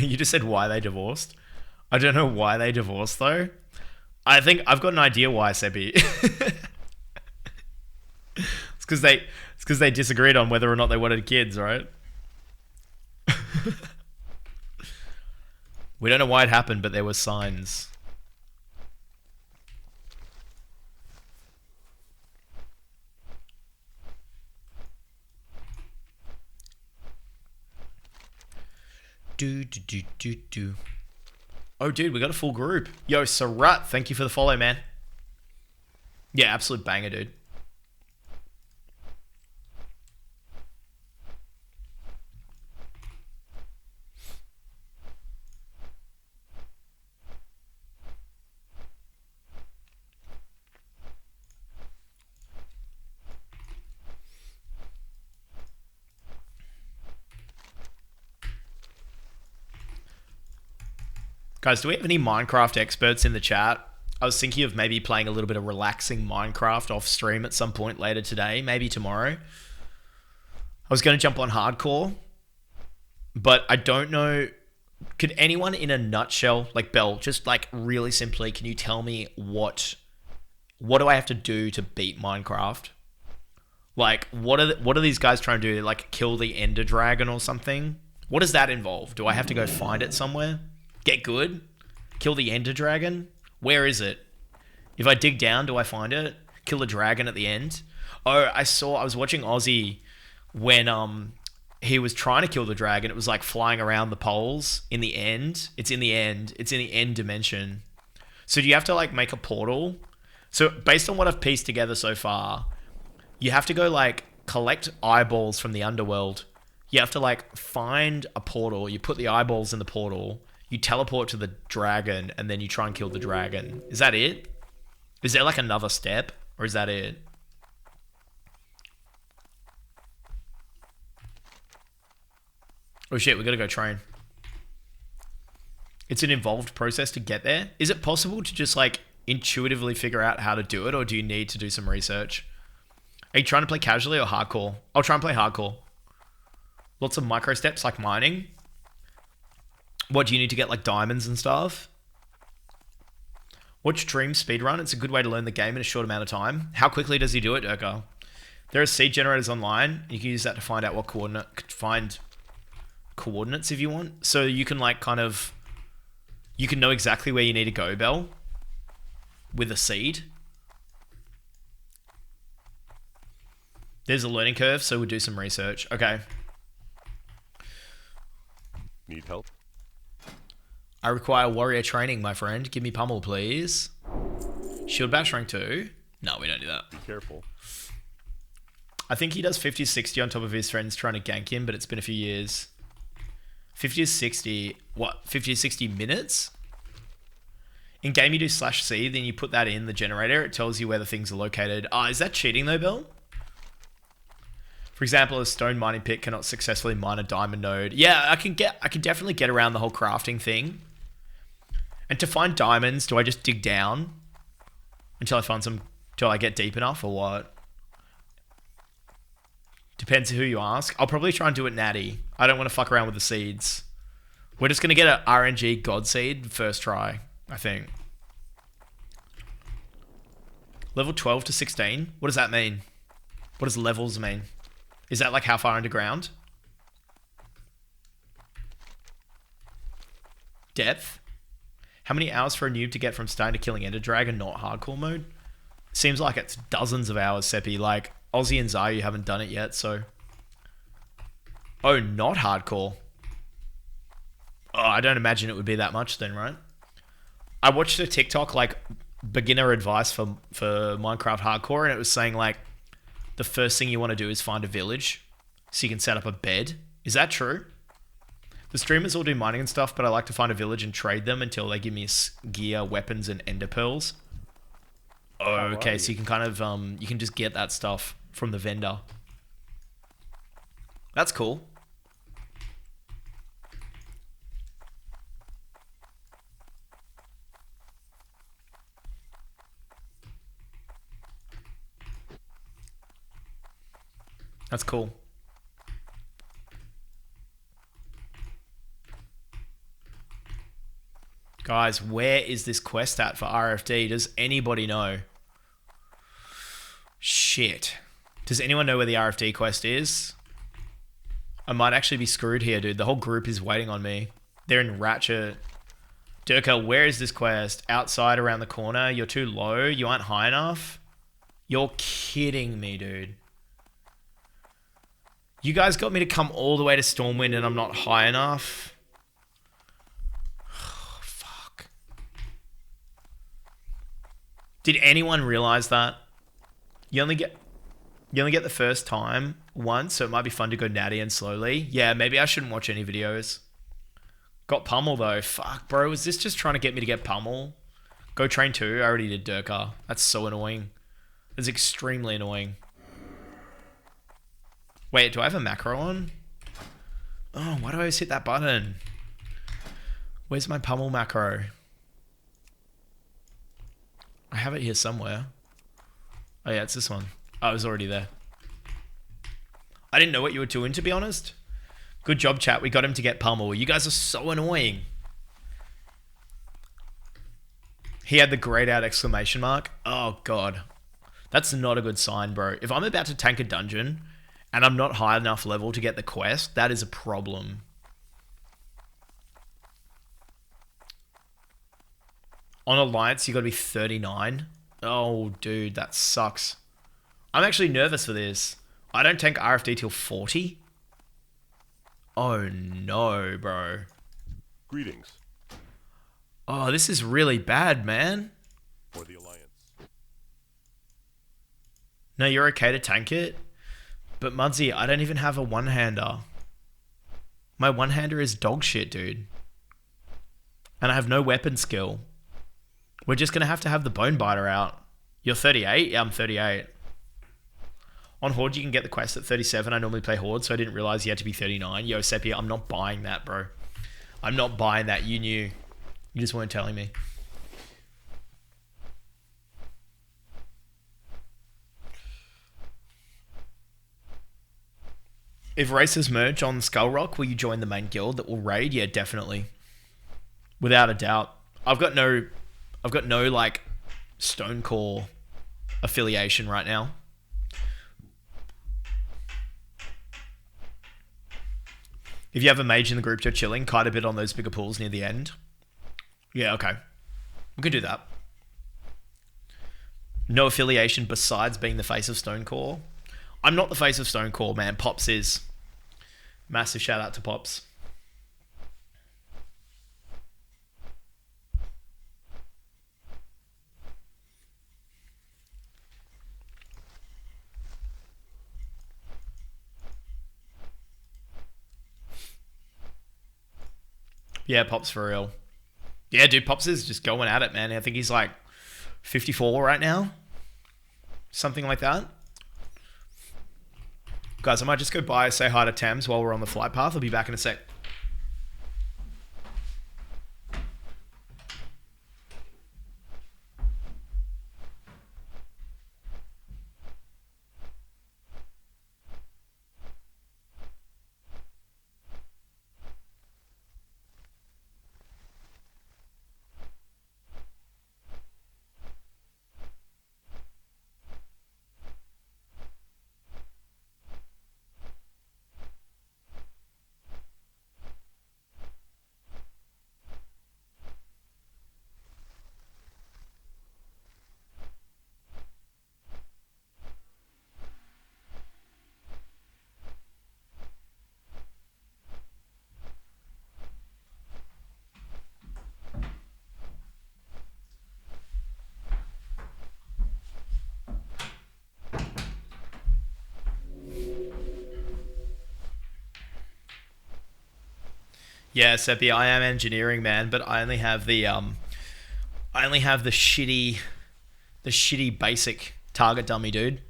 You just said why they divorced. I don't know why they divorced though. I think I've got an idea why, Seppi. It's because because they disagreed on whether or not they wanted kids, right? We don't know why it happened, but there were signs. Do. Oh, dude, we got a full group. Yo, Sarat, thank you for the follow, man. Yeah, absolute banger, dude. Guys, do we have any Minecraft experts in the chat? I was thinking of maybe playing a little bit of relaxing Minecraft off stream at some point later today, maybe tomorrow. I was going to jump on hardcore, but I don't know. Could anyone in a nutshell, like Bell, just like really simply, can you tell me what do I have to do to beat Minecraft? Like, what are these guys trying to do? Like, kill the Ender Dragon or something? What does that involve? Do I have to go find it somewhere? Get good? Kill the Ender Dragon? Where is it? If I dig down, do I find it? Kill a dragon at the end? Oh, I was watching Aussie when he was trying to kill the dragon. It was like flying around the poles in the end. It's in the end. It's in the end dimension. So do you have to like make a portal? So based on what I've pieced together so far, you have to go like collect eyeballs from the underworld. You have to like find a portal. You put the eyeballs in the portal. You teleport to the dragon, and then you try and kill the dragon. Is that it? Is there like another step, or is that it? Oh shit, we gotta go train. It's an involved process to get there. Is it possible to just like intuitively figure out how to do it, or do you need to do some research? Are you trying to play casually or hardcore? I'll try and play hardcore. Lots of micro steps like mining. What, do you need to get like diamonds and stuff? Watch Dream speedrun. It's a good way to learn the game in a short amount of time. How quickly does he do it, Urka? There are seed generators online. You can use that to find out what find coordinates if you want. So you can like kind of, you can know exactly where you need to go, Bell, with a seed. There's a learning curve, so we'll do some research. Okay. Need help? I require warrior training, my friend. Give me pummel, please. Shield bash rank 2. No, we don't do that. Be careful. I think he does 50 to 60 on top of his friends trying to gank him, but it's been a few years. 50 to 60... What? 50 to 60 minutes? In game you do /C, then you put that in the generator. It tells you where the things are located. Is that cheating though, Bill? For example, a stone mining pit cannot successfully mine a diamond node. Yeah, I can definitely get around the whole crafting thing. And to find diamonds, do I just dig down until I find some, till I get deep enough, or what? Depends who you ask. I'll probably try and do it natty. I don't want to fuck around with the seeds. We're just going to get an RNG god seed first try, I think. Level 12 to 16? What does that mean? What does levels mean? Is that like how far underground? Depth? How many hours for a noob to get from starting to killing Ender Dragon, not hardcore mode? Seems like it's dozens of hours, Seppi. Like, Aussie and Zayu haven't done it yet, so... Oh, not hardcore. Oh, I don't imagine it would be that much then, right? I watched a TikTok, like, beginner advice for Minecraft hardcore, and it was saying, like, the first thing you want to do is find a village so you can set up a bed. Is that true? The streamers all do mining and stuff, but I like to find a village and trade them until they give me gear, weapons, and ender pearls. Oh, okay, so you can kind of, you can just get that stuff from the vendor. That's cool. That's cool. Guys, where is this quest at for RFD? Does anybody know? Shit. Does anyone know where the RFD quest is? I might actually be screwed here, dude. The whole group is waiting on me. They're in Ratchet. Durka, where is this quest? Outside around the corner? You're too low? You aren't high enough? You're kidding me, dude. You guys got me to come all the way to Stormwind and I'm not high enough? Oh, fuck. Did anyone realize that? You only get the first time once, so it might be fun to go natty and slowly. Yeah, maybe I shouldn't watch any videos. Got pummel though. Fuck, bro. Was this just trying to get me to get pummel? Go train 2. I already did Durka. That's so annoying. It's extremely annoying. Wait, do I have a macro on? Oh, why do I always hit that button? Where's my pummel macro? I have it here somewhere. Oh yeah, it's this one. Oh, it was already there. I didn't know what you were doing, to be honest. Good job, chat. We got him to get pummel. You guys are so annoying. He had the grayed out exclamation mark. Oh, God. That's not a good sign, bro. If I'm about to tank a dungeon and I'm not high enough level to get the quest, that is a problem. On Alliance, you got to be 39. Oh, dude, that sucks. I'm actually nervous for this. I don't tank RFD till 40. Oh, no, bro. Greetings. Oh, this is really bad, man. For the Alliance. No, you're okay to tank it. But Mudsy, I don't even have a one-hander. My one-hander is dog shit, dude. And I have no weapon skill. We're just going to have the bone biter out. You're 38? Yeah, I'm 38. On Horde, you can get the quest at 37. I normally play Horde, so I didn't realize you had to be 39. Yo, Sepia, I'm not buying that, bro. I'm not buying that. You knew. You just weren't telling me. If races merge on Skull Rock, will you join the main guild that will raid? Yeah, definitely. Without a doubt. I've got no like Stonecore affiliation right now. If you have a mage in the group, you're chilling, kite a bit on those bigger pools near the end. Yeah, okay. We can do that. No affiliation besides being the face of Stonecore. I'm not the face of Stonecore, man. Pops is. Massive shout out to Pops. Yeah, Pops for real. Yeah, dude, Pops is just going at it, man. I think he's like 54 right now. Something like that. Guys, I might just go by, say hi to Thames while we're on the flight path. I'll be back in a sec. Yeah, Seppi, I am engineering, man, but I only have the shitty basic target dummy, dude.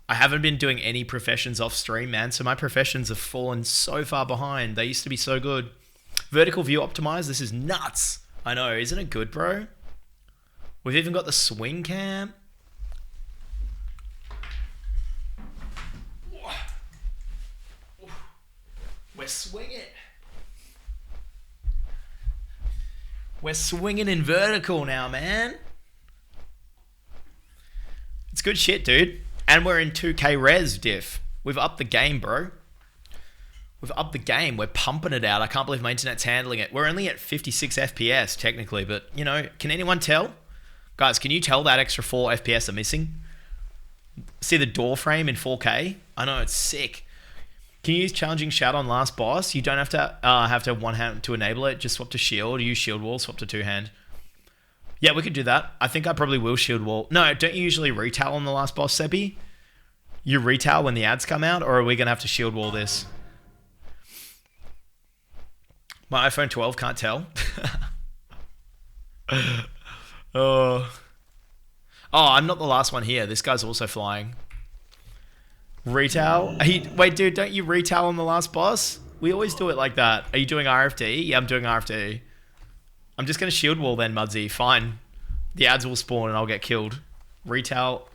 I haven't been doing any professions off stream, man, so my professions have fallen so far behind. They used to be so good. Vertical view optimized, this is nuts. I know, isn't it good, bro? We've even got the swing cam. We're swinging. We're swinging in vertical now, man. It's good shit, dude. And we're in 2K res, Diff. We've upped the game, bro. We've upped the game. We're pumping it out. I can't believe my internet's handling it. We're only at 56 FPS, technically. But, you know, can anyone tell? Guys, can you tell that extra 4 FPS are missing? See the door frame in 4K? I know, it's sick. Can you use challenging shout on last boss? You don't have to have one hand to enable it. Just swap to shield. Use shield wall. Swap to 2-hand. Yeah, we could do that. I think I probably will shield wall. No, don't you usually retail on the last boss, Seppi? You retail when the ads come out, or are we going to have to shield wall this? My iPhone 12 can't tell. Oh, I'm not the last one here. This guy's also flying. Retail? Wait, dude, don't you retail on the last boss? We always do it like that. Are you doing RFD? Yeah, I'm doing RFD. I'm just going to shield wall then, Mudsy. Fine. The ads will spawn and I'll get killed. Retail's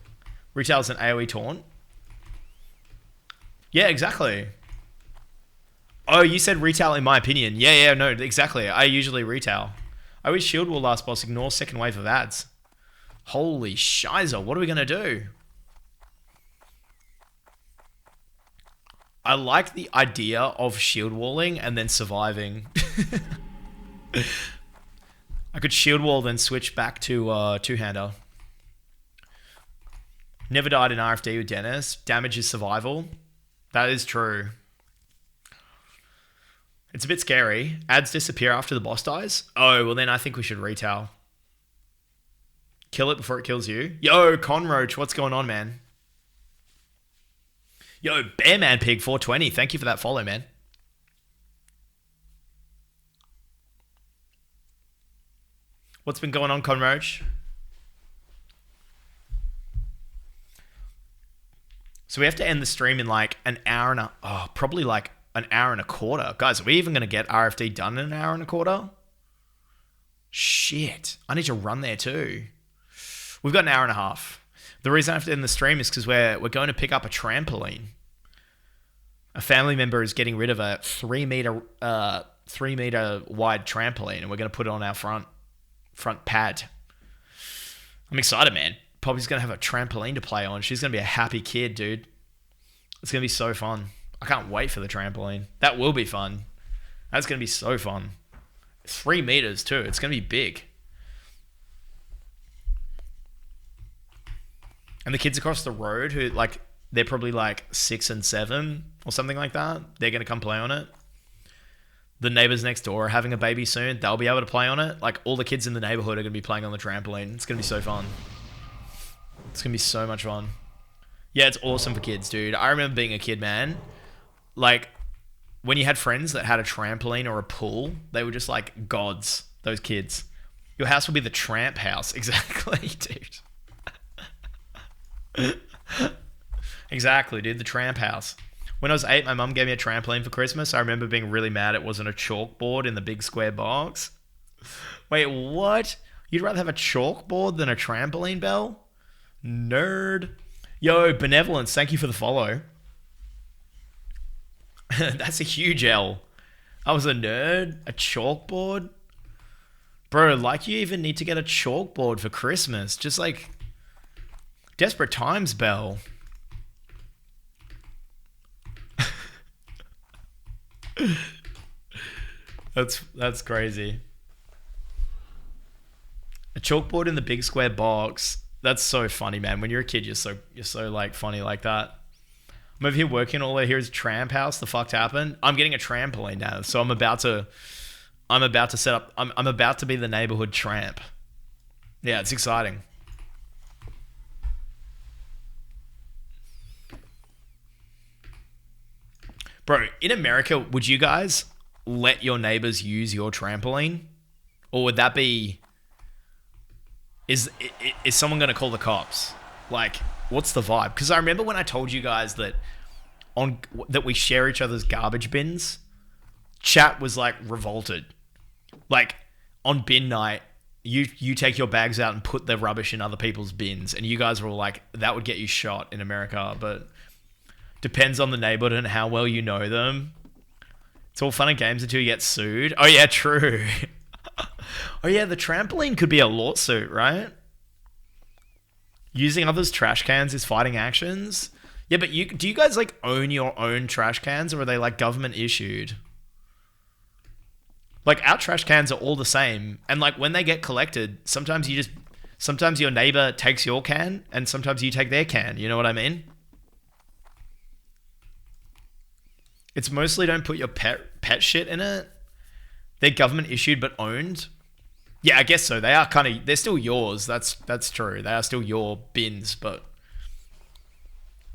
an AoE taunt. Yeah, exactly. Oh, you said retail in my opinion. Yeah, no, exactly. I usually retail. I wish shield wall last boss. Ignore second wave of ads. Holy shizer, what are we going to do? I like the idea of shield walling and then surviving. I could shield wall, then switch back to two-hander. Never died in RFD with Dennis. Damage is survival. That is true. It's a bit scary. Ads disappear after the boss dies. Oh, well then I think we should retail. Kill it before it kills you. Yo, Conroach, what's going on, man? Yo, Bearman Pig 420. Thank you for that follow, man. What's been going on, Conroach? So we have to end the stream in like an hour and probably like an hour and a quarter. Guys, are we even going to get RFD done in an hour and a quarter? Shit. I need to run there too. We've got an hour and a half. The reason I have to end the stream is because we're going to pick up a trampoline. A family member is getting rid of a 3 meter wide trampoline, and we're going to put it on our front pad. I'm excited, man. Poppy's going to have a trampoline to play on. She's going to be a happy kid, dude. It's going to be so fun. I can't wait for the trampoline. That will be fun. That's going to be so fun. 3 meters too. It's going to be big. And the kids across the road who they're probably like 6 and 7 or something like that. They're going to come play on it. The neighbors next door are having a baby soon. They'll be able to play on it. Like all the kids in the neighborhood are going to be playing on the trampoline. It's going to be so fun. It's going to be so much fun. Yeah, it's awesome for kids, dude. I remember being a kid, man. Like when you had friends that had a trampoline or a pool, they were just like gods, those kids. Your house would be the tramp house. Exactly, dude. Exactly, dude. The tramp house. When I was 8, my mum gave me a trampoline for Christmas. I remember being really mad it wasn't a chalkboard in the big square box. Wait, what? You'd rather have a chalkboard than a trampoline, Bell? Nerd. Yo, Benevolence, thank you for the follow. That's a huge L. I was a nerd? A chalkboard? Bro, like you even need to get a chalkboard for Christmas. Just like... desperate times, Bell. That's crazy. A chalkboard in the big square box. That's so funny, man. When you're a kid, you're so like funny like that. I'm over here working. All I hear is tramp house. The fuck's happened? I'm getting a trampoline now, so I'm about to set up. I'm about to be the neighborhood tramp. Yeah, it's exciting. Bro, in America, would you guys let your neighbors use your trampoline? Or would that be... Is someone going to call the cops? Like, what's the vibe? Because I remember when I told you guys that we share each other's garbage bins, chat was like revolted. Like, on bin night, you take your bags out and put the rubbish in other people's bins. And you guys were all like, that would get you shot in America, but... depends on the neighborhood and how well you know them. It's all fun and games until you get sued. Oh yeah, true. Oh yeah, the trampoline could be a lawsuit, right? Using others' trash cans is fighting actions? Yeah, but do you guys like own your own trash cans, or are they like government issued? Like our trash cans are all the same, and like when they get collected, sometimes your neighbor takes your can, and sometimes you take their can. You know what I mean? It's mostly don't put your pet shit in it. They're government issued but owned. Yeah, I guess so. They're still yours. That's true. They are still your bins, but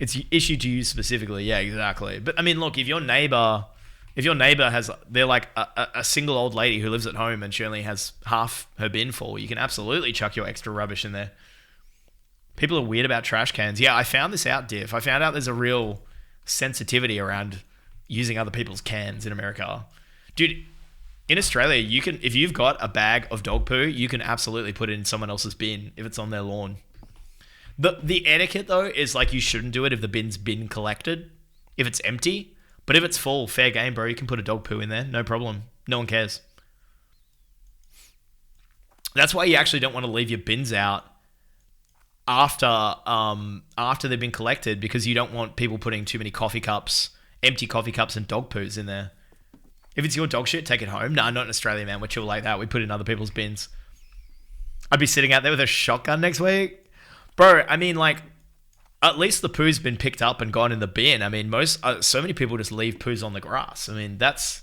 it's issued to you specifically. Yeah, exactly. But I mean, look, if your neighbor they're like a single old lady who lives at home and she only has half her bin full, you can absolutely chuck your extra rubbish in there. People are weird about trash cans. Yeah, I found this out, Diff. I found out there's a real sensitivity around using other people's cans in America. Dude, in Australia, you can, if you've got a bag of dog poo, you can absolutely put it in someone else's bin if it's on their lawn. The etiquette, though, is like you shouldn't do it if the bin's been collected, if it's empty. But if it's full, fair game, bro. You can put a dog poo in there. No problem. No one cares. That's why you actually don't want to leave your bins out after they've been collected, because you don't want people putting too many empty coffee cups and dog poos in there. If it's your dog shit, take it home. Nah, not in Australia, man. We're chill like that. We put it in other people's bins. I'd be sitting out there with a shotgun next week. Bro, I mean, like, at least the poo's been picked up and gone in the bin. I mean, so many people just leave poos on the grass. I mean, that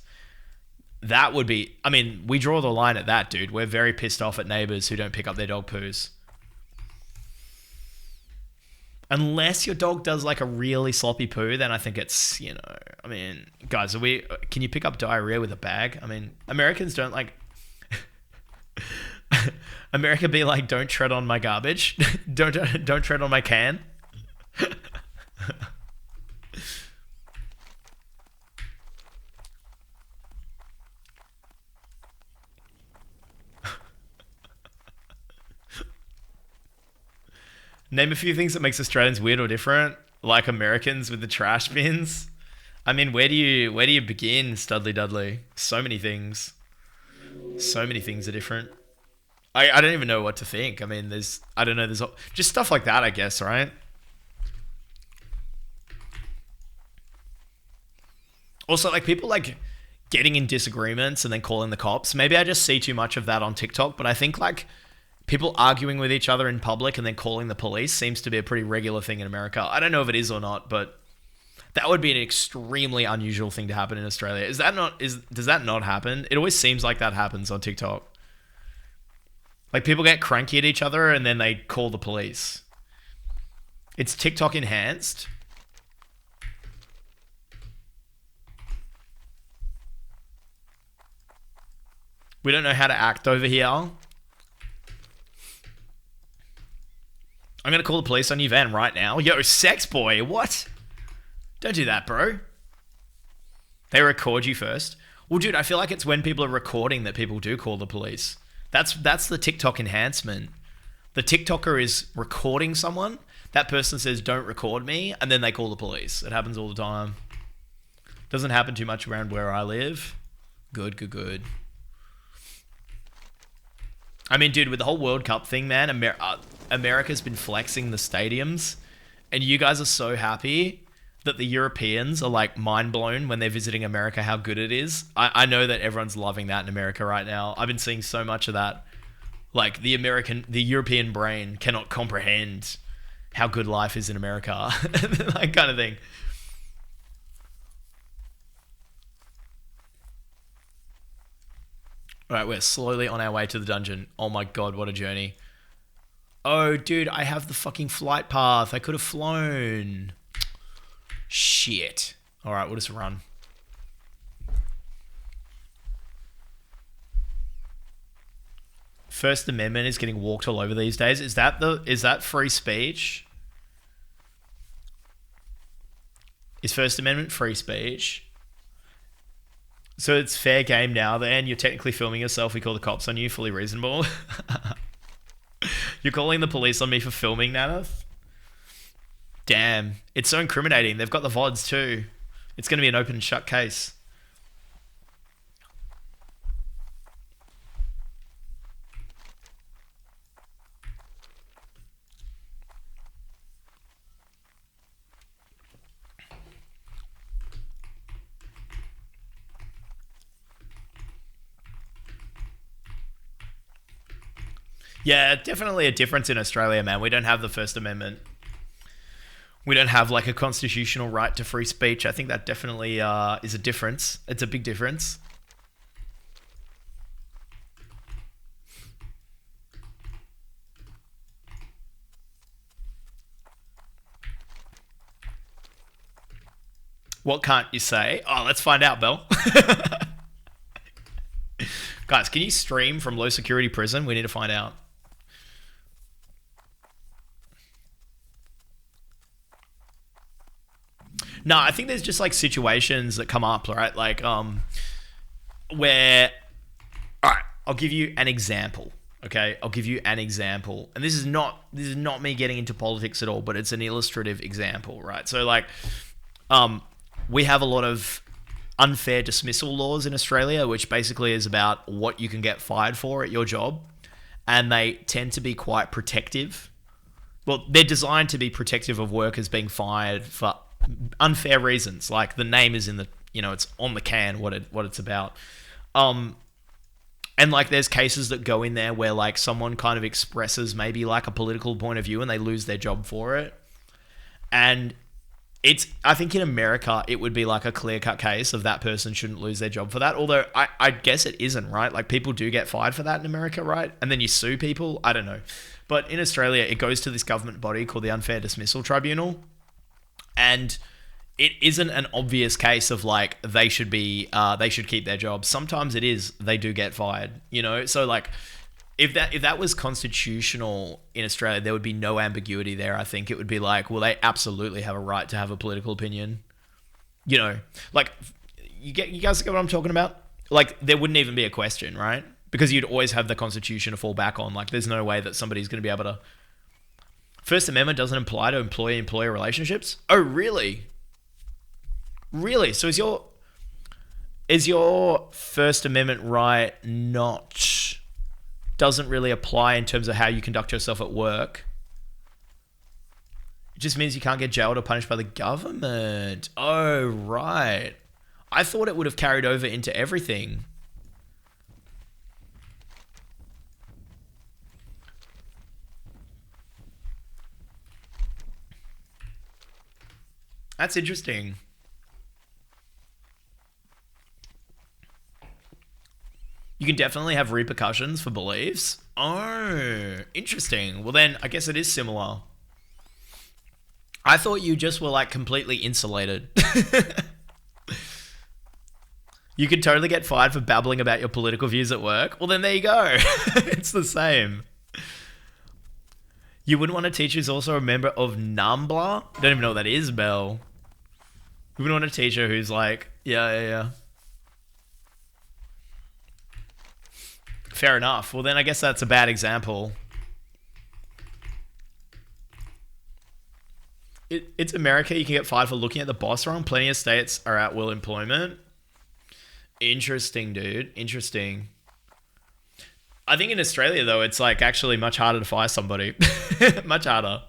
would be... I mean, we draw the line at that, dude. We're very pissed off at neighbors who don't pick up their dog poos. Unless your dog does like a really sloppy poo, then I think it's, you know, I mean, guys, can you pick up diarrhea with a bag? I mean, Americans don't like, America be like, don't tread on my garbage. don't tread on my can. Name a few things that makes Australians weird or different, like Americans with the trash bins. I mean, where do you begin, Studley Dudley? So many things. So many things are different. I don't even know what to think. I mean, there's just stuff like that, I guess, right? Also, like, people like getting in disagreements and then calling the cops. Maybe I just see too much of that on TikTok, but I think like people arguing with each other in public and then calling the police seems to be a pretty regular thing in America. I don't know if it is or not, but that would be an extremely unusual thing to happen in Australia. Does that not happen? It always seems like that happens on TikTok. Like, people get cranky at each other and then they call the police. It's TikTok enhanced. We don't know how to act over here. I'm going to call the police on you, Van, right now. Yo, sex boy, what? Don't do that, bro. They record you first. Well, dude, I feel like it's when people are recording that people do call the police. That's the TikTok enhancement. The TikToker is recording someone. That person says, don't record me, and then they call the police. It happens all the time. Doesn't happen too much around where I live. Good. I mean, dude, with the whole World Cup thing, man, America's been flexing the stadiums, and you guys are so happy that the Europeans are like mind blown when they're visiting America how good it is. I know that everyone's loving that in America right now. I've been seeing so much of that. Like, the European brain cannot comprehend how good life is in America. That kind of thing. Alright, we're slowly on our way to the dungeon. Oh my god, what a journey. Oh, dude, I have the fucking flight path. I could have flown. Shit. Alright, we'll just run. First Amendment is getting walked all over these days. Is that free speech? Is First Amendment free speech? So it's fair game now then. You're technically filming yourself. We call the cops on you. Fully reasonable. You're calling the police on me for filming, Nanath? Damn. It's so incriminating. They've got the VODs too. It's going to be an open and shut case. Yeah, definitely a difference in Australia, man. We don't have the First Amendment. We don't have like a constitutional right to free speech. I think that definitely is a difference. It's a big difference. What can't you say? Oh, let's find out, Bell. Guys, can you stream from low security prison? We need to find out. No, I think there's just like situations that come up, right? Like, where, all right, I'll give you an example. Okay, I'll give you an example, and this is not me getting into politics at all, but it's an illustrative example, right? So, like, we have a lot of unfair dismissal laws in Australia, which basically is about what you can get fired for at your job, and they tend to be quite protective. Well, they're designed to be protective of workers being fired for unfair reasons, like the name is in the, it's on the can what it's about. And like there's cases that go in there where like someone kind of expresses maybe like a political point of view and they lose their job for it. And I think in America it would be like a clear-cut case of that person shouldn't lose their job for that, although I guess it isn't, right? Like people do get fired for that in America, right? And then you sue people, I don't know. But in Australia it goes to this government body called the Unfair Dismissal Tribunal. And it isn't an obvious case of like they should keep their jobs. Sometimes it is, they do get fired, So like if that was constitutional in Australia, there would be no ambiguity there. I think it would be like, well, they absolutely have a right to have a political opinion. Like you guys get what I'm talking about? Like there wouldn't even be a question, right? Because you'd always have the Constitution to fall back on. Like there's no way that somebody's going to be able to. First Amendment doesn't apply to employee-employer relationships? Oh, really? Really? So is your First Amendment right doesn't really apply in terms of how you conduct yourself at work? It just means you can't get jailed or punished by the government. Oh, right. I thought it would have carried over into everything. That's interesting. You can definitely have repercussions for beliefs. Oh, interesting. Well, then I guess it is similar. I thought you just were like completely insulated. You could totally get fired for babbling about your political views at work. Well, then there you go. It's the same. You wouldn't want a teacher who's also a member of NAMBLA? Don't even know what that is, Bell. You wouldn't want a teacher who's like, yeah. Fair enough. Well, then I guess that's a bad example. It's America. You can get fired for looking at the boss wrong. Plenty of states are at will employment. Interesting, dude. Interesting. I think in Australia, though, it's like actually much harder to fire somebody. Much harder.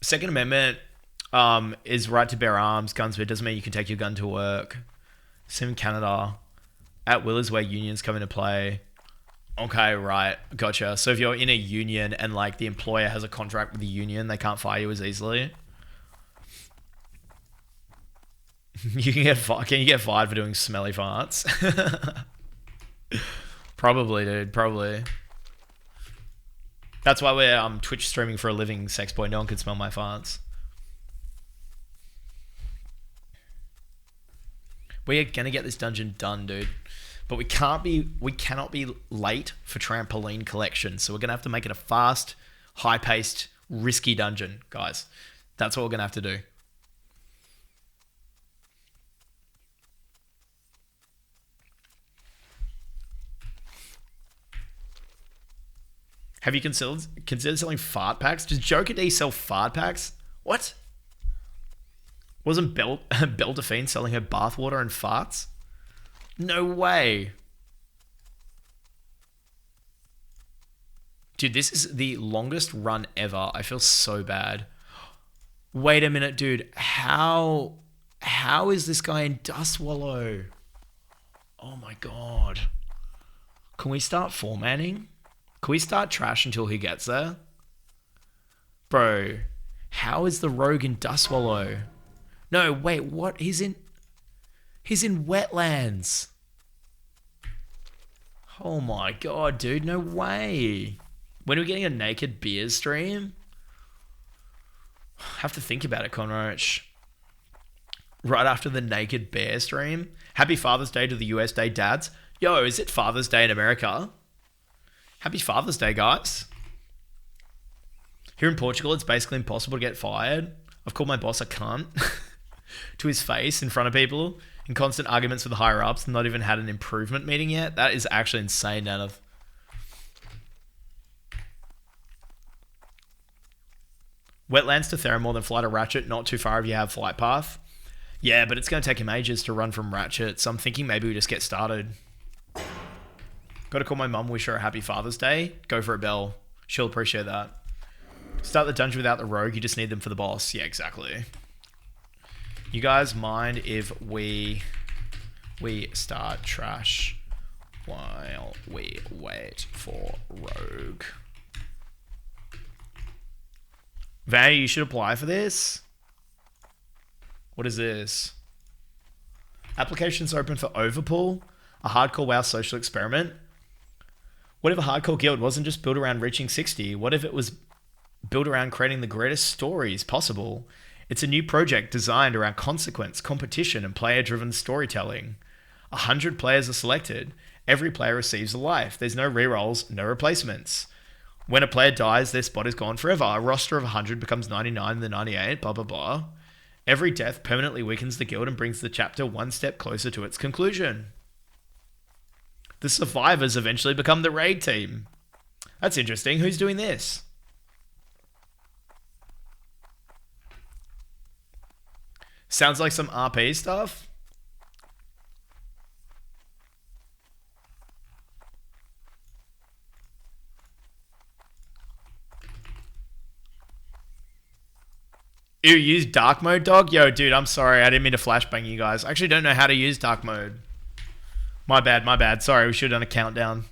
Second Amendment is right to bear arms, guns, but it doesn't mean you can take your gun to work. Same in Canada. At will is where unions come into play. Okay, right. Gotcha. So if you're in a union and like the employer has a contract with the union, they can't fire you as easily. You can you get fired for doing smelly farts? Probably, dude. Probably. That's why we're Twitch streaming for a living, sex boy. No one can smell my farts. We are gonna get this dungeon done, dude. But we cannot be late for trampoline collection. So we're gonna have to make it a fast, high-paced, risky dungeon, guys. That's what we're gonna have to do. Have you considered selling fart packs? Does Joker D sell fart packs? What? Wasn't Delphine selling her bathwater and farts? No way. Dude, this is the longest run ever. I feel so bad. Wait a minute, dude. How is this guy in Dust Wallow? Oh my my god. Can we start formatting? Can we start trash until he gets there? Bro, how is the rogue in Dustwallow? No, wait, what? He's in wetlands. Oh my god, dude, no way. When are we getting a naked beer stream? Have to think about it, Conroach. Right after the naked bear stream. Happy Father's Day to the US Day dads. Yo, is it Father's Day in America? Happy Father's Day, guys. Here in Portugal, it's basically impossible to get fired. I've called my boss a cunt to his face in front of people in constant arguments with the higher ups and not even had an improvement meeting yet. That is actually insane, Nanath. Wetlands to Theramore, then fly to Ratchet. Not too far if you have flight path. Yeah, but it's going to take him ages to run from Ratchet, so I'm thinking maybe we just get started. Got to call my mum, wish her a happy Father's Day. Go for it, Belle. She'll appreciate that. Start the dungeon without the rogue, you just need them for the boss. Yeah, exactly. You guys mind if we start trash while we wait for rogue? Vanny, you should apply for this. What is this? Applications open for Overpool, a hardcore WoW social experiment. What if a hardcore guild wasn't just built around reaching 60? What if it was built around creating the greatest stories possible? It's a new project designed around consequence, competition, and player-driven storytelling. 100 players are selected. Every player receives a life. There's no rerolls, no replacements. When a player dies, their spot is gone forever. A roster of 100 becomes 99 and then 98, blah, blah, blah. Every death permanently weakens the guild and brings the chapter one step closer to its conclusion. The survivors eventually become the raid team. That's interesting. Who's doing this? Sounds like some RP stuff. You use dark mode, dog? Yo, dude, I'm sorry. I didn't mean to flashbang you guys. I actually don't know how to use dark mode. My bad, my bad. Sorry, we should have done a countdown.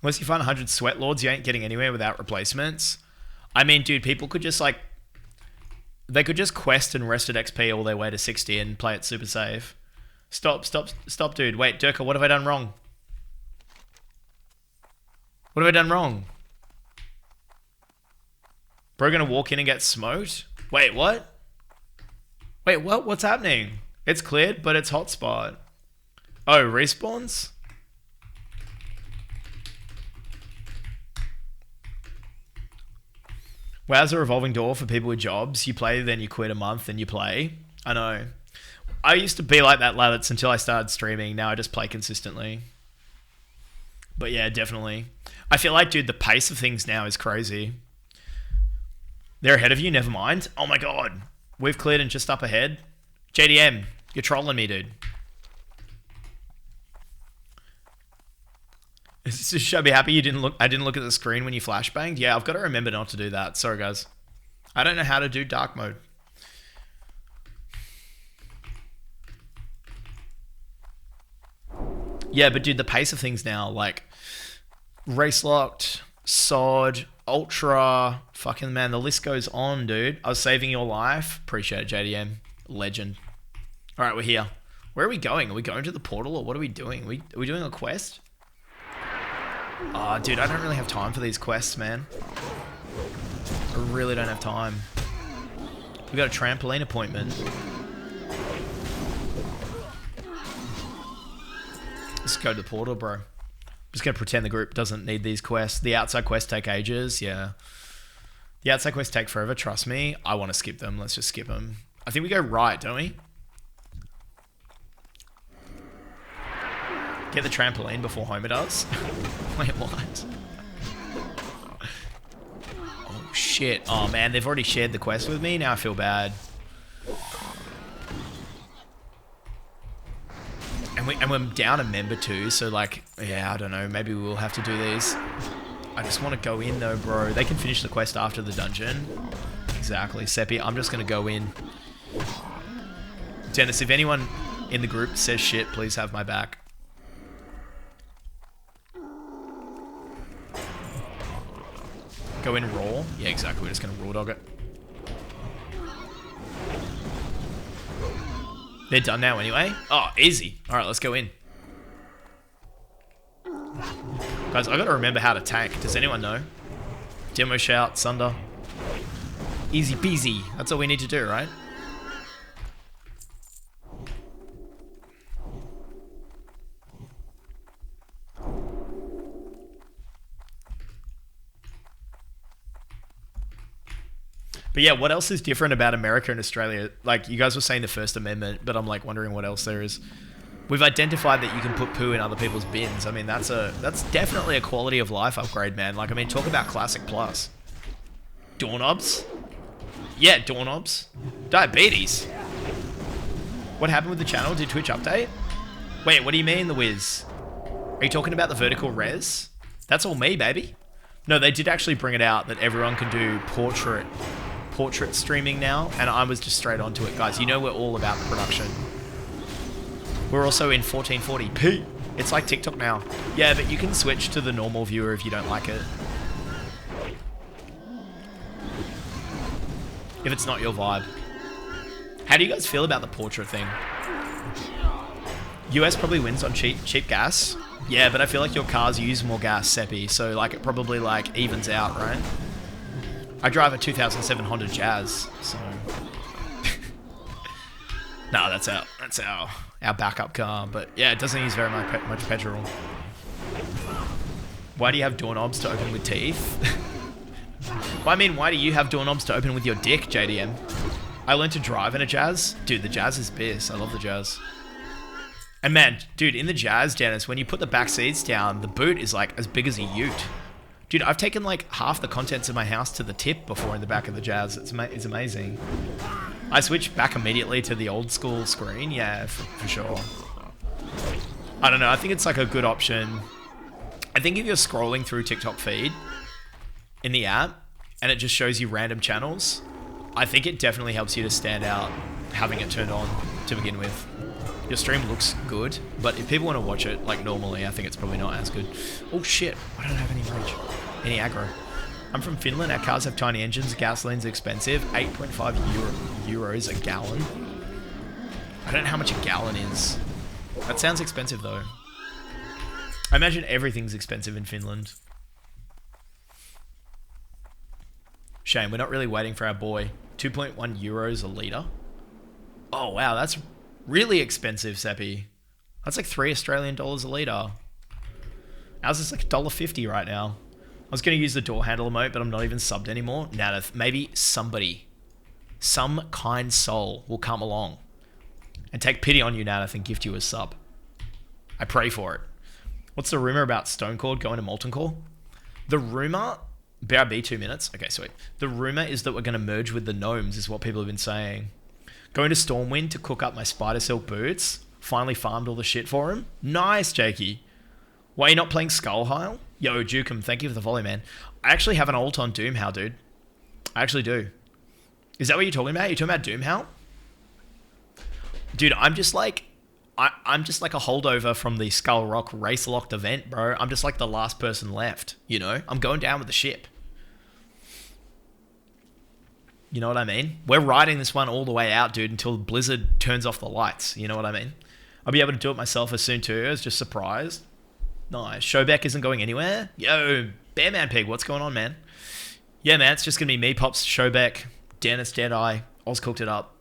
Unless you find 100 sweat lords, you ain't getting anywhere without replacements. I mean, dude, people could just like... They could just quest and rested XP all their way to 60 and play it super safe. Stop, dude. Wait, Durka, what have I done wrong? What have I done wrong? Bro gonna walk in and get smoked? Wait, what? Wait, what? What's happening? It's cleared, but it's hotspot. Oh, respawns? WoW's a revolving door for people with jobs. You play, then you quit a month, and you play. I know. I used to be like that, lads, until I started streaming. Now I just play consistently. But yeah, definitely. I feel like, dude, the pace of things now is crazy. They're ahead of you, never mind. Oh my god. We've cleared and just up ahead. JDM, you're trolling me, dude. Should I be happy you didn't look? I didn't look at the screen when you flashbanged? Yeah, I've got to remember not to do that. Sorry, guys. I don't know how to do dark mode. Yeah, but dude, the pace of things now, like race locked, SOD, Ultra, fucking man, the list goes on, dude. I was saving your life. Appreciate it, JDM. Legend. All right, we're here. Where are we going? Are we going to the portal or what are we doing? Are we doing a quest? Oh, dude, I don't really have time for these quests, man. I really don't have time. We got a trampoline appointment. Let's go to the portal, bro. Just gonna pretend the group doesn't need these quests. The outside quests take ages, yeah. The outside quests take forever, trust me. I want to skip them. Let's just skip them. I think we go right, don't we? Get the trampoline before Homer does. Wait, what? Oh, shit. Oh, man, they've already shared the quest with me. Now I feel bad. And we're down a member too, so like, yeah, I don't know. Maybe we'll have to do these. I just want to go in though, bro. They can finish the quest after the dungeon. Exactly, Seppi. I'm just going to go in. Dennis, if anyone in the group says shit, please have my back. Go in raw? Yeah, exactly. We're just going to raw dog it. They're done now anyway. Oh, easy. All right, let's go in. Guys, I got to remember how to tank. Does anyone know? Demo shout, Sunder. Easy peasy. That's all we need to do, right? But yeah, what else is different about America and Australia? Like, you guys were saying the First Amendment, but I'm like wondering what else there is. We've identified that you can put poo in other people's bins. I mean, that's definitely a quality of life upgrade, man. Like, I mean, talk about Classic Plus. Doorknobs? Yeah, doorknobs. Diabetes. What happened with the channel? Did Twitch update? Wait, what do you mean, the Wiz? Are you talking about the vertical res? That's all me, baby. No, they did actually bring it out that everyone can do portrait streaming now, and I was just straight onto it, guys. You know we're all about the production. We're also in 1440p. It's like TikTok now. Yeah, but you can switch to the normal viewer if you don't like it. If it's not your vibe. How do you guys feel about the portrait thing? US probably wins on cheap gas. Yeah, but I feel like your cars use more gas, Seppi, so like it probably like evens out, right? I drive a 2007 Honda Jazz, so no, that's our backup car. But yeah, it doesn't use very much petrol. Why do you have doorknobs to open with teeth? Well, I mean, why do you have doorknobs to open with your dick, JDM? I learned to drive in a Jazz. Dude, the Jazz is piss. I love the Jazz. And man, dude, in the Jazz, Dennis, when you put the back seats down, the boot is like as big as a ute. Dude, I've taken like half the contents of my house to the tip before in the back of the Jazz. It's amazing. I switched back immediately to the old school screen. Yeah, for sure. I don't know. I think it's like a good option. I think if you're scrolling through TikTok feed in the app and it just shows you random channels, I think it definitely helps you to stand out having it turned on to begin with. Your stream looks good, but if people want to watch it like normally, I think it's probably not as good. Oh shit, I don't have any rage. Any aggro. I'm from Finland, our cars have tiny engines, gasoline's expensive, 8.5 euros a gallon. I don't know how much a gallon is. That sounds expensive though. I imagine everything's expensive in Finland. Shame, we're not really waiting for our boy. 2.1 euros a litre. Oh wow, that's really expensive, Seppi. That's like $3 Australian a litre. Ours is like $1.50 right now. I was going to use the door handle emote, but I'm not even subbed anymore. Now, maybe somebody, some kind soul will come along and take pity on you, Nanath, and gift you a sub. I pray for it. What's the rumor about Stonecore going to Molten Core? The rumor... BRB 2 minutes? Okay, sweet. The rumor is that we're going to merge with the gnomes, is what people have been saying. Going to Stormwind to cook up my Spider Silk boots. Finally farmed all the shit for him. Nice, Jakey. Why are you not playing Skullheil? Yo, Jukum, thank you for the volley, man. I actually have an ult on Doomhow, dude. I actually do. Is that what you're talking about? You're talking about Doomhow? Dude, I'm just like... I'm just like a holdover from the Skull Rock Race Locked event, bro. I'm just like the last person left, you know? I'm going down with the ship. You know what I mean? We're riding this one all the way out, dude, until Blizzard turns off the lights. You know what I mean? I'll be able to do it myself as soon too. I was just surprised. Nice. Showback isn't going anywhere. Yo, Bearman Pig, what's going on, man? Yeah, man, it's just going to be me, Pops, Showback, Dennis, Deadeye, Oz cooked it up.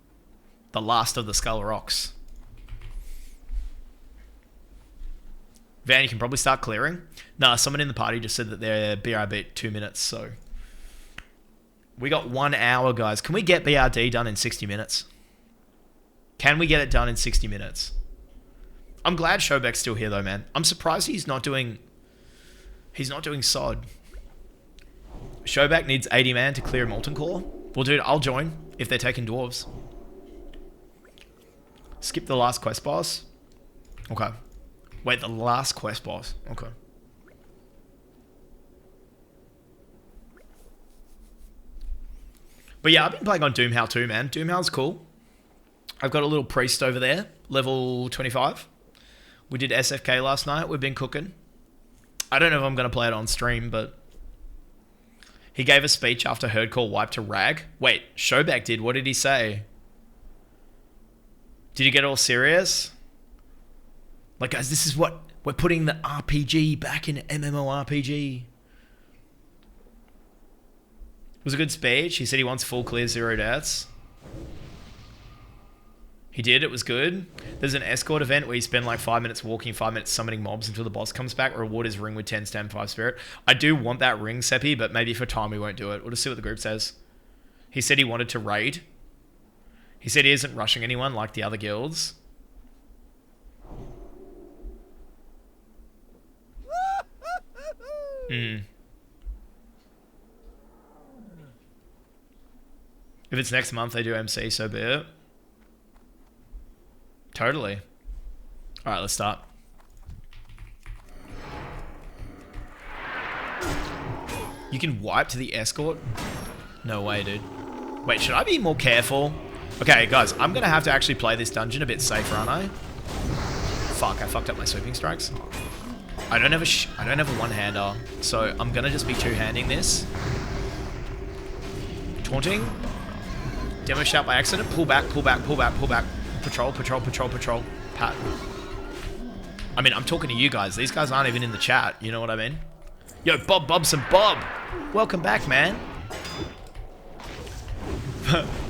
The last of the Skull Rocks. Van, you can probably start clearing. Nah, someone in the party just said that they're BRB at 2 minutes, so... We got 1 hour, guys. Can we get BRD done in 60 minutes? Can we get it done in 60 minutes? I'm glad Showback's still here, though, man. I'm surprised he's not doing... He's not doing SOD. Showback needs 80 man to clear Molten Core. Well, dude, I'll join if they're taking dwarves. Skip the last quest boss. Okay. Wait, the last quest boss. Okay. But yeah, I've been playing on Doom How 2, man. Doom How's cool. I've got a little priest over there, level 25. We did SFK last night. We've been cooking. I don't know if I'm going to play it on stream, but he gave a speech after Herd Call wiped to Rag. Wait, Showback did. What did he say? Did he get all serious? Like, guys, this is what... We're putting the RPG back in MMORPG. It was a good speech. He said he wants full clear 0 deaths. He did. It was good. There's an escort event where you spend like 5 minutes walking, 5 minutes summoning mobs until the boss comes back. Reward is ring with 10 stam, 5 spirit. I do want that ring, Seppi, but maybe for time we won't do it. We'll just see what the group says. He said he wanted to raid. He said he isn't rushing anyone like the other guilds. If it's next month they do MC, so be it. Totally. Alright, let's start. You can wipe to the escort? No way, dude. Wait, should I be more careful? Okay, guys, I'm gonna have to actually play this dungeon a bit safer, aren't I? Fuck, I fucked up my sweeping strikes. I don't have a one-hander, so I'm gonna just be two-handing this. Taunting. Demo shout by accident. Pull back, pull back, pull back, pull back. Patrol, patrol, patrol, patrol. Pat. I mean, I'm talking to you guys. These guys aren't even in the chat. You know what I mean? Yo, Bob Bobson Bob! Welcome back, man.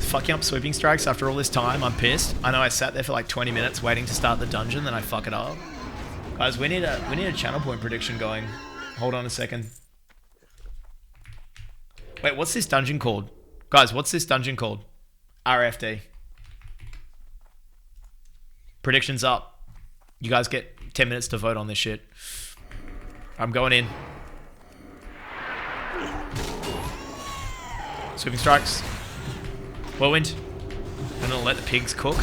Fucking up sweeping strikes after all this time. I'm pissed. I know I sat there for like 20 minutes waiting to start the dungeon, then I fuck it up. Guys, we need a channel point prediction going. Hold on a second. Wait, what's this dungeon called? Guys, what's this dungeon called? RFD. Predictions up. You guys get 10 minutes to vote on this shit. I'm going in. Sweeping strikes. Whirlwind. I'm gonna let the pigs cook.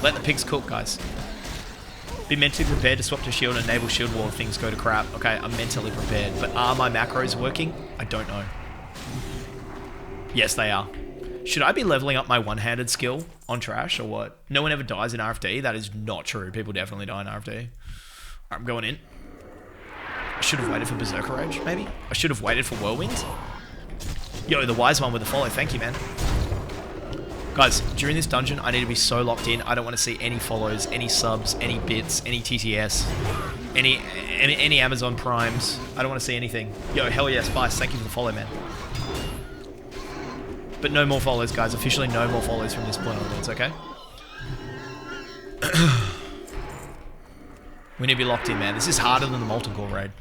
Let the pigs cook, guys. Be mentally prepared to swap to shield and enable shield wall if things go to crap. Okay, I'm mentally prepared. But are my macros working? I don't know. Yes, they are. Should I be leveling up my one-handed skill on trash or what? No one ever dies in RFD. That is not true. People definitely die in RFD. Alright, I'm going in. I should have waited for Berserker Rage, maybe? I should have waited for Whirlwind. Yo, the wise one with the follow. Thank you, man. Guys, during this dungeon, I need to be so locked in. I don't want to see any follows, any subs, any bits, any TTS, any Amazon Primes. I don't want to see anything. Yo, hell yeah, Spice. Thank you for the follow, man. But no more follows, guys. Officially no more follows from this point onwards, okay? We need to be locked in, man. This is harder than the Molten Core raid.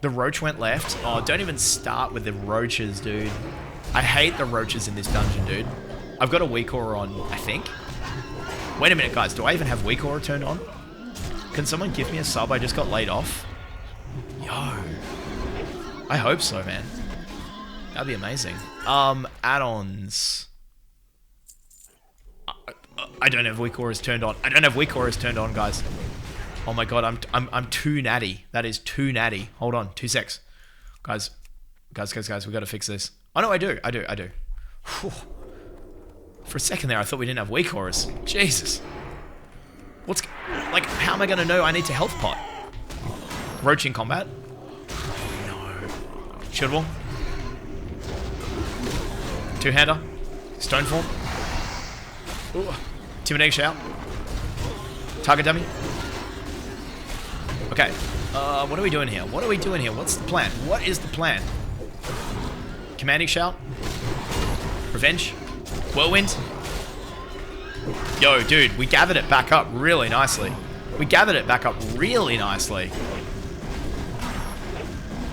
The roach went left. Oh, don't even start with the roaches, dude. I hate the roaches in this dungeon, dude. I've got a weak aura on, I think. Wait a minute, guys. Do I even have weak aura turned on? Can someone give me a sub? I just got laid off. Yo. I hope so, man. That'd be amazing. Add-ons. I don't have weak auras turned on. I don't have weak auras turned on, guys. Oh my god, I'm too natty. That is too natty. Hold on, 2 secs. Guys, we gotta fix this. Oh no, I do. Whew. For a second there, I thought we didn't have weak auras. Jesus. What's... Like, how am I gonna know I need to health pot? Roach in combat? No. Shield wall? Two-hander? Stoneform? Ooh. Intimidating shout? Target dummy? Okay. What are we doing here? What's the plan? What is the plan? Commanding shout? Revenge? Whirlwind? Yo, dude, we gathered it back up really nicely.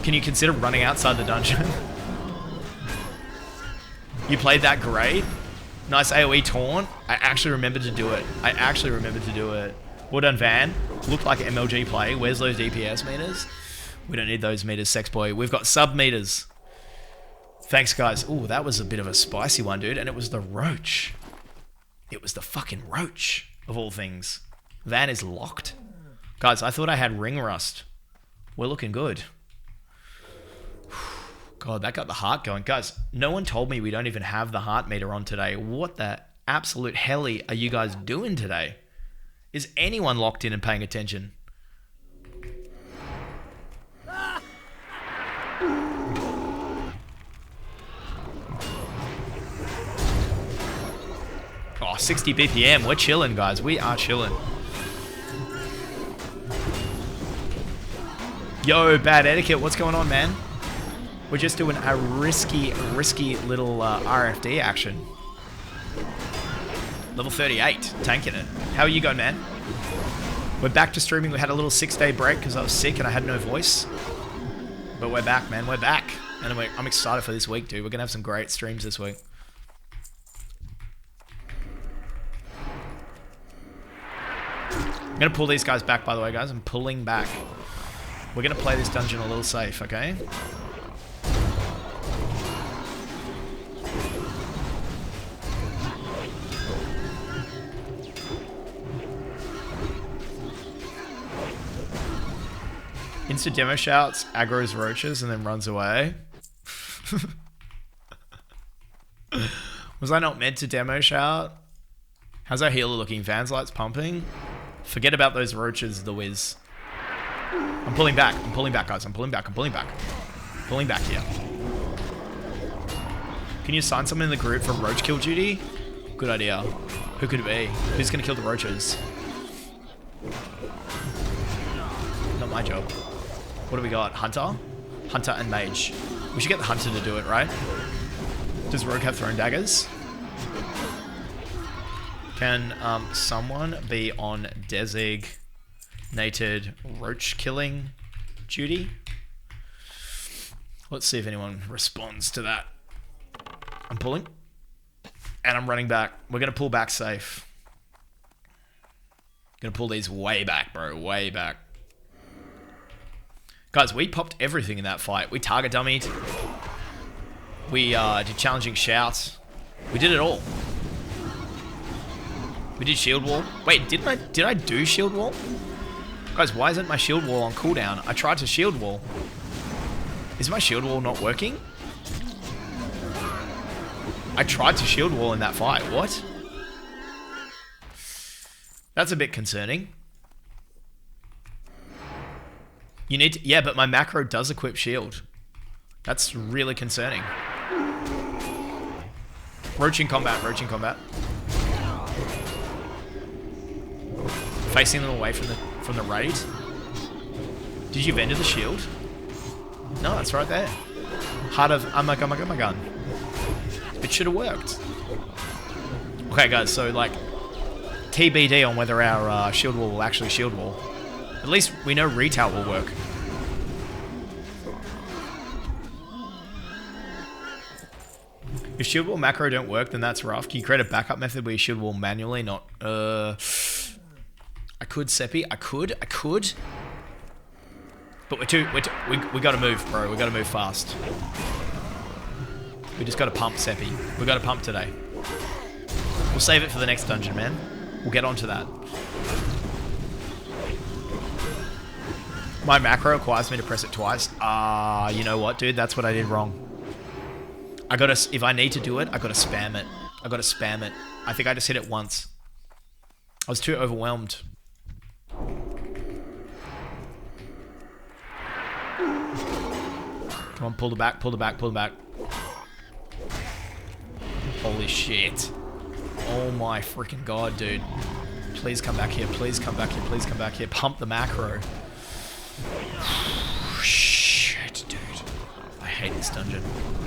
Can you consider running outside the dungeon? You played that great? Nice AoE taunt. I actually remembered to do it. Well done, Van. Looked like MLG play. Where's those DPS meters? We don't need those meters, sex boy. We've got sub meters. Thanks, guys. Ooh, that was a bit of a spicy one, dude. And it was the roach. It was the fucking roach, of all things. Van is locked. Guys, I thought I had ring rust. We're looking good. God, that got the heart going. Guys, no one told me we don't even have the heart meter on today. What the absolute helly are you guys doing today? Is anyone locked in and paying attention? Oh, 60 BPM. We're chilling, guys. We are chilling. Yo, Bad Etiquette. What's going on, man? We're just doing a risky little RFD action. Level 38. Tanking it. How are you going, man? We're back to streaming. We had a little 6-day break because I was sick and I had no voice. But we're back, man. We're back. And I'm excited for this week, dude. We're going to have some great streams this week. I'm going to pull these guys back, by the way, guys. I'm pulling back. We're going to play this dungeon a little safe, okay? Insta demo shouts, aggro's roaches, and then runs away. Was I not meant to demo shout? How's our healer looking? Vans lights pumping? Forget about those roaches, the whiz. I'm pulling back, guys. I'm pulling back. Pulling back here. Can you assign someone in the group for roach kill duty? Good idea. Who could it be? Who's gonna kill the roaches? Not my job. What do we got? Hunter? Hunter and mage. We should get the hunter to do it, right? Does Rogue have thrown daggers? Can someone be on designated roach killing duty? Let's see if anyone responds to that. I'm pulling. And I'm running back. We're going to pull back safe. Going to pull these way back, bro. Way back. Guys, we popped everything in that fight. We target dummied. We did challenging shouts. We did it all. We did shield wall. Wait, did I do shield wall? Guys, why isn't my shield wall on cooldown? I tried to shield wall. Is my shield wall not working? I tried to shield wall in that fight. What? That's a bit concerning. You need to... Yeah, but my macro does equip shield. That's really concerning. Roach in combat, roach in combat. Facing them away from the raid. Did you vendor the shield? No, it's right there. Heart of... Oh my gun. It should have worked. Okay, guys, so, like... TBD on whether our shield wall will actually shield wall. At least we know retail will work. If shield wall macro don't work, then that's rough. Can you create a backup method where you shield wall manually? Not... I could, Seppi. I could. But we gotta move, bro. We gotta move fast. We just gotta pump, Seppi. We gotta pump today. We'll save it for the next dungeon, man. We'll get onto that. My macro requires me to press it twice. You know what, dude? That's what I did wrong. If I need to do it, I gotta spam it. I think I just hit it once. I was too overwhelmed. Come on, pull the back. Holy shit. Oh my freaking god, dude. Please come back here. Pump the macro. Shit, dude. I hate this dungeon.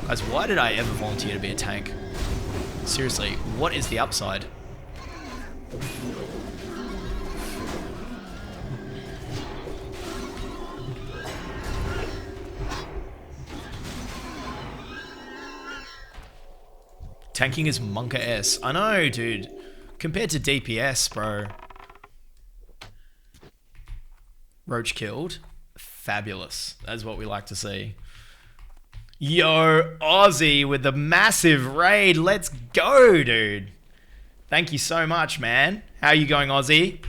Guys, why did I ever volunteer to be a tank? Seriously, what is the upside? Tanking is Monka S. I know, dude. Compared to DPS, bro. Roach killed. Fabulous. That's what we like to see. Yo, Aussie with the massive raid. Let's go, dude. Thank you so much, man. How are you going, Aussie?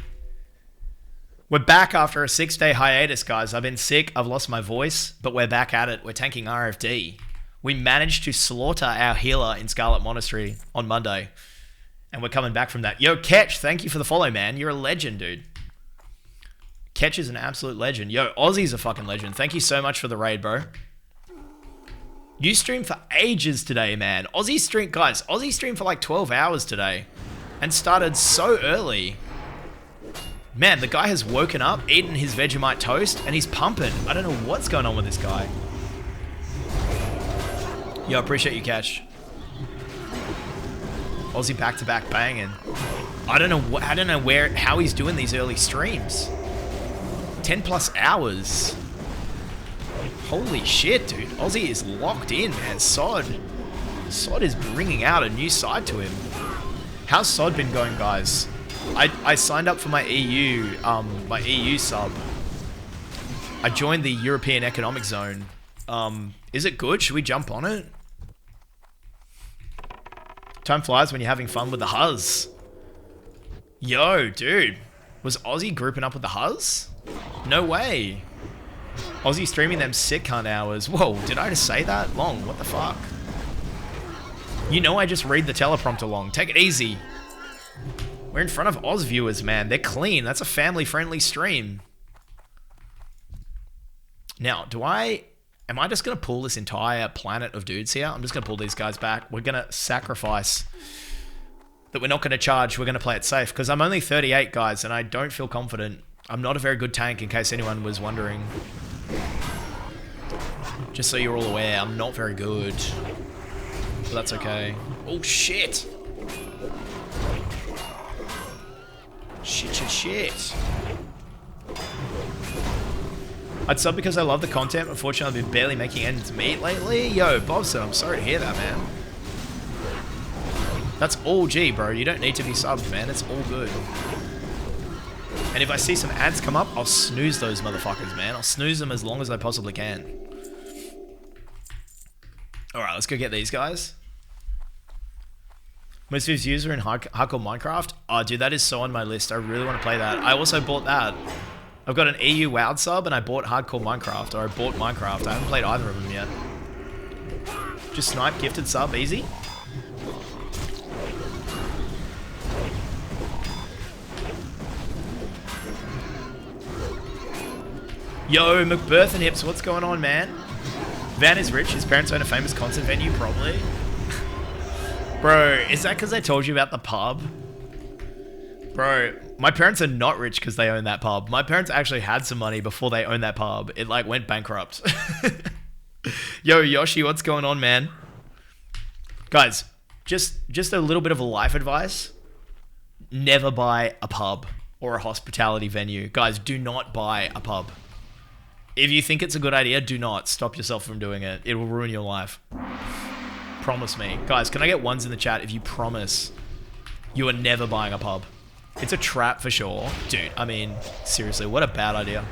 We're back after a 6-day hiatus, guys. I've been sick. I've lost my voice, but we're back at it. We're tanking RFD. We managed to slaughter our healer in Scarlet Monastery on Monday. And we're coming back from that. Yo, Ketch, thank you for the follow, man. You're a legend, dude. Ketch is an absolute legend. Yo, Ozzy's a fucking legend. Thank you so much for the raid, bro. You streamed for ages today, man. Ozzy streamed for like 12 hours today. And started so early. Man, the guy has woken up, eaten his Vegemite toast, and he's pumping. I don't know what's going on with this guy. Yo, appreciate you, Cash. Aussie back-to-back banging. I don't know how he's doing these early streams. 10 plus hours. Holy shit, dude. Aussie is locked in, man. Sod is bringing out a new side to him. How's Sod been going, guys? I signed up for my EU sub. I joined the European Economic Zone. Is it good? Should we jump on it? Time flies when you're having fun with the Huz. Yo, dude. Was Aussie grouping up with the Huz? No way. Aussie streaming them sick cunt hours. Whoa, did I just say that? Long, what the fuck? You know I just read the teleprompter long. Take it easy. We're in front of Oz viewers, man. They're clean. That's a family-friendly stream. Now, am I just going to pull this entire planet of dudes here? I'm just going to pull these guys back. We're going to sacrifice that we're not going to charge. We're going to play it safe. Because I'm only 38, guys, and I don't feel confident. I'm not a very good tank, in case anyone was wondering. Just so you're all aware, I'm not very good. But that's okay. Oh, shit. Shit. I'd sub because I love the content. Unfortunately, I've been barely making ends meet lately. Yo, Bobson, I'm sorry to hear that, man. That's all G, bro. You don't need to be subbed, man. It's all good. And if I see some ads come up, I'll snooze those motherfuckers, man. I'll snooze them as long as I possibly can. Alright, let's go get these guys. Most of his views are in Hardcore Minecraft. Oh, dude, that is so on my list. I really want to play that. I also bought that. I've got an EU WoW sub and I bought Hardcore Minecraft. Or I bought Minecraft. I haven't played either of them yet. Just snipe, gifted sub, easy. Yo, McBirth and Hips, what's going on, man? Van is rich. His parents own a famous concert venue, probably. Bro, is that because I told you about the pub? Bro, my parents are not rich because they own that pub. My parents actually had some money before they owned that pub. It, like, went bankrupt. Yo, Yoshi, what's going on, man? Guys, just a little bit of a life advice. Never buy a pub or a hospitality venue. Guys, do not buy a pub. If you think it's a good idea, do not. Stop yourself from doing it. It will ruin your life. Promise me. Guys, can I get ones in the chat if you promise you are never buying a pub? It's a trap for sure. Dude, I mean, seriously, what a bad idea.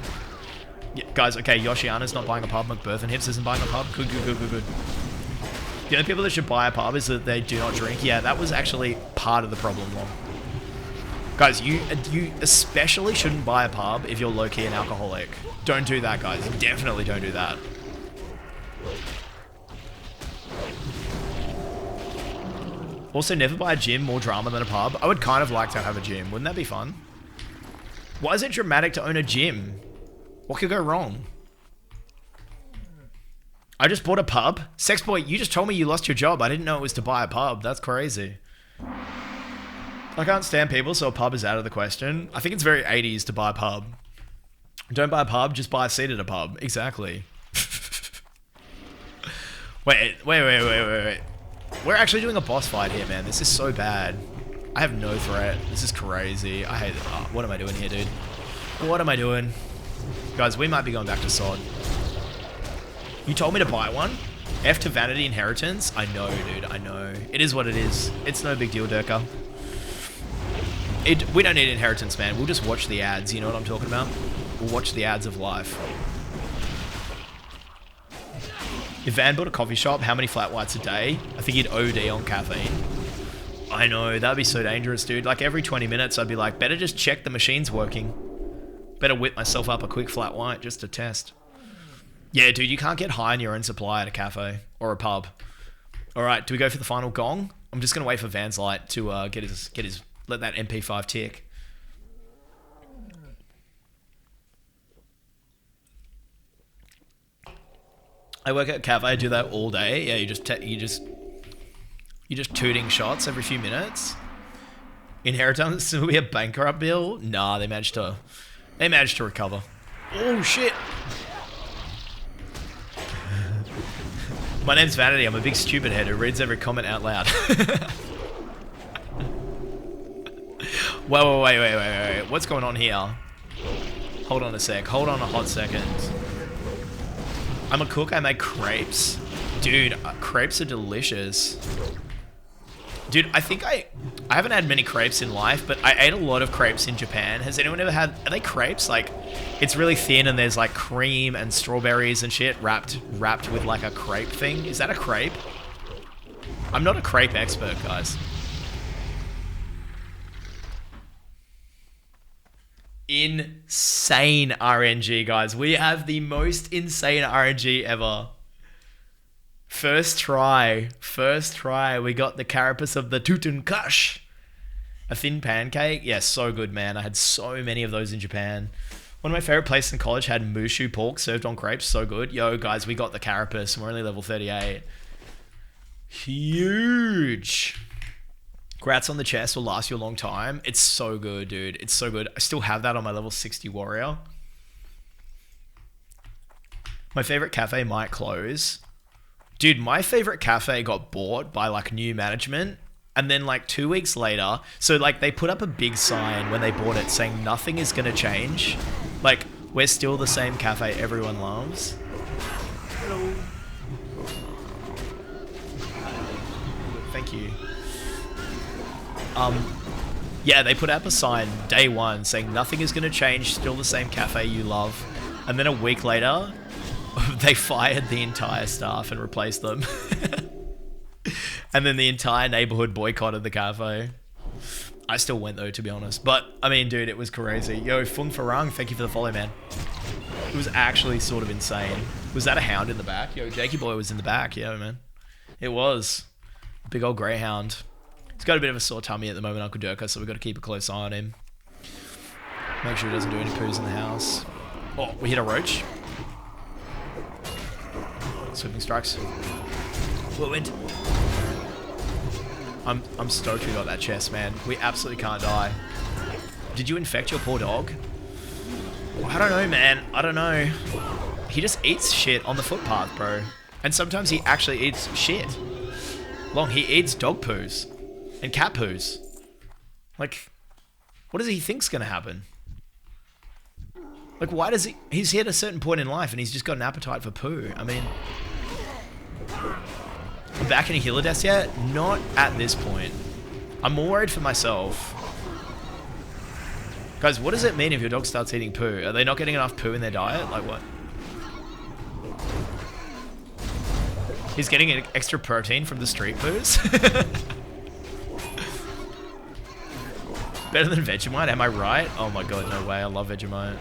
Yeah, guys, okay, Yoshiana's not buying a pub. McBirth and Hips isn't buying a pub. Good. The only people that should buy a pub is that they do not drink. Yeah, that was actually part of the problem, Long. Guys, you especially shouldn't buy a pub if you're low-key an alcoholic. Don't do that, guys. Definitely don't do that. Also, never buy a gym, more drama than a pub. I would kind of like to have a gym. Wouldn't that be fun? Why is it dramatic to own a gym? What could go wrong? I just bought a pub. Sexboy, you just told me you lost your job. I didn't know it was to buy a pub. That's crazy. I can't stand people, so a pub is out of the question. I think it's very 80s to buy a pub. Don't buy a pub, just buy a seat at a pub. Exactly. Wait. We're actually doing a boss fight here, man. This is so bad. I have no threat. This is crazy. I hate it. Oh, what am I doing here, dude? What am I doing? Guys, we might be going back to Sod. You told me to buy one? F to Vanity Inheritance? I know, dude. I know. It is what it is. It's no big deal, Durka. We don't need Inheritance, man. We'll just watch the ads. You know what I'm talking about? We'll watch the ads of life. If Van built a coffee shop, how many flat whites a day? I think he'd OD on caffeine. I know, that'd be so dangerous, dude. Like every 20 minutes, I'd be like, better just check the machine's working. Better whip myself up a quick flat white just to test. Yeah, dude, you can't get high on your own supply at a cafe. or a pub. All right, do we go for the final gong? I'm just gonna wait for Van's Light to get his let that MP5 tick. I work at a cafe. I do that all day. Yeah, you just tooting shots every few minutes. Inheritance will be a bankrupt bill. Nah, they managed to recover. Oh shit! My name's Vanity. I'm a big stupid head who reads every comment out loud. Wait. What's going on here? Hold on a sec. Hold on a hot second. I'm a cook. I make crepes. Dude, crepes are delicious. Dude, I think I haven't had many crepes in life, but I ate a lot of crepes in Japan. Has anyone ever had... Are they crepes? Like, it's really thin and there's like cream and strawberries and shit wrapped with like a crepe thing. Is that a crepe? I'm not a crepe expert, guys. Insane RNG, guys. We have the most insane RNG ever. First try. We got the carapace of the Tutunkash. A thin pancake. Yeah, so good, man. I had so many of those in Japan. One of my favorite places in college had mushu pork served on crepes. So good. Yo, guys, we got the carapace. We're only level 38. Huge. Grats on the chest will last you a long time. It's so good, dude. It's so good. I still have that on my level 60 warrior. My favorite cafe might close. Dude, my favorite cafe got bought by like new management, and then like 2 weeks later, so like they put up a big sign when they bought it saying nothing is gonna change. Like, we're still the same cafe everyone loves. Hello. Thank you. Yeah, they put up a sign day one saying nothing is gonna change, still the same cafe you love. And then a week later, they fired the entire staff and replaced them. And then the entire neighborhood boycotted the cafe. I still went though, to be honest. But, I mean, dude, it was crazy. Yo, Fung Farang, thank you for the follow, man. It was actually sort of insane. Was that a hound in the back? Yo, Jakey boy was in the back. Yeah, man. It was. Big old greyhound. He's got a bit of a sore tummy at the moment, Uncle Durka, so we've got to keep a close eye on him. Make sure he doesn't do any poos in the house. Oh, we hit a roach. Sweeping strikes. Whirlwind. I'm stoked we got that chest, man. We absolutely can't die. Did you infect your poor dog? I don't know, man. I don't know. He just eats shit on the footpath, bro. And sometimes he actually eats shit. He eats dog poos. And cat poos. Like, what does he think's gonna happen? Like, why does he... He's hit a certain point in life and he's just got an appetite for poo. I mean... I'm back in a healer death yet? Not at this point. I'm more worried for myself. Guys, what does it mean if your dog starts eating poo? Are they not getting enough poo in their diet? Like, what? He's getting an extra protein from the street poos? Better than Vegemite, am I right? Oh my god, no way. I love Vegemite.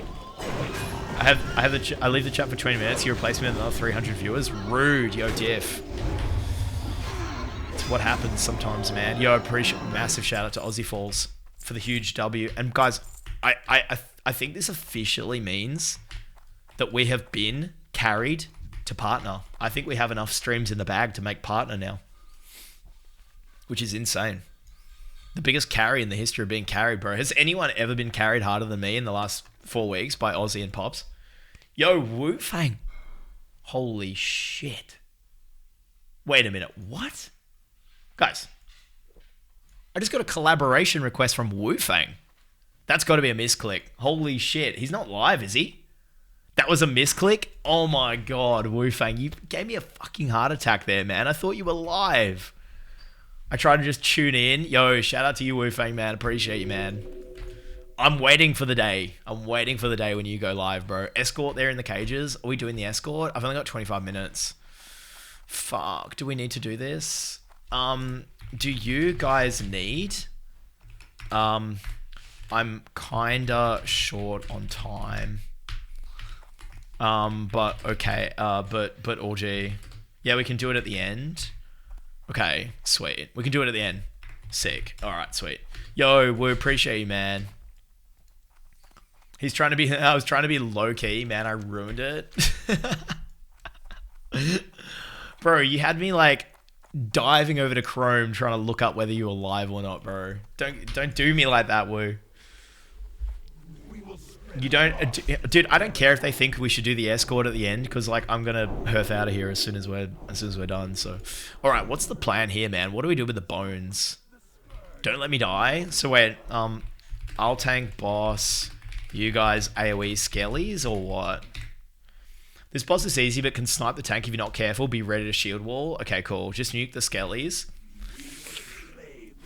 I leave the chat for 20 minutes. You replace me with another 300 viewers. Rude, yo, Diff. It's what happens sometimes, man. Yo, appreciate massive shout out to Aussie Falls for the huge W. And guys, I think this officially means that we have been carried to partner. I think we have enough streams in the bag to make partner now, which is insane. The biggest carry in the history of being carried, bro. Has anyone ever been carried harder than me in the last 4 weeks by Aussie and Pops? Yo, Wu Fang. Holy shit. Wait a minute. What? Guys, I just got a collaboration request from Wu Fang. That's got to be a misclick. Holy shit. He's not live, is he? That was a misclick? Oh my god, Wu Fang. You gave me a fucking heart attack there, man. I thought you were live. I tried to just tune in. Yo, shout out to you, Wu Fang, man. Appreciate you, man. I'm waiting for the day. I'm waiting for the day when you go live, bro. Escort there in the cages. Are we doing the escort? I've only got 25 minutes. Fuck. Do we need to do this? Do you guys need? I'm kinda short on time. But okay. But OG. Yeah, we can do it at the end. Okay, sweet. We can do it at the end. Sick. Alright, sweet. Yo, we appreciate you, man. He's trying to be... I was trying to be low-key. Man, I ruined it. Bro, you had me, like, diving over to Chrome trying to look up whether you were live or not, bro. Don't do me like that, Woo. You don't... Dude, I don't care if they think we should do the escort at the end, because, like, I'm gonna herf out of here as soon as we're done, so... Alright, what's the plan here, man? What do we do with the bones? Don't let me die. So, wait, I'll tank boss... You guys AoE skellies or what? This boss is easy but can snipe the tank if you're not careful. Be ready to shield wall. Okay, cool. Just nuke the skellies.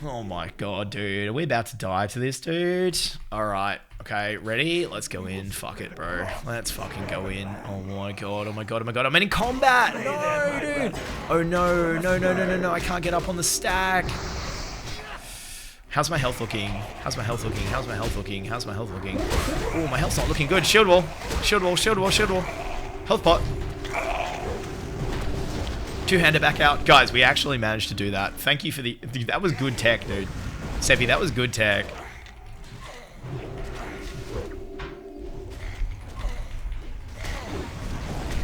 Oh my god, dude. Are we about to die to this, dude? Alright. Okay, ready? Let's go in. Fuck it, bro. Let's fucking go in. Oh my god, oh my god, oh my god. I'm in combat! No, dude! Oh no, no, no, no, no, no. I can't get up on the stack. How's my health looking? How's my health looking? How's my health looking? How's my health looking? Oh, my health's not looking good. Shield wall. Shield wall, shield wall, shield wall. Health pot. Two-hander back out. Guys, we actually managed to do that. Thank you for the... That was good tech, dude. Seppi, that was good tech.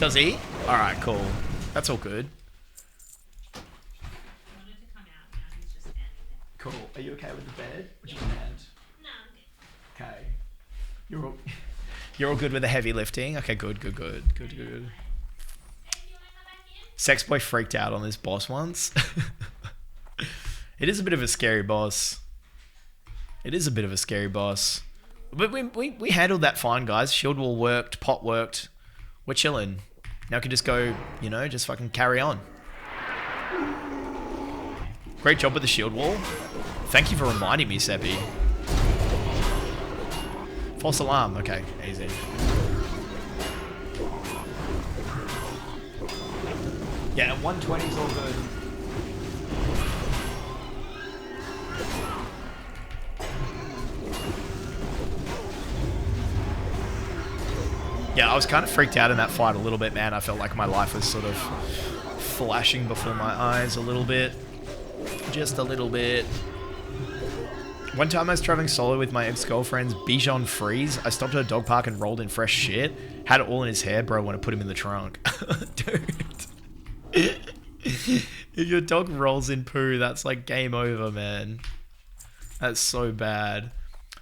Does he? Alright, cool. That's all good. Cool. Are you okay with the bed? Would you mind? No, I'm good. Okay. You're all good with the heavy lifting? Okay, good. Sex boy freaked out on this boss once. It is a bit of a scary boss. But we handled that fine, guys. Shield wall worked, pot worked. We're chilling. Now we can just go, you know, just fucking carry on. Great job with the shield wall. Thank you for reminding me, Seppi. False alarm. Okay, easy. Yeah, 120 is all good. Yeah, I was kind of freaked out in that fight a little bit, man. I felt like my life was sort of flashing before my eyes a little bit. Just a little bit. One time I was traveling solo with my ex-girlfriend's Bichon Freeze. I stopped at a dog park and rolled in fresh shit. Had it all in his hair, bro. Want to put him in the trunk. Dude. If your dog rolls in poo, that's like game over, man. That's so bad.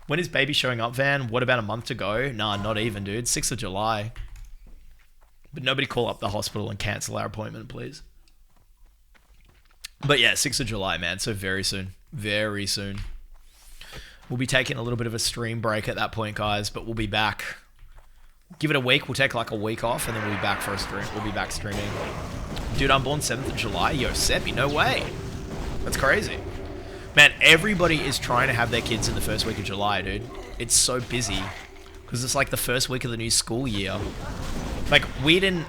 When is baby showing up, Van? What about a month to go? Nah, not even, dude. 6th of July. But nobody call up the hospital and cancel our appointment, please. But yeah, 6th of July, man. So very soon. Very soon. We'll be taking a little bit of a stream break at that point, guys. But we'll be back. Give it a week. We'll take like a week off. And then we'll be back for a stream. We'll be back streaming. Dude, I'm born 7th of July. Yo, Seppi, no way. That's crazy. Man, everybody is trying to have their kids in the first week of July, dude. It's so busy. Because it's like the first week of the new school year. Like, we didn't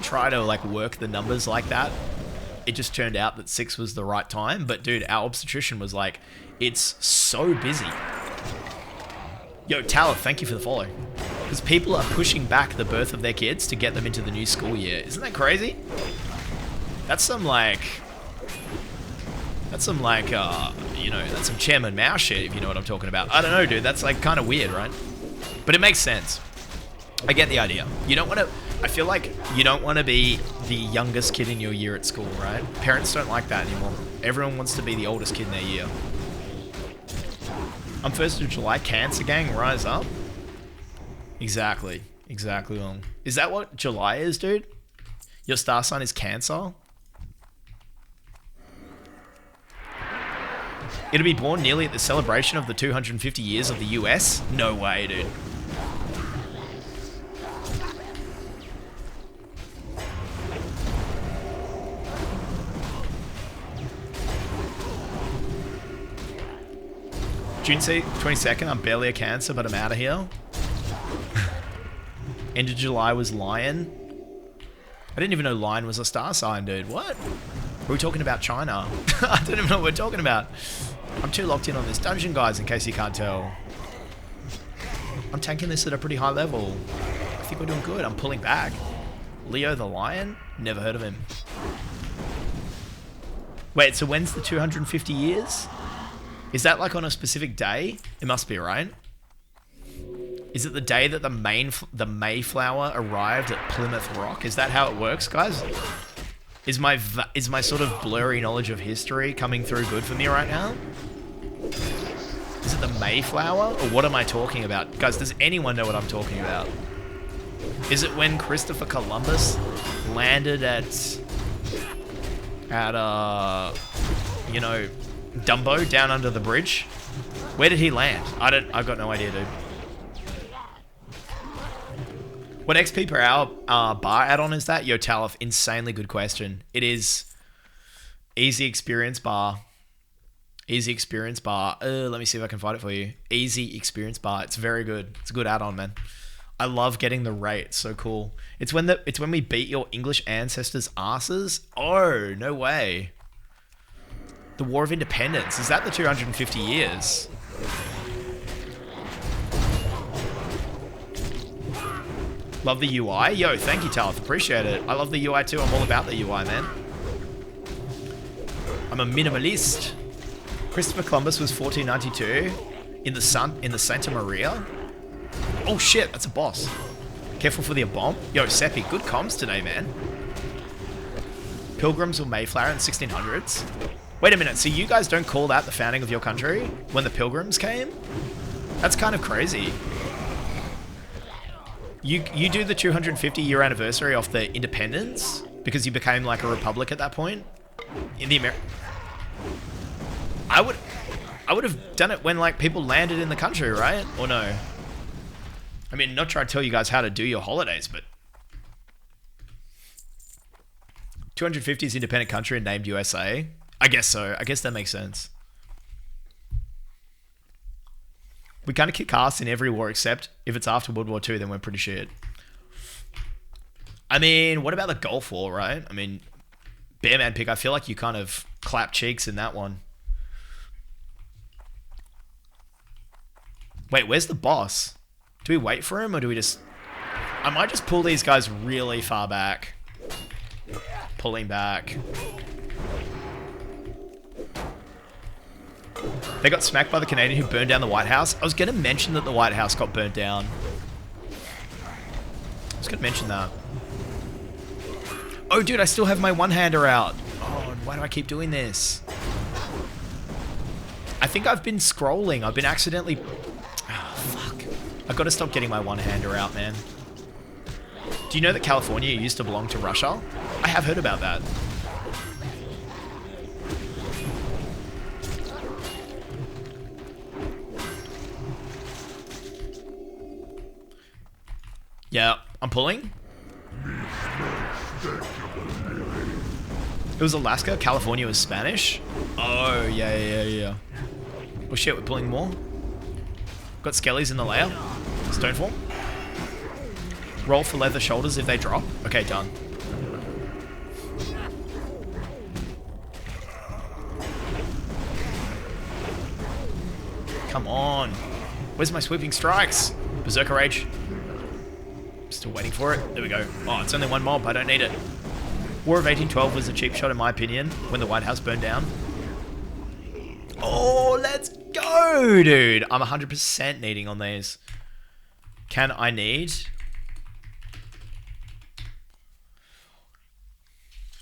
try to like work the numbers like that. It just turned out that 6 was the right time. But dude, our obstetrician was like, it's so busy. Yo, Tala, thank you for the follow. Because people are pushing back the birth of their kids to get them into the new school year. Isn't that crazy? That's some like, you know, that's some Chairman Mao shit, if you know what I'm talking about. I don't know, dude. That's like kind of weird, right? But it makes sense. I get the idea. You don't want to... I feel like you don't want to be the youngest kid in your year at school, right? Parents don't like that anymore. Everyone wants to be the oldest kid in their year. I'm 1st of July. Cancer gang, rise up. Exactly. Exactly wrong. Is that what July is, dude? Your star sign is Cancer? It'll be born nearly at the celebration of the 250 years of the US? No way, dude. June 22nd, I'm barely a Cancer, but I'm out of here. End of July was Lion. I didn't even know Lion was a star sign, dude. What? Are we talking about China? I don't even know what we're talking about. I'm too locked in on this dungeon, guys, in case you can't tell. I'm tanking this at a pretty high level. I think we're doing good. I'm pulling back. Leo the Lion? Never heard of him. Wait, so when's the 250 years? Is that like on a specific day? It must be, right? Is it the day that the Mayflower arrived at Plymouth Rock? Is that how it works, guys? Is my sort of blurry knowledge of history coming through good for me right now? Is it the Mayflower? Or what am I talking about? Guys, does anyone know what I'm talking about? Is it when Christopher Columbus landed at you know, Dumbo down under the bridge? Where did he land? I've got no idea, dude. What XP per hour bar add-on is that? Yo, Talif, insanely good question. It is easy experience bar. Easy experience bar. Let me see if I can find it for you. Easy experience bar. It's very good. It's a good add-on, man. I love getting the rate. It's so cool. It's when we beat your English ancestors' asses. Oh, no way. The War of Independence. Is that the 250 years? Love the UI. Yo, thank you, Talith. Appreciate it. I love the UI too. I'm all about the UI, man. I'm a minimalist. Christopher Columbus was 1492 in the Santa Maria. Oh shit, that's a boss. Careful for the bomb. Yo, Seppi, good comms today, man. Pilgrims or Mayflower in the 1600s. Wait a minute, so you guys don't call that the founding of your country when the Pilgrims came? That's kind of crazy. You do the 250 year anniversary off the independence because you became like a republic at that point in the I would have done it when like people landed in the country, right? Or no? I mean, not trying to tell you guys how to do your holidays, but 250 is independent country and named USA. I guess so. I guess that makes sense. We kind of kick ass in every war except if it's after World War II, then we're pretty shit. I mean, what about the Gulf War, right? I mean, Bearman pick, I feel like you kind of clap cheeks in that one. Wait, where's the boss? Do we wait for him or do we just... I might just pull these guys really far back. Pulling back. They got smacked by the Canadian who burned down the White House. I was going to mention that the White House got burnt down. I was going to mention that. Oh, dude, I still have my one-hander out. Oh, why do I keep doing this? I think I've been scrolling. I've been accidentally... Oh, fuck. I've got to stop getting my one-hander out, man. Do you know that California used to belong to Russia? I have heard about that. Yeah, I'm pulling. It was Alaska, California was Spanish. Oh, yeah. Oh shit, we're pulling more. Got skellies in the layer. Stoneform. Roll for leather shoulders if they drop. Okay, done. Come on. Where's my sweeping strikes? Berserker Rage. Still waiting for it. There we go. Oh, it's only one mob. I don't need it. War of 1812 was a cheap shot in my opinion when the White House burned down. Oh, let's go, dude. I'm 100% needing on these. Can I need?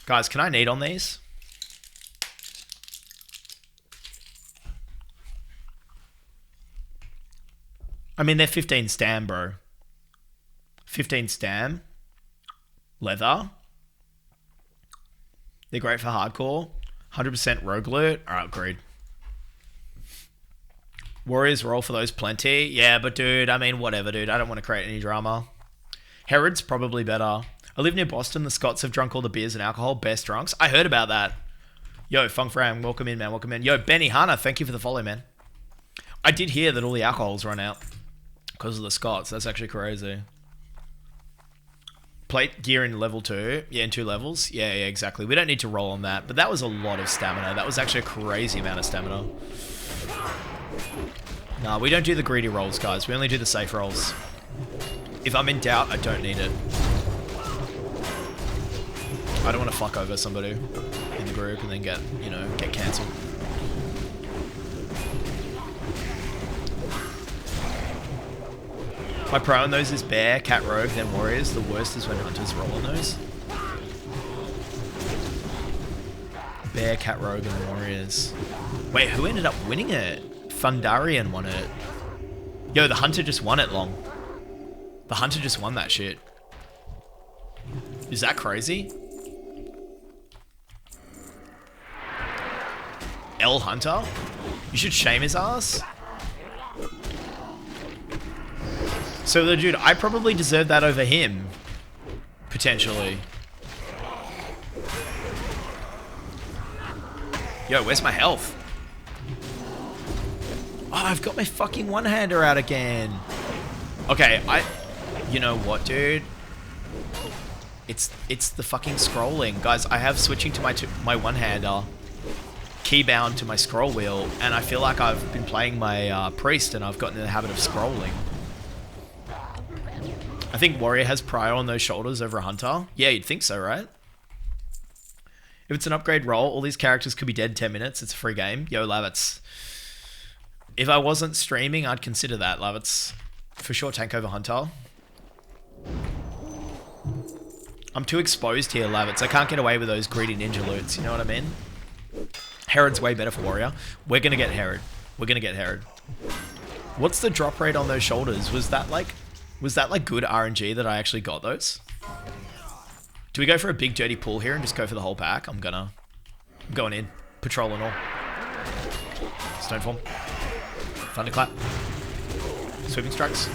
Guys, can I need on these? I mean, they're 15 stam, bro. 15 stam. Leather. They're great for hardcore. 100% rogue loot. Alright, agreed. Warriors roll for those plenty. Yeah, but dude, I mean, whatever, dude. I don't want to create any drama. Herod's probably better. I live near Boston. The Scots have drunk all the beers and alcohol. Best drunks. I heard about that. Yo, Funk Fram, welcome in, man. Welcome in. Yo, Benny Hanna, thank you for the follow, man. I did hear that all the alcohol's run out because of the Scots. That's actually crazy. Plate gear in level 2. Yeah, in 2 levels. Yeah, exactly. We don't need to roll on that. But that was a lot of stamina. That was actually a crazy amount of stamina. Nah, we don't do the greedy rolls, guys. We only do the safe rolls. If I'm in doubt, I don't need it. I don't want to fuck over somebody in the group and then get, you know, get cancelled. My pro on those is bear, cat, rogue, then warriors. The worst is when hunters roll on those. Bear, cat, rogue, and warriors. Wait, who ended up winning it? Fundarian won it. Yo, the hunter just won it, Long. The hunter just won that shit. Is that crazy? L Hunter? You should shame his ass. So the dude, I probably deserve that over him. Potentially. Yo, where's my health? Oh, I've got my fucking one-hander out again. Okay, you know what, dude? It's the fucking scrolling. Guys, I have switching to my one-hander keybound to my scroll wheel, and I feel like I've been playing my priest and I've gotten in the habit of scrolling. I think warrior has prior on those shoulders over a hunter. Yeah, you'd think so, right? If it's an upgrade role, all these characters could be dead in 10 minutes. It's a free game. Yo, Lavitz. If I wasn't streaming, I'd consider that, Lavitz. For sure, tank over hunter. I'm too exposed here, Lavitz. I can't get away with those greedy ninja loots. You know what I mean? Herod's way better for warrior. We're going to get Herod. We're going to get Herod. What's the drop rate on those shoulders? Was that like good RNG that I actually got those? Do we go for a big dirty pull here and just go for the whole pack? I'm going in. Patrol and all. Stoneform. Thunderclap. Sweeping strikes.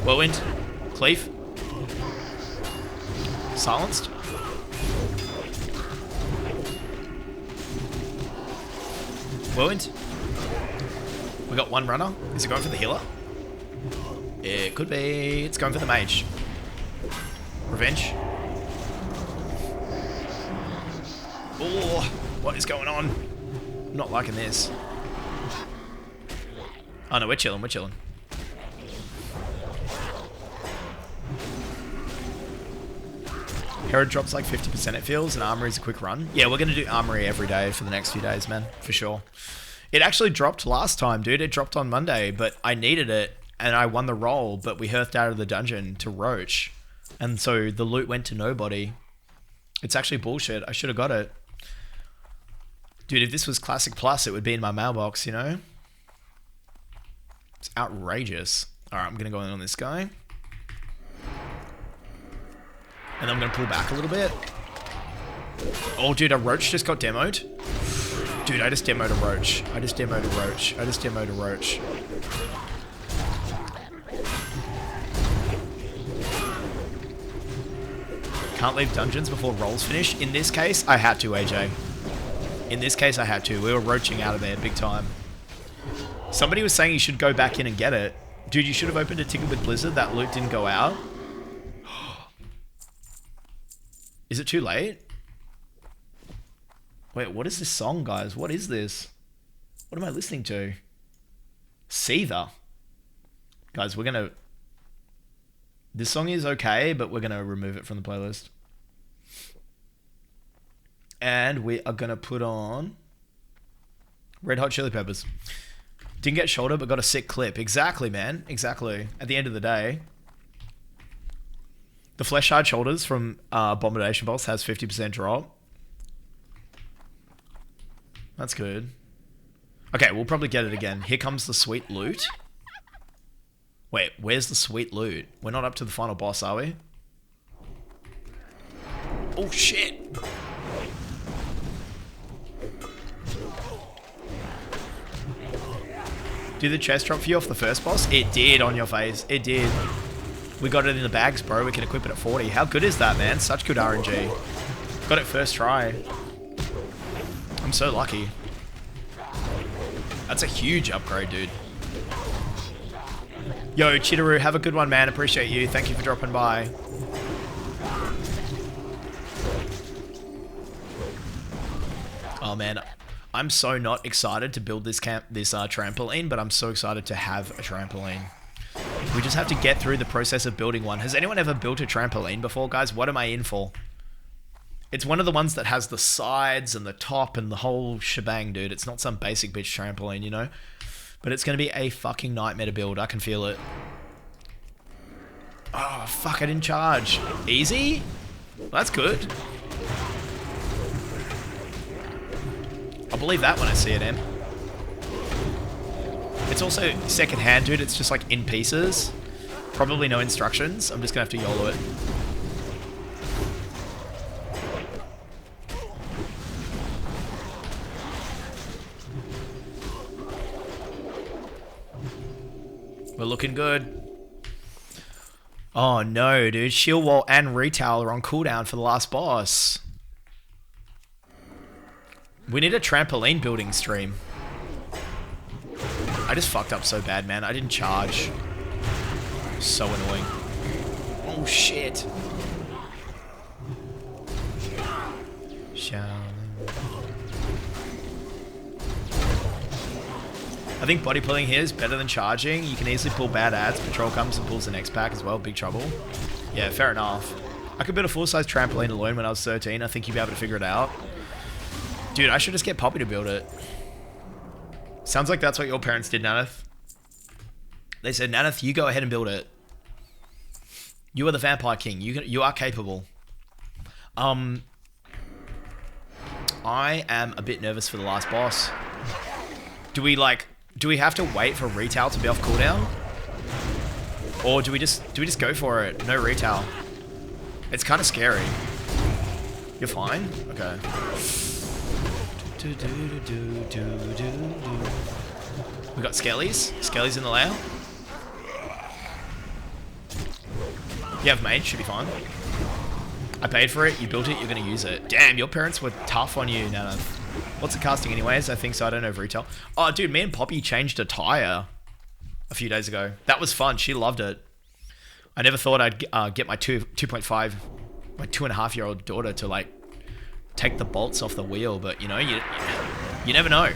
Whirlwind. Cleave. Silenced. Whirlwind. We got one runner. Is it going for the healer? It could be. It's going for the mage. Revenge. Oh, what is going on? I'm not liking this. Oh no, we're chilling, we're chilling. Herod drops like 50% it feels, and Armory is a quick run. Yeah, we're going to do Armory every day for the next few days, man, for sure. It actually dropped last time, dude. It dropped on Monday, but I needed it, and I won the roll, but we hearthed out of the dungeon to Roach. And so the loot went to nobody. It's actually bullshit. I should have got it. Dude, if this was Classic Plus, it would be in my mailbox, you know? It's outrageous. Alright, I'm going to go in on this guy. And I'm going to pull back a little bit. Oh, dude, a Roach just got demoed. Dude, I just demoed a Roach. I just demoed a Roach. I just demoed a Roach. Can't leave dungeons before rolls finish. In this case, I had to, AJ. In this case, I had to. We were roaching out of there big time. Somebody was saying you should go back in and get it. Dude, you should have opened a ticket with Blizzard. That loot didn't go out. Is it too late? Wait, what is this song, guys? What is this? What am I listening to? Seether. Guys, we're going to... This song is okay, but we're going to remove it from the playlist. And we are going to put on Red Hot Chili Peppers. Didn't get shoulder, but got a sick clip. Exactly, man. Exactly. At the end of the day, the Flesh Hard Shoulders from Abomination Boss has 50% drop. That's good. Okay, we'll probably get it again. Here comes the sweet loot. Wait, where's the sweet loot? We're not up to the final boss, are we? Oh, shit. Did the chest drop for you off the first boss? It did on your face. It did. We got it in the bags, bro. We can equip it at 40. How good is that, man? Such good RNG. Got it first try. I'm so lucky. That's a huge upgrade, dude. Yo, Chitaru, have a good one, man. Appreciate you. Thank you for dropping by. Oh, man. I'm so not excited to build this trampoline, but I'm so excited to have a trampoline. We just have to get through the process of building one. Has anyone ever built a trampoline before, guys? What am I in for? It's one of the ones that has the sides and the top and the whole shebang, dude. It's not some basic bitch trampoline, you know? But it's going to be a fucking nightmare to build. I can feel it. Oh, fuck, I didn't charge. Easy? Well, that's good. I'll believe that when I see it, Em. It's also second-hand, dude. It's just like in pieces. Probably no instructions. I'm just going to have to YOLO it. We're looking good. Oh no, dude. Shield Wall and Retail are on cooldown for the last boss. We need a trampoline building stream. I just fucked up so bad, man. I didn't charge. So annoying. Oh shit. I think body pulling here is better than charging. You can easily pull bad ads. Patrol comes and pulls the next pack as well. Big trouble. Yeah, fair enough. I could build a full-size trampoline alone when I was 13. I think you'd be able to figure it out. Dude, I should just get Poppy to build it. Sounds like that's what your parents did, Naneth. They said, Naneth, you go ahead and build it. You are the Vampire King. You are capable. I am a bit nervous for the last boss. Do we have to wait for Retail to be off cooldown? Or do we just go for it? No Retail. It's kind of scary. You're fine? Okay. We got Skellies. Skellies in the lair. You have mage, should be fine. I paid for it, you built it, you're gonna use it. Damn, your parents were tough on you, Nana. What's the casting anyways? I think so, I don't know if Retail. Oh, dude, me and Poppy changed a tire a few days ago. That was fun, she loved it. I never thought I'd get my 2.5, my 2.5-year-old daughter to like take the bolts off the wheel, but you know, you never know.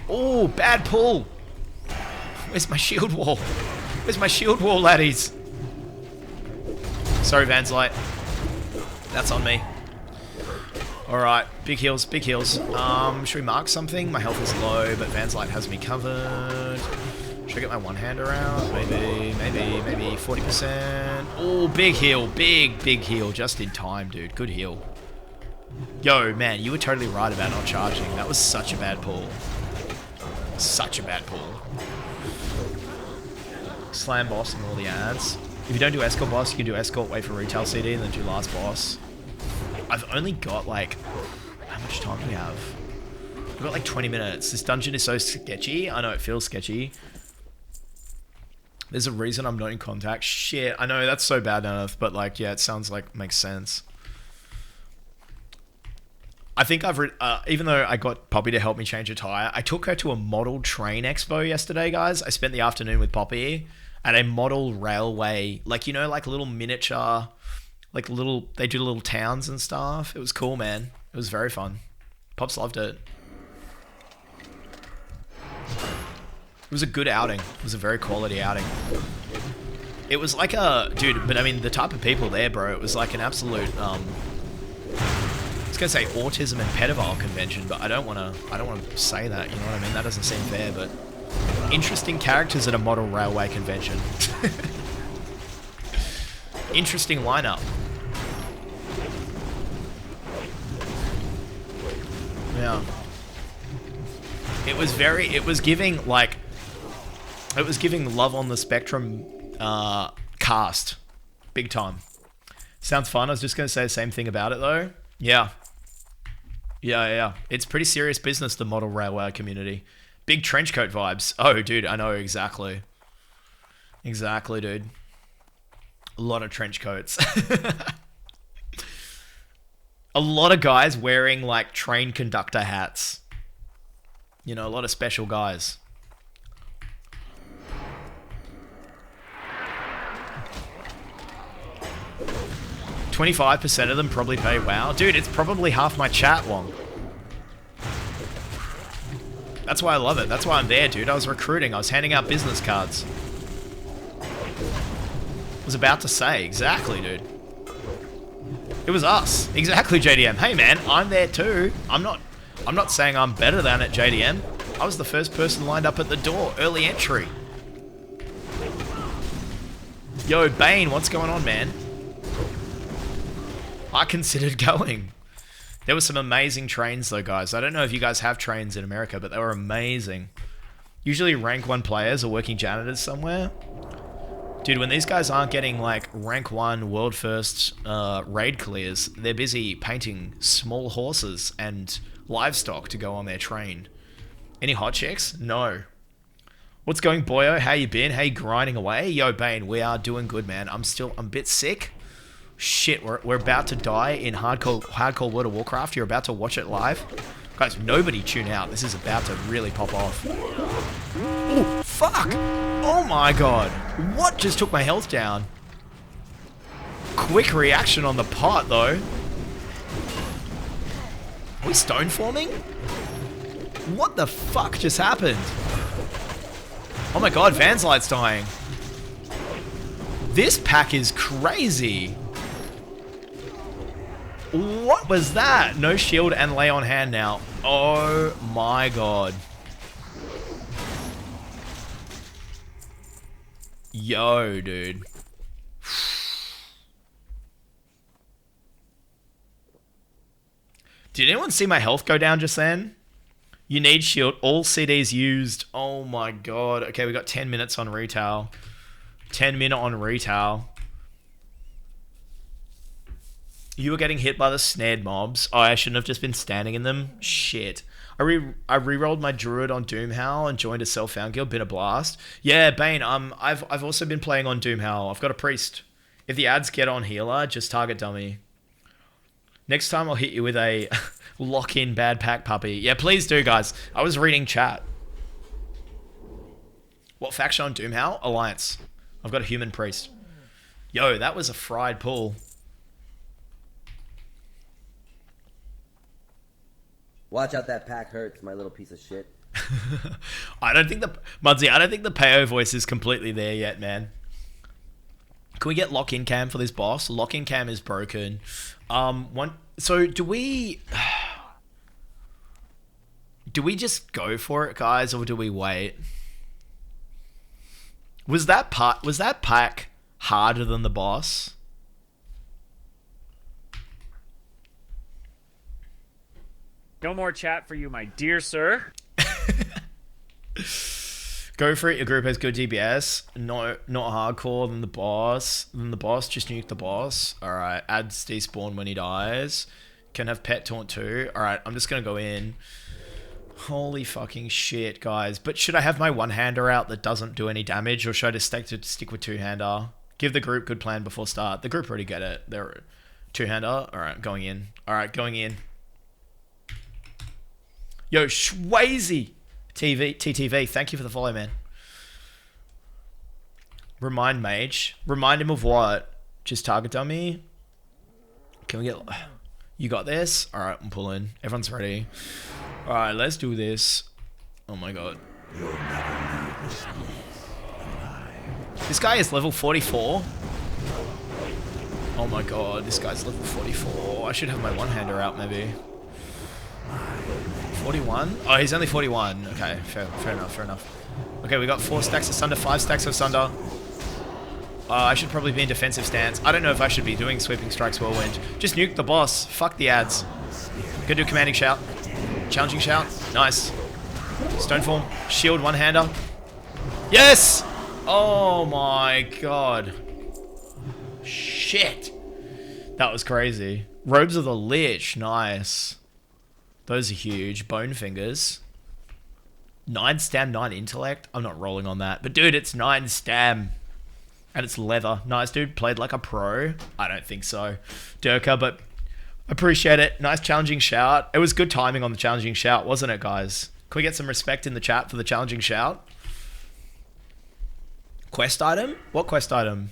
Oh, bad pull. Where's my shield wall? Where's my shield wall, laddies? Sorry, Vanslight. That's on me. Alright, big heals, big heals. Should we mark something? My health is low, but Vanslight has me covered. Should I get my one-hander out? Maybe 40%. Oh, big heal, big heal. Just in time, dude. Good heal. Yo, man, you were totally right about not charging. That was such a bad pull. Such a bad pull. Slam boss and all the ads. If you don't do escort boss, you can do escort, wait for Retail CD, and then do last boss. I've only got like... How much time do we have? We've got like 20 minutes. This dungeon is so sketchy. I know it feels sketchy. There's a reason I'm not in contact. Shit, I know that's so bad enough, but like, yeah, it sounds like makes sense. I think even though I got Poppy to help me change a tire, I took her to a model train expo yesterday, guys. I spent the afternoon with Poppy at a model railway, like, you know, like little miniature, like they do little towns and stuff. It was cool, man. It was very fun. Pops loved it. It was a good outing. It was a very quality outing. It was like a, dude, but I mean, the type of people there, bro, it was like an absolute, I was gonna say autism and pedophile convention, but I don't want to say that, you know what I mean? That doesn't seem fair, but interesting characters at a model railway convention. Interesting lineup. Yeah. It was giving Love on the Spectrum cast. Big time. Sounds fun. I was just going to say the same thing about it though. Yeah. Yeah. It's pretty serious business, the model railway community. Big trench coat vibes. Oh, dude, I know exactly. Exactly, dude. A lot of trench coats. A lot of guys wearing like train conductor hats. You know, a lot of special guys. %25 of them probably pay WoW. Dude, it's probably half my chat long. That's why I love it. That's why I'm there, dude. I was recruiting. I was handing out business cards. I was about to say. Exactly, dude. It was us. Exactly, JDM. Hey, man, I'm there too. I'm not saying I'm better than at JDM. I was the first person lined up at the door. Early entry. Yo, Bane, what's going on, man? I considered going. There were some amazing trains, though, guys. I don't know if you guys have trains in America, but they were amazing. Usually rank 1 players are working janitors somewhere. Dude, when these guys aren't getting, like, rank 1 world first raid clears, they're busy painting small horses and livestock to go on their train. Any hot chicks? No. What's going, boyo? How you been? How you grinding away? Yo, Bane, we are doing good, man. I'm a bit sick. Shit, we're about to die in hardcore World of Warcraft. You're about to watch it live. Guys, nobody tune out. This is about to really pop off. Oh, fuck! Oh my god. What just took my health down? Quick reaction on the pot, though. Are we stone forming? What the fuck just happened? Oh my god, Vanzlight's dying. This pack is crazy. What was that? No shield and lay on hand now. Oh my god. Yo, dude. Did anyone see my health go down just then? You need shield. All CDs used. Oh my god. Okay, we got 10 minutes on retail. 10-minute on retail. You were getting hit by the snared mobs. Oh, I shouldn't have just been standing in them. Shit. I re-rolled my druid on Doomhowl and joined a self-found guild. Been a blast. Yeah, Bane. I've also been playing on Doomhowl. I've got a priest. If the ads get on healer, just target dummy. Next time I'll hit you with a lock-in bad pack puppy. Yeah, please do, guys. I was reading chat. What faction on Doomhowl? Alliance. I've got a human priest. Yo, that was a fried pull. Watch out, that pack hurts, my little piece of shit. I don't think the Peo voice is completely there yet, man. Can we get lock-in cam for this boss? Lock-in cam is broken. So do we just go for it, guys, or do we wait? Was that pack harder than the boss? No more chat for you, my dear sir. Go for it. Your group has good DPS. No, not hardcore than the boss. Just nuke the boss. Alright. Adds despawn when he dies. Can have pet taunt too. Alright, I'm just gonna go in. Holy fucking shit, guys. But should I have my one-hander out that doesn't do any damage, or should I just stick with two-hander? Give the group good plan before start. The group already get it. They're two-hander. Alright, going in. Alright, going in. Yo, Schwazy TTV, thank you for the follow, man. Remind Mage. Remind him of what? Just target dummy? Can we get... You got this? Alright, I'm pulling. Everyone's ready. Alright, let's do this. Oh my god. This guy is level 44. Oh my god, this guy's level 44. I should have my one-hander out, maybe. 41? Oh, he's only 41. Okay, fair enough. Okay, we got 4 stacks of Sunder, 5 stacks of Sunder. I should probably be in defensive stance. I don't know if I should be doing Sweeping Strikes Whirlwind. Just nuke the boss. Fuck the ads. Gonna do Commanding Shout. Challenging Shout. Nice. Stoneform. Shield, one-hander. Yes! Oh my god. Shit. That was crazy. Robes of the Lich. Nice. Those are huge. Bone Fingers. 9 stam, 9 intellect. I'm not rolling on that. But dude, it's 9 stam. And it's leather. Nice, dude. Played like a pro. I don't think so. Durka, but appreciate it. Nice challenging shout. It was good timing on the challenging shout, wasn't it, guys? Can we get some respect in the chat for the challenging shout? Quest item? What quest item?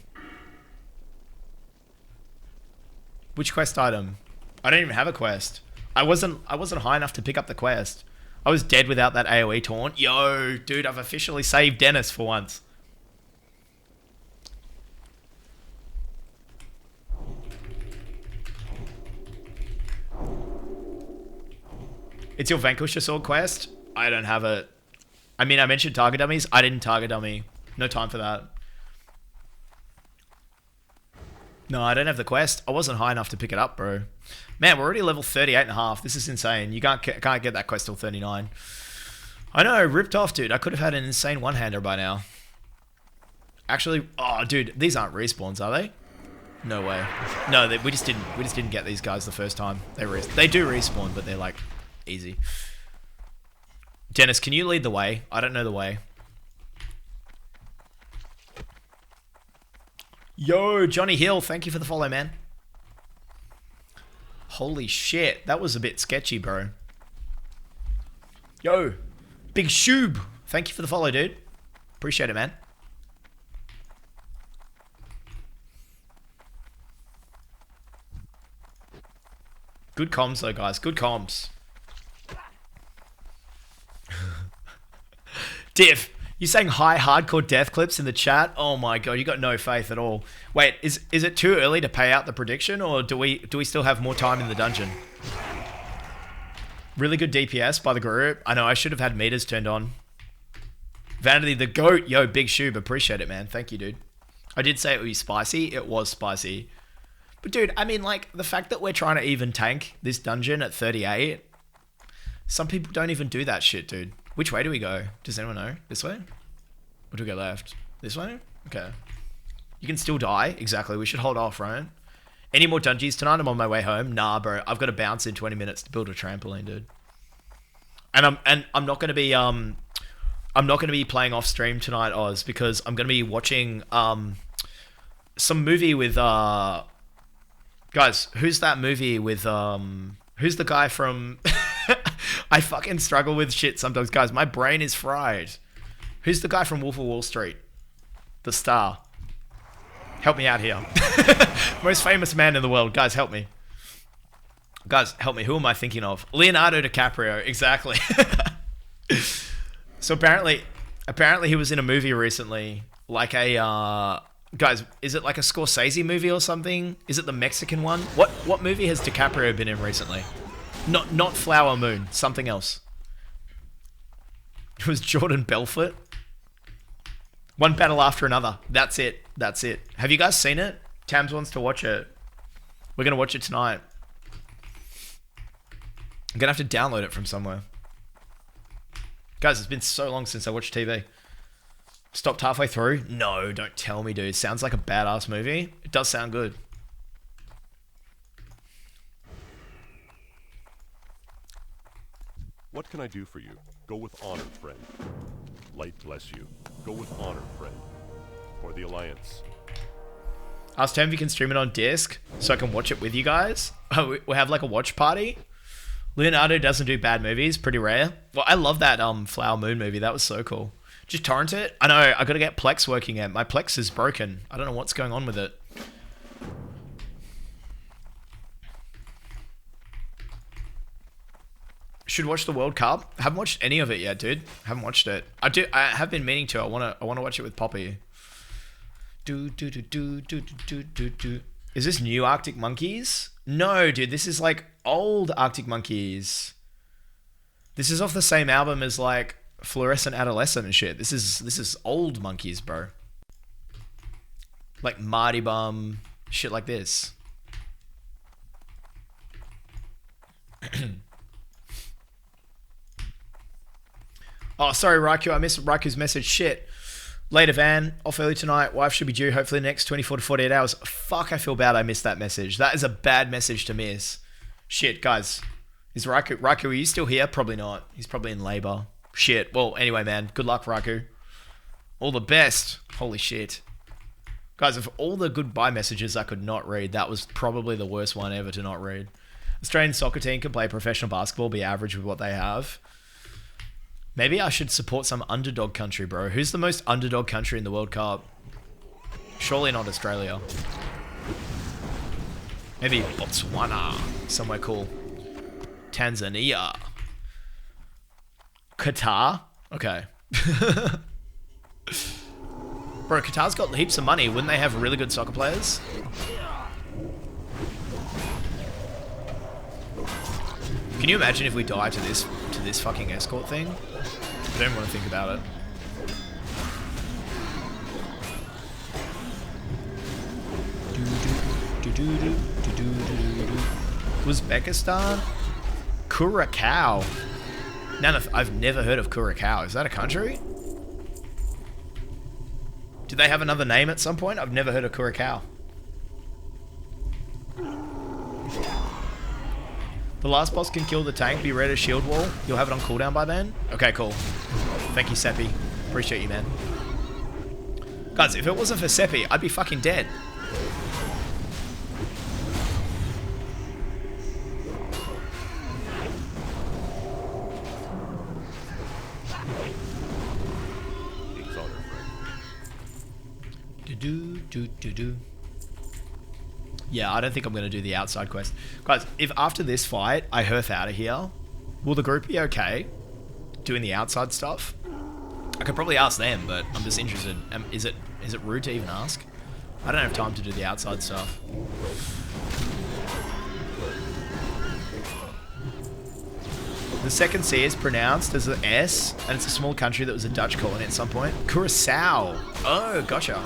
Which quest item? I don't even have a quest. I wasn't high enough to pick up the quest. I was dead without that AoE taunt. Yo, dude, I've officially saved Dennis for once. It's your Vanquisher Sword quest. I don't have it. I mean, I mentioned target dummies. I didn't target dummy. No time for that. No, I don't have the quest. I wasn't high enough to pick it up, bro. Man, we're already level 38.5. This is insane. You can't get that quest till 39. I know, ripped off, dude. I could have had an insane one-hander by now. Actually, oh, dude, these aren't respawns, are they? No way. No, we just didn't get these guys the first time. They do respawn, but they're like easy. Dennis, can you lead the way? I don't know the way. Yo, Johnny Hill, thank you for the follow, man. Holy shit, that was a bit sketchy, bro. Yo, Big Shoob, thank you for the follow, dude. Appreciate it, man. Good comms, though, guys. Good comms. Div, you saying high hardcore death clips in the chat? Oh my god, you got no faith at all. Wait, is it too early to pay out the prediction, or do we still have more time in the dungeon? Really good DPS by the group. I know I should have had meters turned on. Vanity the goat, yo, Big Shoob, appreciate it, man. Thank you, dude. I did say it would be spicy. It was spicy. But dude, I mean, like, the fact that we're trying to even tank this dungeon at 38, some people don't even do that shit, dude. Which way do we go? Does anyone know? This way? Or do we go left? This way? Okay. You can still die. Exactly. We should hold off, right? Any more dungeons tonight? I'm on my way home. Nah, bro. I've got to bounce in 20 minutes to build a trampoline, dude. And I'm not going to be playing off stream tonight, Oz, because I'm going to be watching some movie with guys, who's that movie with who's the guy from I fucking struggle with shit sometimes, guys. My brain is fried. Who's the guy from Wolf of Wall Street? The star. Help me out here. Most famous man in the world. Guys, help me. Guys, help me. Who am I thinking of? Leonardo DiCaprio. Exactly. So apparently he was in a movie recently. Like a... guys, is it like a Scorsese movie or something? Is it the Mexican one? What movie has DiCaprio been in recently? Not Flower Moon, something else. It was Jordan Belfort. One battle after another. That's it. That's it. Have you guys seen it? Tams wants to watch it. We're going to watch it tonight. I'm going to have to download it from somewhere. Guys, it's been so long since I watched TV. Stopped halfway through? No, don't tell me, dude. Sounds like a badass movie. It does sound good. What can I do for you? Go with honor, friend. Light bless you. Go with honor, friend. For the Alliance. Ask Tam if you can stream it on disc so I can watch it with you guys. We have like a watch party. Leonardo doesn't do bad movies. Pretty rare. Well, I love that Flower Moon movie. That was so cool. Just torrent it. I know. I got to get Plex working at. My Plex is broken. I don't know what's going on with it. Should watch the World Cup. I haven't watched any of it yet, dude. Haven't watched it. I have been meaning to. I wanna watch it with Poppy. Is this new Arctic Monkeys? No, dude. This is like old Arctic Monkeys. This is off the same album as like Fluorescent Adolescent and shit. This is old Monkeys, bro. Like Marty Bum, shit like this. Oh, sorry, Raikou. I missed Raiku's message. Shit. Later, Van. Off early tonight. Wife should be due hopefully next 24 to 48 hours. Fuck, I feel bad I missed that message. That is a bad message to miss. Shit, guys. Is Raikou, are you still here? Probably not. He's probably in labor. Shit. Well, anyway, man. Good luck, Raikou. All the best. Holy shit. Guys, of all the goodbye messages I could not read, that was probably the worst one ever to not read. Australian soccer team can play professional basketball, be average with what they have. Maybe I should support some underdog country, bro. Who's the most underdog country in the World Cup? Surely not Australia. Maybe Botswana. Somewhere cool. Tanzania. Qatar? Okay. Bro, Qatar's got heaps of money. Wouldn't they have really good soccer players? Can you imagine if we die to this fucking escort thing? I don't want to think about it. Uzbekistan? Curacao. I've never heard of Curacao. Is that a country? Do they have another name at some point? I've never heard of Curacao. The last boss can kill the tank, be ready to shield wall. You'll have it on cooldown by then? Okay, cool. Thank you, Seppi. Appreciate you, man. Guys, if it wasn't for Seppi, I'd be fucking dead. Yeah, I don't think I'm going to do the outside quest. Guys, if after this fight I hearth out of here, will the group be okay doing the outside stuff? I could probably ask them, but I'm just interested. Is it rude to even ask? I don't have time to do the outside stuff. The second C is pronounced as an S, and it's a small country that was a Dutch colony at some point. Curacao. Oh, gotcha.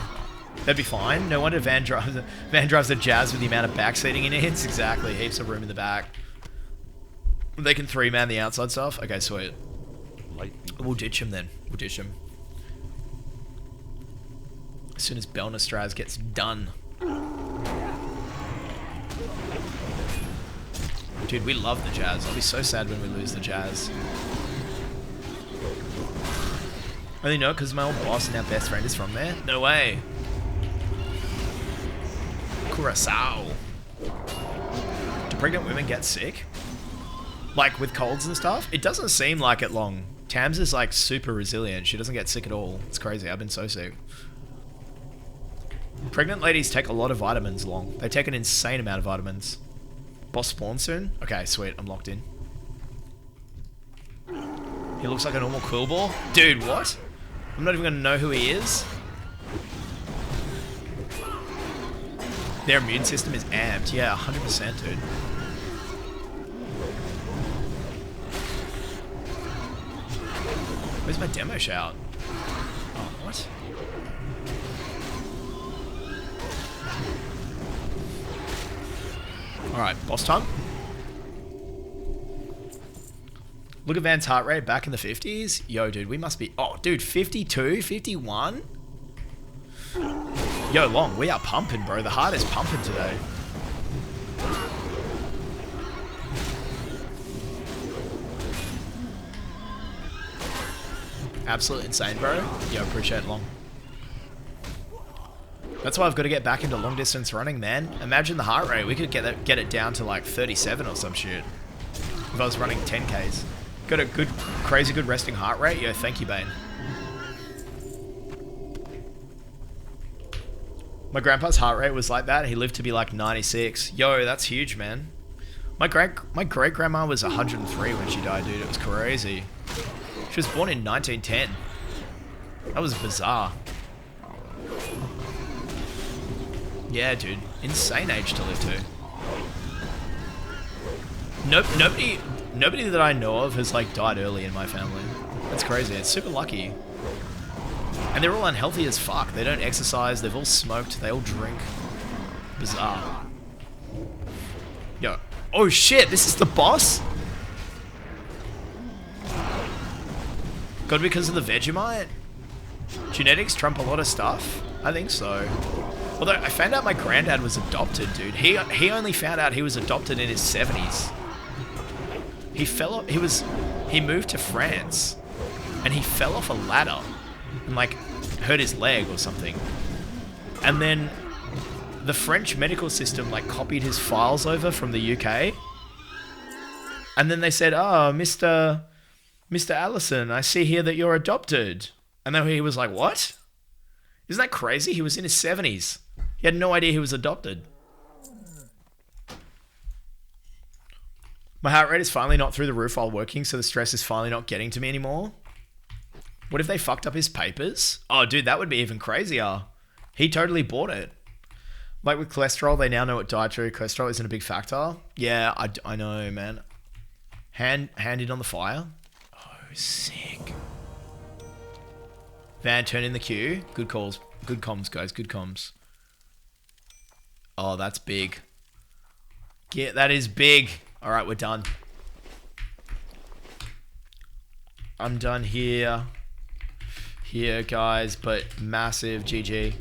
That'd be fine. No wonder Van drives a Jazz with the amount of backseating he needs. Exactly. Heaps of room in the back. They can 3-man the outside stuff. Okay, sweet. We'll ditch him then. We'll ditch him. As soon as Belnastraz gets done. Dude, we love the Jazz. I'll be so sad when we lose the Jazz. Only know because my old boss and our best friend is from there? No way. Curacao. Do pregnant women get sick? Like with colds and stuff? It doesn't seem like it long. Tams is like super resilient. She doesn't get sick at all. It's crazy. I've been so sick. Pregnant ladies take a lot of vitamins long. They take an insane amount of vitamins. Boss spawn soon? Okay, sweet. I'm locked in. He looks like a normal Quillball. Dude, what? I'm not even going to know who he is. Their immune system is amped. Yeah, 100%, dude. Where's my demo shout? Oh, what? Alright, boss time. Look at Van's heart rate back in the 50s. Yo, dude, we must be... Oh, dude, 52? 51? Yo, Long, we are pumping, bro. The heart is pumping today. Absolutely insane, bro. Yo, appreciate it, Long. That's why I've got to get back into long distance running, man. Imagine the heart rate. We could get it down to like 37 or some shit. If I was running 10Ks. Got a good, crazy good resting heart rate? Yo, thank you, Bane. My grandpa's heart rate was like that. He lived to be like 96. Yo, that's huge, man. My great grandma was 103 when she died, dude. It was crazy. She was born in 1910. That was bizarre. Yeah, dude. Insane age to live to. Nobody that I know of has like died early in my family. That's crazy. It's super lucky. And they're all unhealthy as fuck. They don't exercise. They've all smoked. They all drink. Bizarre. Yo. Oh shit, this is the boss? God, because of the Vegemite? Genetics trump a lot of stuff? I think so. Although, I found out my granddad was adopted, dude. He only found out he was adopted in his 70s. He moved to France. And he fell off a ladder. And, like, hurt his leg or something. And then, the French medical system, like, copied his files over from the UK. And then they said, oh, Mr. Allison, I see here that you're adopted. And then he was like, what? Isn't that crazy? He was in his 70s. He had no idea he was adopted. My heart rate is finally not through the roof while working, so the stress is finally not getting to me anymore. What if they fucked up his papers? Oh, dude, that would be even crazier. He totally bought it. Like with cholesterol, they now know what dietary cholesterol isn't a big factor. Yeah, I know, man. Hand in on the fire. Oh, sick. Van, turn in the queue. Good calls. Good comms, guys. Good comms. Oh, that's big. Yeah, that is big. All right, we're done. I'm done here. Here, guys, but massive GG.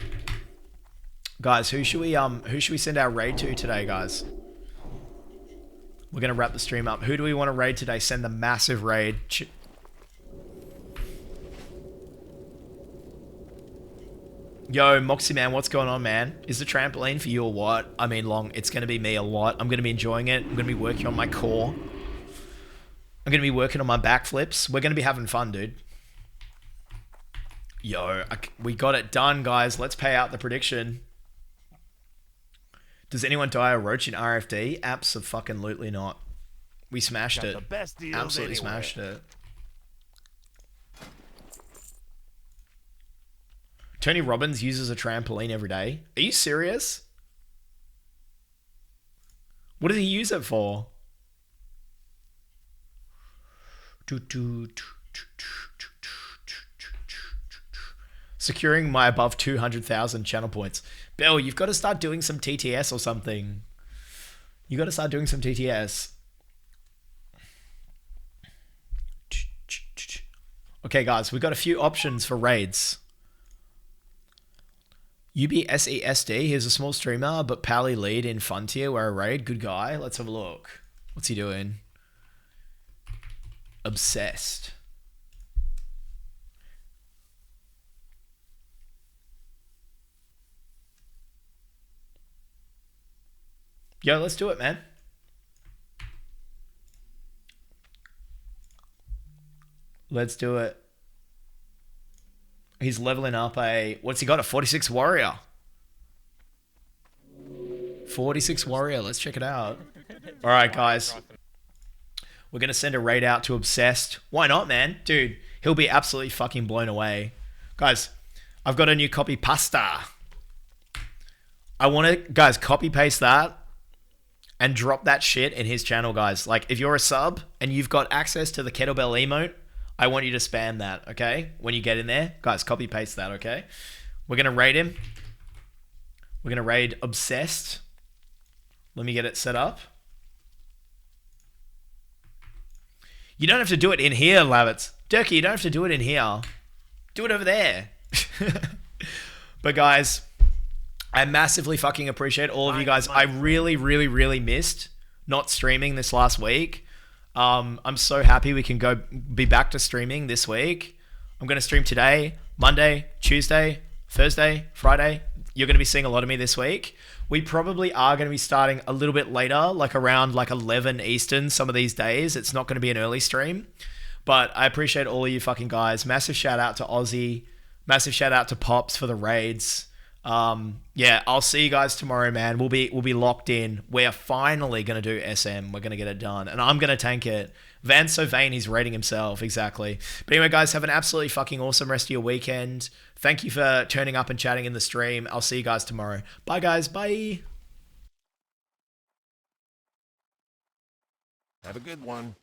Guys, who should we send our raid to today, guys? We're gonna wrap the stream up. Who do we want to raid today? Send the massive raid. Yo, Moxie man, what's going on, man? Is the trampoline for you or what? I mean, Long, it's gonna be me a lot. I'm gonna be enjoying it. I'm gonna be working on my core. I'm gonna be working on my backflips. We're gonna be having fun, dude. Yo, we got it done, guys. Let's pay out the prediction. Does anyone die a roach in RFD? Abso-fucking-lutely not. We smashed it. Absolutely smashed it. Tony Robbins uses a trampoline every day. Are you serious? What does he use it for? Securing my above 200,000 channel points. Bill, you've got to start doing some TTS or something. You got to start doing some TTS. Okay, guys, we've got a few options for raids. UBSESD, he's a small streamer, but Pally lead in Fun Tier, where a raid. Good guy. Let's have a look. What's he doing? Obsessed. Yo, let's do it, man. Let's do it. He's leveling up a... What's he got? A 46 warrior. 46 warrior. Let's check it out. All right, guys. We're going to send a raid out to Obsessed. Why not, man? Dude, he'll be absolutely fucking blown away. Guys, I've got a new copy pasta. I want to... Guys, copy paste that. And drop that shit in his channel, guys. Like, if you're a sub and you've got access to the kettlebell emote, I want you to spam that, okay? When you get in there. Guys, copy paste that, okay? We're going to raid him. We're going to raid Obsessed. Let me get it set up. You don't have to do it in here, Lavitz. Durkee, you don't have to do it in here. Do it over there. But guys... I massively fucking appreciate all of you guys. I really, really, really missed not streaming this last week. I'm so happy we can be back to streaming this week. I'm going to stream today, Monday, Tuesday, Thursday, Friday. You're going to be seeing a lot of me this week. We probably are going to be starting a little bit later, like around like 11 Eastern some of these days. It's not going to be an early stream. But I appreciate all of you fucking guys. Massive shout out to Aussie. Massive shout out to Pops for the raids. Yeah, I'll see you guys tomorrow, man. We'll be locked in. We're finally gonna do SM. We're gonna get it done, and I'm gonna tank it. Van's so vain, he's rating himself. Exactly. But anyway, guys, have an absolutely fucking awesome rest of your weekend. Thank you for turning up and chatting in the stream. I'll see you guys tomorrow. Bye, guys. Bye. Have a good one.